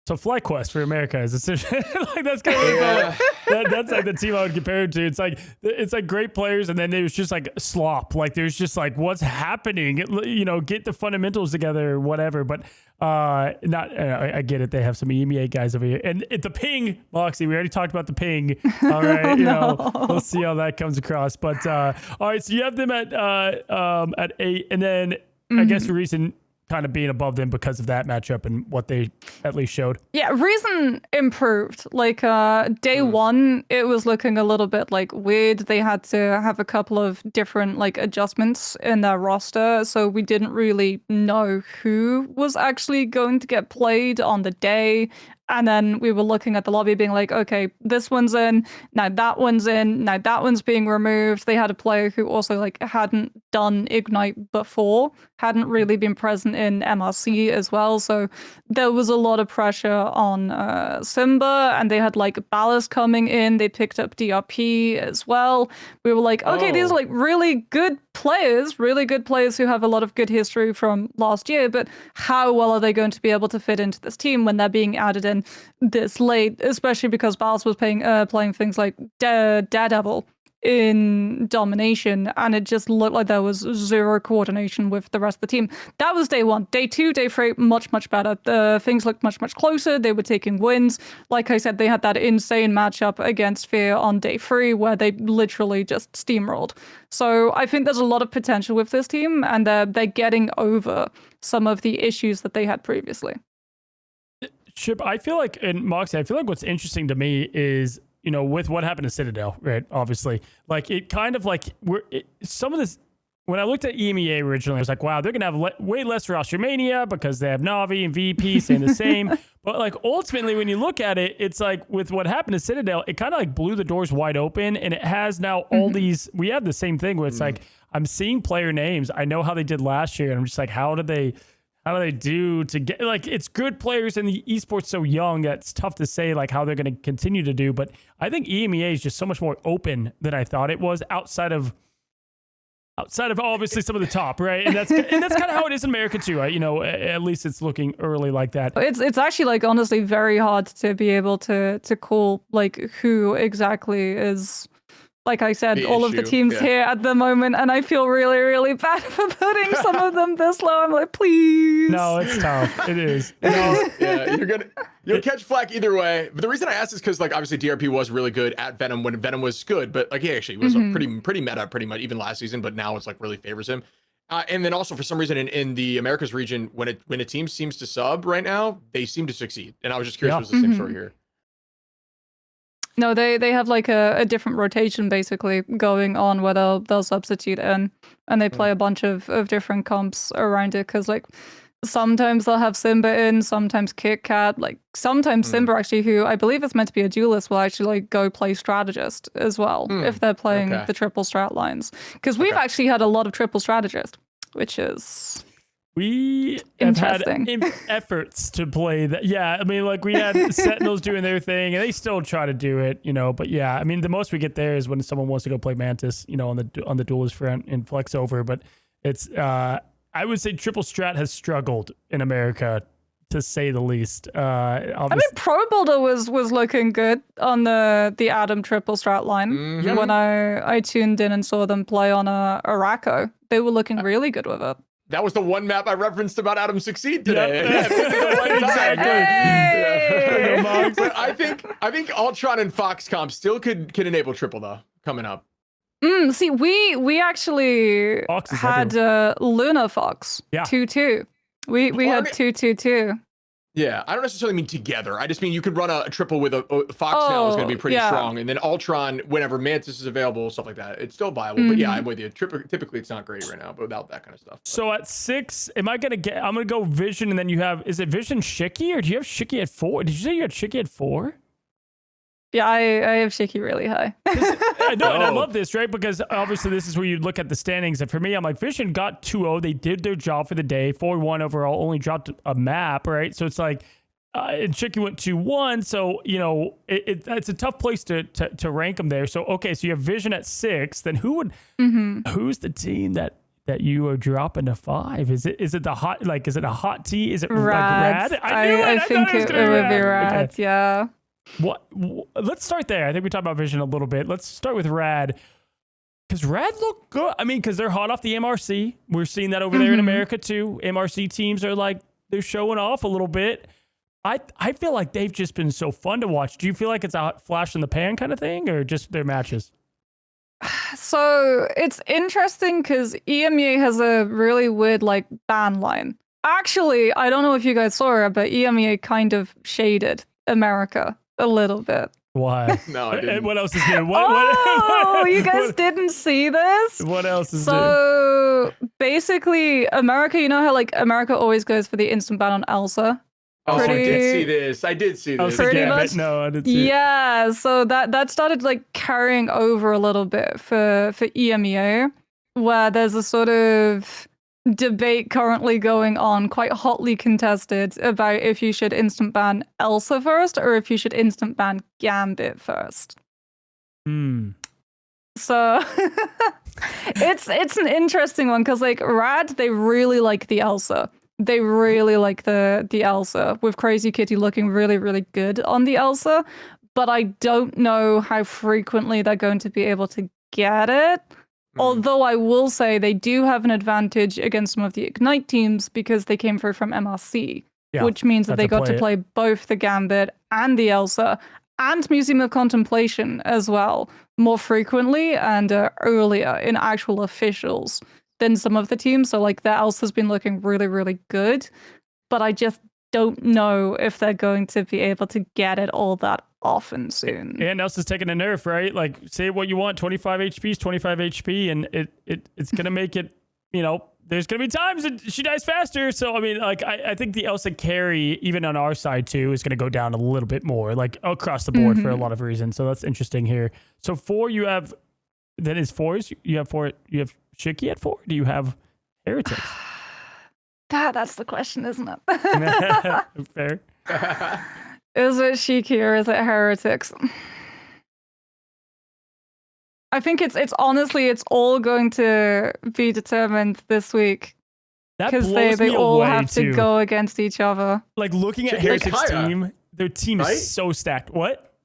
So FlyQuest for America is essentially like that's kind of that's like the team I would compare it to. It's like great players, and then there's just like slop. Like there's just like what's happening. Get the fundamentals together, or whatever. But not. I get it. They have some EMEA guys over here, and the ping, Moxi. We already talked about the ping. All right, we'll see how that comes across. But all right, so you have them at 8, and then I guess the reason kind of being above them because of that matchup and what they at least showed. Yeah, Reason improved. Like day 1, it was looking a little bit like weird. They had to have a couple of different like adjustments in their roster, so we didn't really know who was actually going to get played on the day. And then we were looking at the lobby being like, okay, this one's in, now that one's in, now that one's being removed. They had a player who also like hadn't done Ignite before, hadn't really been present in MRC as well. So there was a lot of pressure on Simba, and they had like Ballast coming in. They picked up DRP as well. We were like, okay, these are like really good players who have a lot of good history from last year, but how well are they going to be able to fit into this team when they're being added in this late, especially because Ballast was playing things like Daredevil in domination, and it just looked like there was zero coordination with the rest of the team. That was day one. Day two, day three, much better. Things looked much closer. They were taking wins. Like I said, they had that insane matchup against Fear on day three where they literally just steamrolled. So I think there's a lot of potential with this team, and they're getting over some of the issues that they had previously. Shibb, I feel like, and Moxi, I feel like what's interesting to me is, you know, with what happened to Citadel, right? Obviously, like it kind of like some of this. When I looked at EMEA originally, I was like, wow, they're gonna have way less roster mania because they have Navi and VP saying the same. But like ultimately, when you look at it, it's like with what happened to Citadel, it kind of like blew the doors wide open, and it has now all these. We have the same thing where it's like I'm seeing player names. I know how they did last year, and I'm just like, how do they do to get, like, it's good players, and the esports so young that it's tough to say like how they're going to continue to do. But I think EMEA is just so much more open than I thought it was outside of obviously some of the top, right? And that's kind of how it is in America too, right? You know, at least it's looking early like that. It's actually like honestly very hard to be able to call like who exactly is. Like I said, all of the teams here at the moment, and I feel really bad for putting some of them this low. I'm like, please. No, it's tough. It is. You'll catch flack either way. But the reason I asked is because, like, obviously DRP was really good at Venom when Venom was good, but like he actually was a pretty meta, pretty much even last season. But now it's like really favors him. And then also for some reason in the Americas region, when a team seems to sub right now, they seem to succeed. And I was just curious, was the same story here? No, they have like a different rotation basically going on where they'll substitute in, and they play a bunch of different comps around it, because like sometimes they'll have Simba in, sometimes Kit Kat, like sometimes Simba actually, who I believe is meant to be a duelist, will actually like go play strategist as well if they're playing the triple strat lines, because we've actually had a lot of triple strategist, which is we have had efforts to play that. Yeah, I mean, like we had Sentinels doing their thing, and they still try to do it, you know. But yeah, I mean, the most we get there is when someone wants to go play Mantis, you know, on the duelist front in Flex over. But it's I would say triple strat has struggled in America, to say the least. I mean, Pro Builder was looking good on the Adam triple strat line. When I tuned in and saw them play on a Araco, they were looking really good with it. That was the one map I referenced about Adam Succeed today. But I think Ultron and Foxcom still could enable triple though coming up. See, we actually had Luna Fox 2-2. We had 2-2-2. Yeah, I don't necessarily mean together. I just mean you could run a triple with a Fox now is going to be pretty strong, and then Ultron whenever Mantis is available, stuff like that. It's still viable, but yeah, I'm with you. Typically, it's not great right now, but without that kind of stuff. So at 6, I'm gonna go Vision, and then you have, is it Vision Shiki, or do you have Shiki at 4? Did you say you had Shiki at 4? Yeah, I have Shiki really high. And I love this, right? Because obviously this is where you look at the standings. And for me, I'm like, Vision got 2-0. They did their job for the day. 4-1 overall, only dropped a map, right? So it's like, and Shiki went 2-1. So, you know, it's a tough place to rank them there. So, okay, so you have Vision at 6. Then who's the team that you are dropping to 5? Is it the hot, like, is it a hot tea? Is it Rad? Like Rad? I knew it. I think it would be Rad, okay. yeah. Let's start there. I think we talked about Vision a little bit. Let's start with Rad, because Rad look good. I mean, because they're hot off the MRC. We're seeing that over there in America too. MRC teams are like, they're showing off a little bit. I feel like they've just been so fun to watch. Do you feel like it's a flash in the pan kind of thing, or just their matches? So it's interesting because EMEA has a really weird like ban line. Actually, I don't know if you guys saw it, but EMEA kind of shaded America a little bit. Why? No, I didn't. What else is new? You guys didn't see this? What else is new? So basically, America, you know how like America always goes for the instant ban on Elsa Oh, I Pretty- did see this. I did see Oh, this. so Pretty Gambit. much. No, I didn't see it. Yeah, so that started like carrying over a little bit for EMEA, where there's a sort of debate currently going on, quite hotly contested, about if you should instant ban Elsa first or if you should instant ban Gambit first. So it's an interesting one because like Rad, they really like the Elsa. They really like the Elsa, with Crazy Kitty looking really, really good on the Elsa. But I don't know how frequently they're going to be able to get it. Although I will say they do have an advantage against some of the Ignite teams because they came through from MRC, Yeah, which means that they got to it. play both the Gambit and the Elsa and Museum of Contemplation as well, more frequently and earlier in actual officials than some of the teams. So like the Elsa's been looking really, really good, but I just don't know if they're going to be able to get it all that often soon. And Elsa's taking a nerf, right? Like, say what you want, 25 HP is 25 HP, and it's gonna make it, you know, there's gonna be times that she dies faster. So I mean, like, I think the Elsa carry, even on our side too, is gonna go down a little bit more, like across the board for a lot of reasons. So that's interesting here. So 4, you have, that is 4s. You have 4. You have Shiki at 4. Do you have Heretics? That's the question, isn't it? Fair. Is it Shiki or is it Heretics? I think it's honestly, it's all going to be determined this week. That Because blows they me all away have too. to go against each other. Like looking at Shiki and Heretics Kaya, team, their team right? is so stacked. What?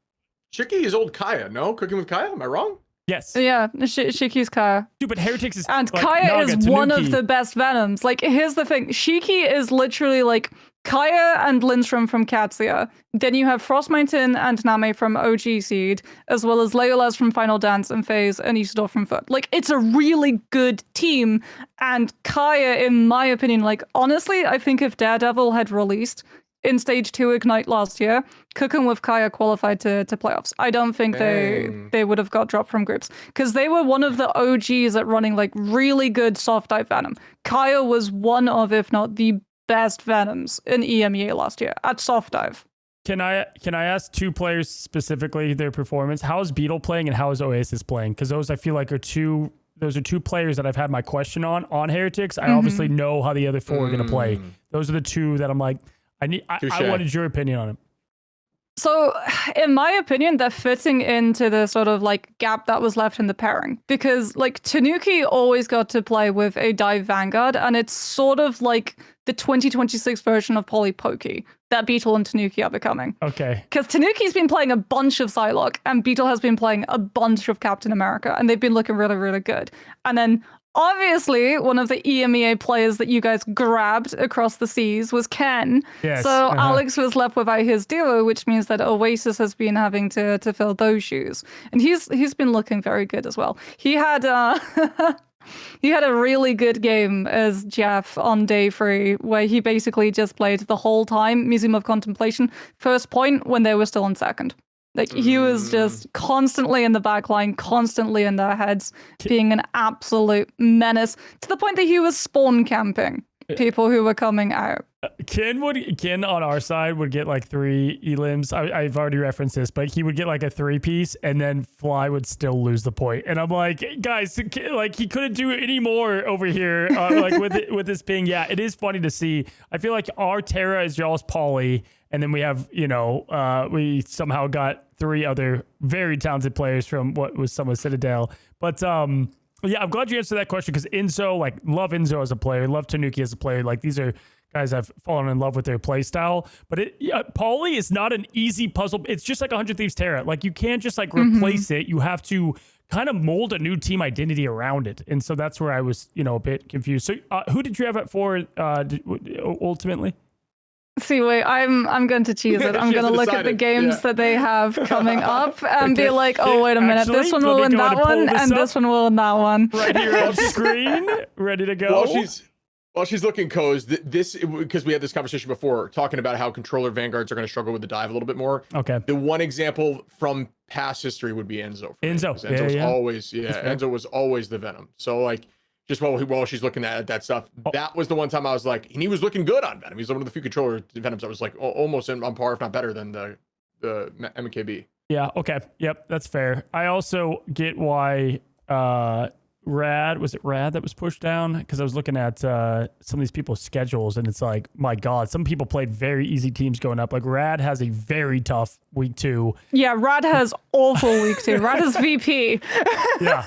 Chicky is old Kaya, no? Cooking with Kaya? Am I wrong? Yes. Yeah, Shiki's Kaya. Dude, but Heretics is And like, Kaya Naga, is one of Tanuki. the best Venoms. Like, here's the thing. Shiki is literally like Kaya and Lindstrom from Katsuya. Then you have Frostmountain and Name from OG Seed, as well as Leolas from Final Dance and FaZe and Isidore from Foot. Like, it's a really good team. And Kaya, in my opinion, like, honestly, I think if Daredevil had released in Stage 2 Ignite last year, Cooking with Kaya qualified to playoffs. I don't think they would have got dropped from groups because they were one of the OGs at running like really good soft dive Venom. Kaya was one of, if not the best Venoms in EMEA last year at soft dive. Can I ask 2 players specifically their performance? How is Beetle playing and how is Oasis playing? Because those I feel like are two players that I've had my question on Heretics. I obviously know how the other 4 are going to play. Those are the 2 that I'm like, I wanted your opinion on it. So, in my opinion, they're fitting into the sort of like gap that was left in the pairing because like Tanuki always got to play with a dive Vanguard, and it's sort of like the 2026 version of Poly Pokey that Beetle and Tanuki are becoming. Okay. Because Tanuki's been playing a bunch of Psylocke, and Beetle has been playing a bunch of Captain America, and they've been looking really, really good. And then obviously, one of the EMEA players that you guys grabbed across the seas was Ken. Yes, So Alex was left without his duo, which means that Oasis has been having to fill those shoes. And he's been looking very good as well. He had he had a really good game as Jeff on day 3, where he basically just played the whole time Museum of Contemplation, first point when they were still in second. Like, he was just constantly in the back line, constantly in their heads, being an absolute menace, to the point that he was spawn camping people who were coming out. Ken on our side would get like 3 elims. I've already referenced this, but he would get like a 3-piece, and then Fly would still lose the point. And I'm like, guys, like he couldn't do any more over here. Like with this ping, yeah, it is funny to see. I feel like our Terra is y'all's Poly, and then we have, you know, we somehow got 3 other very talented players from what was some of Citadel. But yeah, I'm glad you answered that question because Enzo, like, love Enzo as a player, love Tanuki as a player. Like, these are guys I've fallen in love with their play style. But Poly is not an easy puzzle. It's just like 100 Thieves Terra. Like, you can't just like replace it. You have to kind of mold a new team identity around it. And so that's where I was, you know, a bit confused. So who did you have at 4 ultimately? See, wait, I'm going to cheese it. I'm going to look at the games that they have coming up and be like, oh, wait a minute, Actually, this one will win that one, and this one will win that one. Right here on screen, ready to go. While she's looking, Coz, this, because we had this conversation before, talking about how controller Vanguards are going to struggle with the dive a little bit more. Okay. The one example from past history would be Enzo. Enzo. Enzo was always, Enzo was always the Venom. So, like, just while she's looking at that stuff. That was the one time I was like, and he was looking good on Venom. He's one of the few controller Venoms that was like almost on par, if not better than the MKB. Yeah. Okay. Yep. That's fair. I also get why Rad that was pushed down, because I was looking at some of these people's schedules, and it's like, my God, some people played very easy teams going up. Like Rad has a very tough week 2. Yeah, Rad has awful week 2. Rad is VP. Yeah.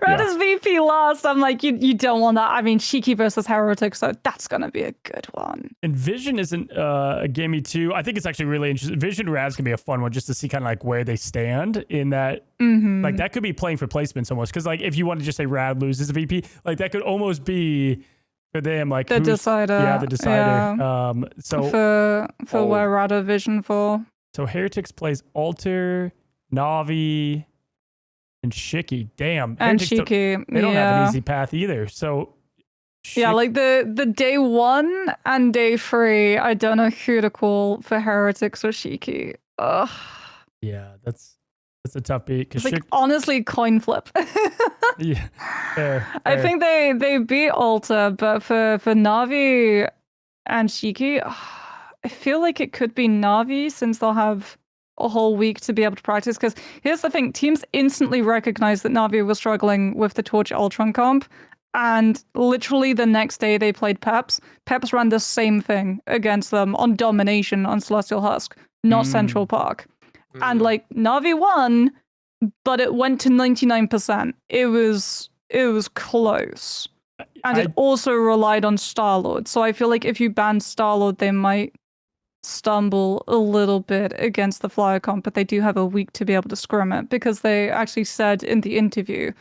Rad is VP last. I'm like, you don't want that. I mean, Shiki versus Heretic, so that's gonna be a good one. And Vision isn't a gamey 2. I think it's actually really interesting. Vision Rad's gonna be a fun one just to see kind of like where they stand in that. Like that could be playing for placements almost, because like if you want to just say Rad loses a VP, like that could almost be for them like the decider. Yeah, the decider. Yeah. So for where Rad are Vision for. So Heretics plays Alter, Navi, and Shiki. Damn. And Heretics Shiki. They don't have an easy path either. So yeah, like the day 1 and day 3, I don't know who to call for Heretics or Shiki. Ugh. Yeah, that's a tough beat. It's like honestly coin flip. Yeah, fair. I think they beat Alta, but for Navi and Shiki, I feel like it could be Navi, since they'll have a whole week to be able to practice. Because here's the thing, teams instantly recognized that Navi was struggling with the Torch Ultron comp, and literally the next day they played Peps. Peps ran the same thing against them on domination on Celestial Husk, not Central Park. And like Navi won, but it went to 99%. It was close. And it also relied on Star-Lord. So I feel like if you ban Star-Lord, they might stumble a little bit against the Flyer comp, but they do have a week to be able to scrim it, because they actually said in the interview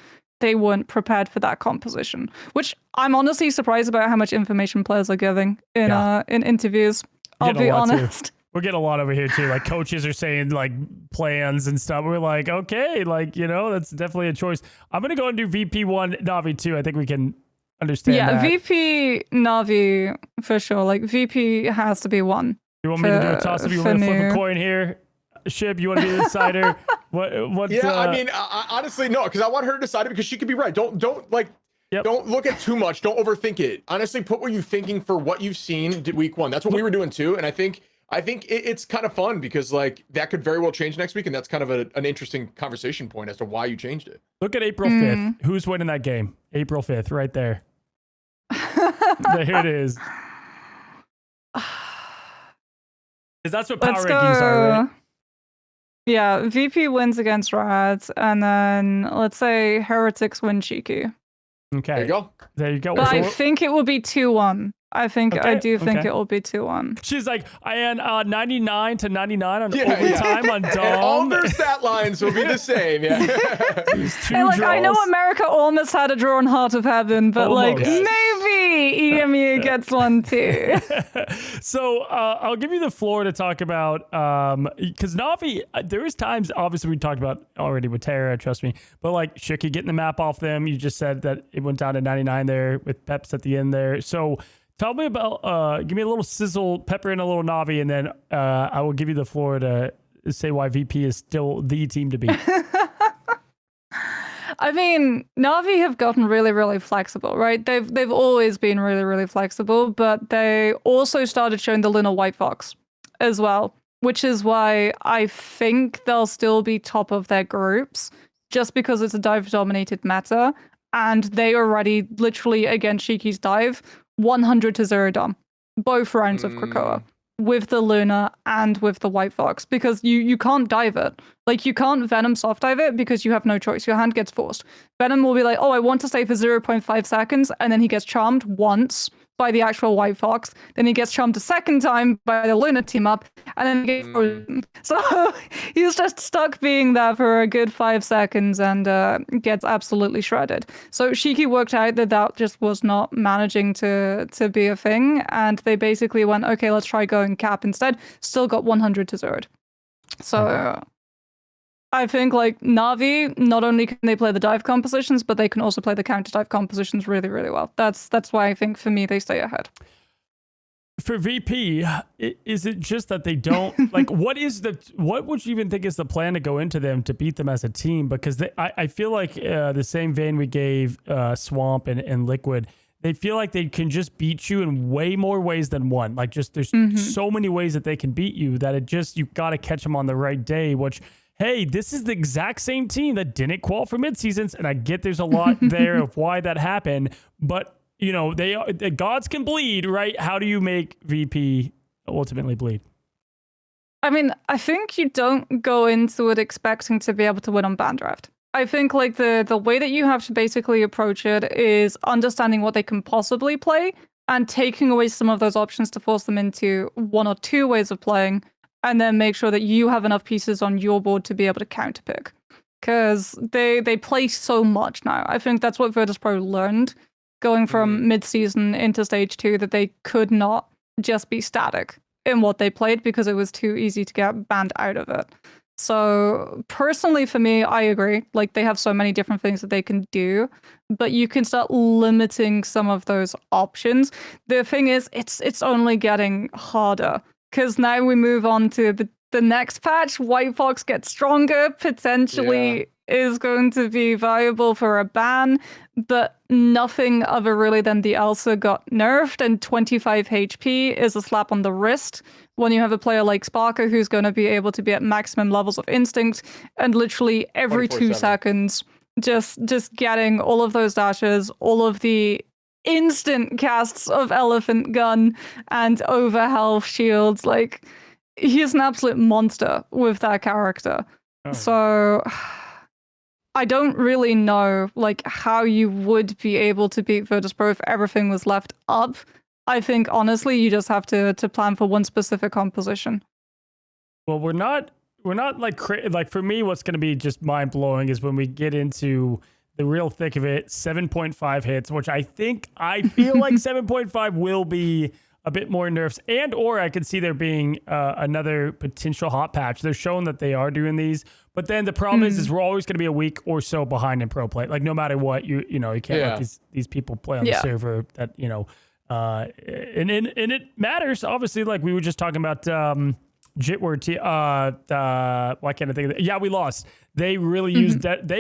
they weren't prepared for that composition, which I'm honestly surprised about how much information players are giving in interviews. I'll be honest. We're getting a lot over here too. Like coaches are saying like plans and stuff. We're like, okay, like, you know, that's definitely a choice. I'm going to go and do VP1, Navi 2. I think we can understand that. VP, Navi for sure. Like VP has to be 1. You want me to do a toss up? You want me to flip a coin here? Shibb, you want to be the decider? What? Yeah, I mean, I honestly, no, because I want her to decide it, because she could be right. Don't like, don't look at too much. Don't overthink it. Honestly, put what you're thinking for what you've seen week 1. That's what we were doing too. And I think it's kind of fun, because like that could very well change next week, and that's kind of an interesting conversation point as to why you changed it. Look at April 5th. Who's winning that game? April 5th, right there. Here it is. Because that's what power rankings are, right? Yeah, VP wins against Rad, and then let's say Heretics win Shiki. Okay. There you go. But I think it will be 2-1. I do think it will be 2-1. She's like, I had 99 to 99 on overtime on Dom. And all their stat lines will be the same. Yeah. And like, I know America almost had a draw in Heart of Heaven, but like maybe EMEA gets one too. So I'll give you the floor to talk about, because Navi, there is times, obviously we talked about already with Terra, trust me, but like Shiki getting the map off them. You just said that it went down to 99 there with Peps at the end there. So tell me about, give me a little sizzle, pepper in a little Navi, and then I will give you the floor to say why VP is still the team to beat. I mean, Navi have gotten really, really flexible, right? They've always been really, really flexible, but they also started showing the Lunar White Fox as well, which is why I think they'll still be top of their groups, just because it's a dive-dominated meta, and they already literally against Shiki's dive 100-0 dom, both rounds of Krakoa, with the Luna and with the White Fox, because you can't dive it. Like, you can't Venom soft dive it because you have no choice. Your hand gets forced. Venom will be like, oh, I want to stay for 0.5 seconds, and then he gets charmed once by the actual White Fox. Then he gets charmed a second time by the Luna team up, and then he gets frozen. So he's just stuck being there for a good 5 seconds and gets absolutely shredded. So Shiki worked out that just was not managing to be a thing, and they basically went, okay, let's try going cap instead. Still got 100-0. So I think like Navi, not only can they play the dive compositions, but they can also play the counter dive compositions really, really well. That's why I think for me they stay ahead. for VP, is it just that they don't like what would you even think is the plan to go into them to beat them as a team? Because I feel like the same vein we gave Swamp and Liquid, they feel like they can just beat you in way more ways than one. Like just there's so many ways that they can beat you that you got to catch them on the right day, which, hey, this is the exact same team that didn't qual for mid-seasons. And I get there's a lot there of why that happened, but you know, the gods can bleed, right? How do you make VP ultimately bleed? I mean, I think you don't go into it expecting to be able to win on ban draft. I think like the way that you have to basically approach it is understanding what they can possibly play and taking away some of those options to force them into one or two ways of playing, and then make sure that you have enough pieces on your board to be able to counterpick. Because they play so much now. I think that's what Virtus.pro learned going from mid-season into stage 2, that they could not just be static in what they played because it was too easy to get banned out of it. So personally for me, I agree. Like they have so many different things that they can do, but you can start limiting some of those options. The thing is, it's only getting harder because now we move on to the next patch. White Fox gets stronger, potentially is going to be viable for a ban, but nothing other really than the Elsa got nerfed, and 25 HP is a slap on the wrist when you have a player like Sparker who's going to be able to be at maximum levels of instinct and literally every 2 seconds just getting all of those dashes, all of the instant casts of Elephant Gun and over health shields. Like, he's an absolute monster with that character. So I don't really know like how you would be able to beat Virtus.pro if everything was left up. I think honestly you just have to plan for one specific composition. Well, we're not like for me what's going to be just mind blowing is when we get into the real thick of it. 7.5 hits, which I feel like 7.5 will be a bit more nerfs, and or I could see there being another potential hot patch. They're showing that they are doing these, but then the problem is we're always going to be a week or so behind in pro play. Like no matter what, you can't let these people play on the server that and it matters obviously. Like we were just talking about Jitward. Why can't I think of that? Yeah, we lost. They really used that.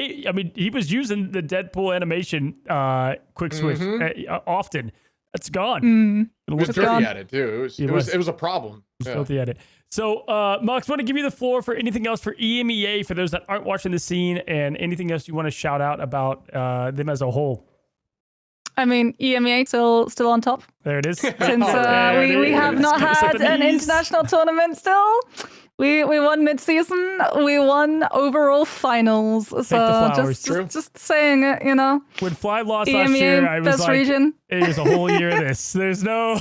He was using the Deadpool animation quick switch often. It's gone. It was filthy at it too. It was a problem. It was filthy at it. So, Mox, want to give you the floor for anything else for EMEA for those that aren't watching the scene, and anything else you want to shout out about them as a whole. I mean, EMEA still on top. There it is. Since we have not had an international tournament still. We won mid-season. We won overall finals. So just saying it, When Fly lost EMEA, last year, I was like, region. It was a whole year of this. There's no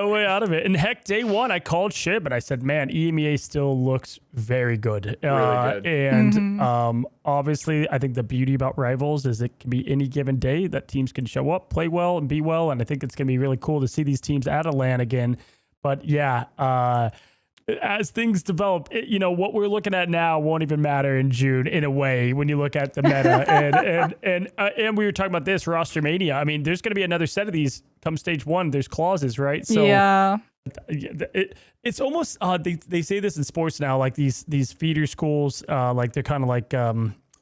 way out of it. And heck, day one, I called Shibb and I said, man, EMEA still looks very good. Really good. And obviously, I think the beauty about Rivals is it can be any given day that teams can show up, play well, and be well. And I think it's going to be really cool to see these teams at a LAN again. But yeah, as things develop, what we're looking at now won't even matter in June in a way when you look at the meta. and we were talking about this roster mania. I mean, there's going to be another set of these come stage 1. There's clauses, right? So yeah. It's almost they say this in sports now, like these feeder schools, like they're kind of like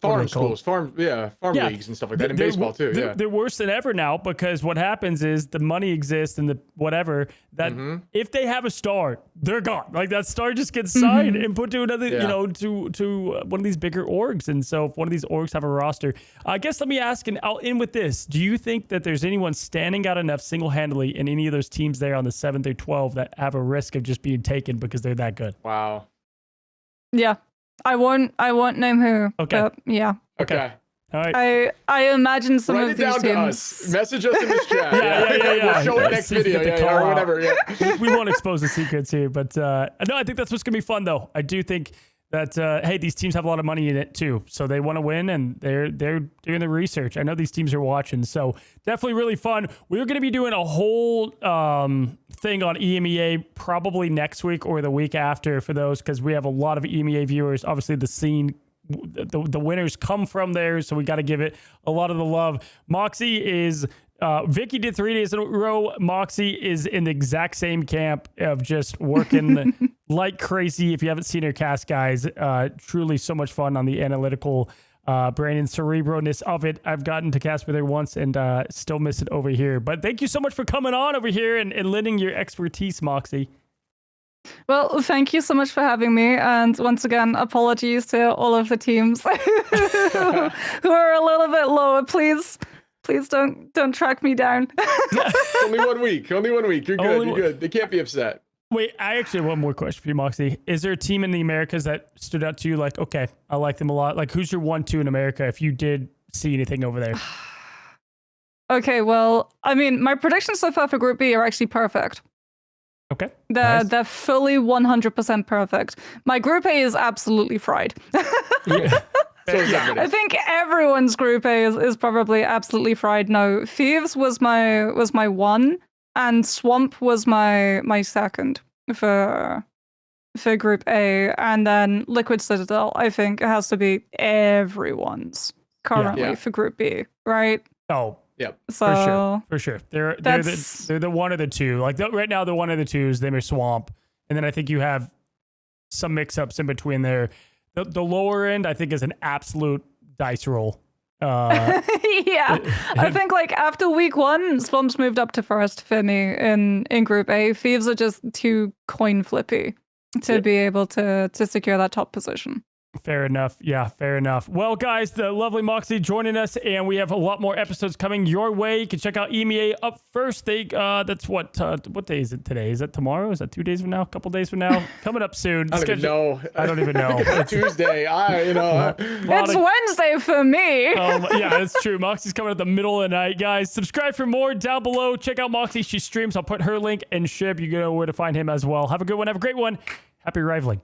farm schools, farm leagues and stuff like that in baseball too. They're worse than ever now because what happens is the money exists and the whatever that if they have a star, they're gone. Like that star just gets signed and put to another, to one of these bigger orgs. And so if one of these orgs have a roster, I guess let me ask, and I'll end with this: do you think that there's anyone standing out enough single-handedly in any of those teams there on the 7 through 12 that have a risk of just being taken because they're that good? Wow. Yeah. I won't name who. Okay. But yeah. Okay. All right. I imagine some Write of it down these to teams. us. Message us in this chat. Yeah. We'll show it next video. Or whatever. Yeah. We won't expose the secrets here, but no, I think that's what's gonna be fun though. I do think that hey, these teams have a lot of money in it too, so they want to win and they're doing the research. I know these teams are watching, so definitely really fun. We're going to be doing a whole thing on EMEA probably next week or the week after for those, because we have a lot of EMEA viewers. Obviously, the scene the winners come from there. So we got to give it a lot of the love. Moxi is Vikki did 3 days in a row. Moxi is in the exact same camp of just working like crazy. If you haven't seen her cast, guys, truly so much fun on the analytical brain and cerebralness of it. I've gotten to cast with her once and still miss it over here. But thank you so much for coming on over here and lending your expertise, Moxi. Well, thank you so much for having me. And once again, apologies to all of the teams who are a little bit lower. Please don't track me down. Only 1 week. Only 1 week. You're good. You're good. They can't be upset. Wait, I actually have one more question for you, Moxi. Is there a team in the Americas that stood out to you? Like, okay, I like them a lot. Like, who's your 1-2 in America if you did see anything over there? Okay, well, I mean, my predictions so far for Group B are actually perfect. Okay. They're fully 100% perfect. My Group A is absolutely fried. Yeah. I think everyone's Group A is probably absolutely fried. No, Thieves was my 1, and Swamp was my second for Group A, and then Liquid Citadel. I think it has to be everyone's currently for Group B, right? Oh. Yep. So for sure. They're the one of the two. Like right now, the one of the twos. They are Swamp, and then I think you have some mix-ups in between there. The lower end, I think, is an absolute dice roll. Yeah, I think like after week 1, Swamp's moved up to first for me in Group A. Thieves are just too coin flippy to be able to secure that top position. Fair enough. Yeah, fair enough. Well, guys, the lovely Moxi joining us, and we have a lot more episodes coming your way. You can check out EMEA up first. That's what day is it today? Is that tomorrow? Is that 2 days from now? A couple days from now? Coming up soon. I don't even know. I don't even know. Tuesday. It's Wednesday for me. Yeah, that's true. Moxi's coming at the middle of the night, guys. Subscribe for more down below. Check out Moxi. She streams. I'll put her link and Shibb. You know where to find him as well. Have a good one. Have a great one. Happy rivaling.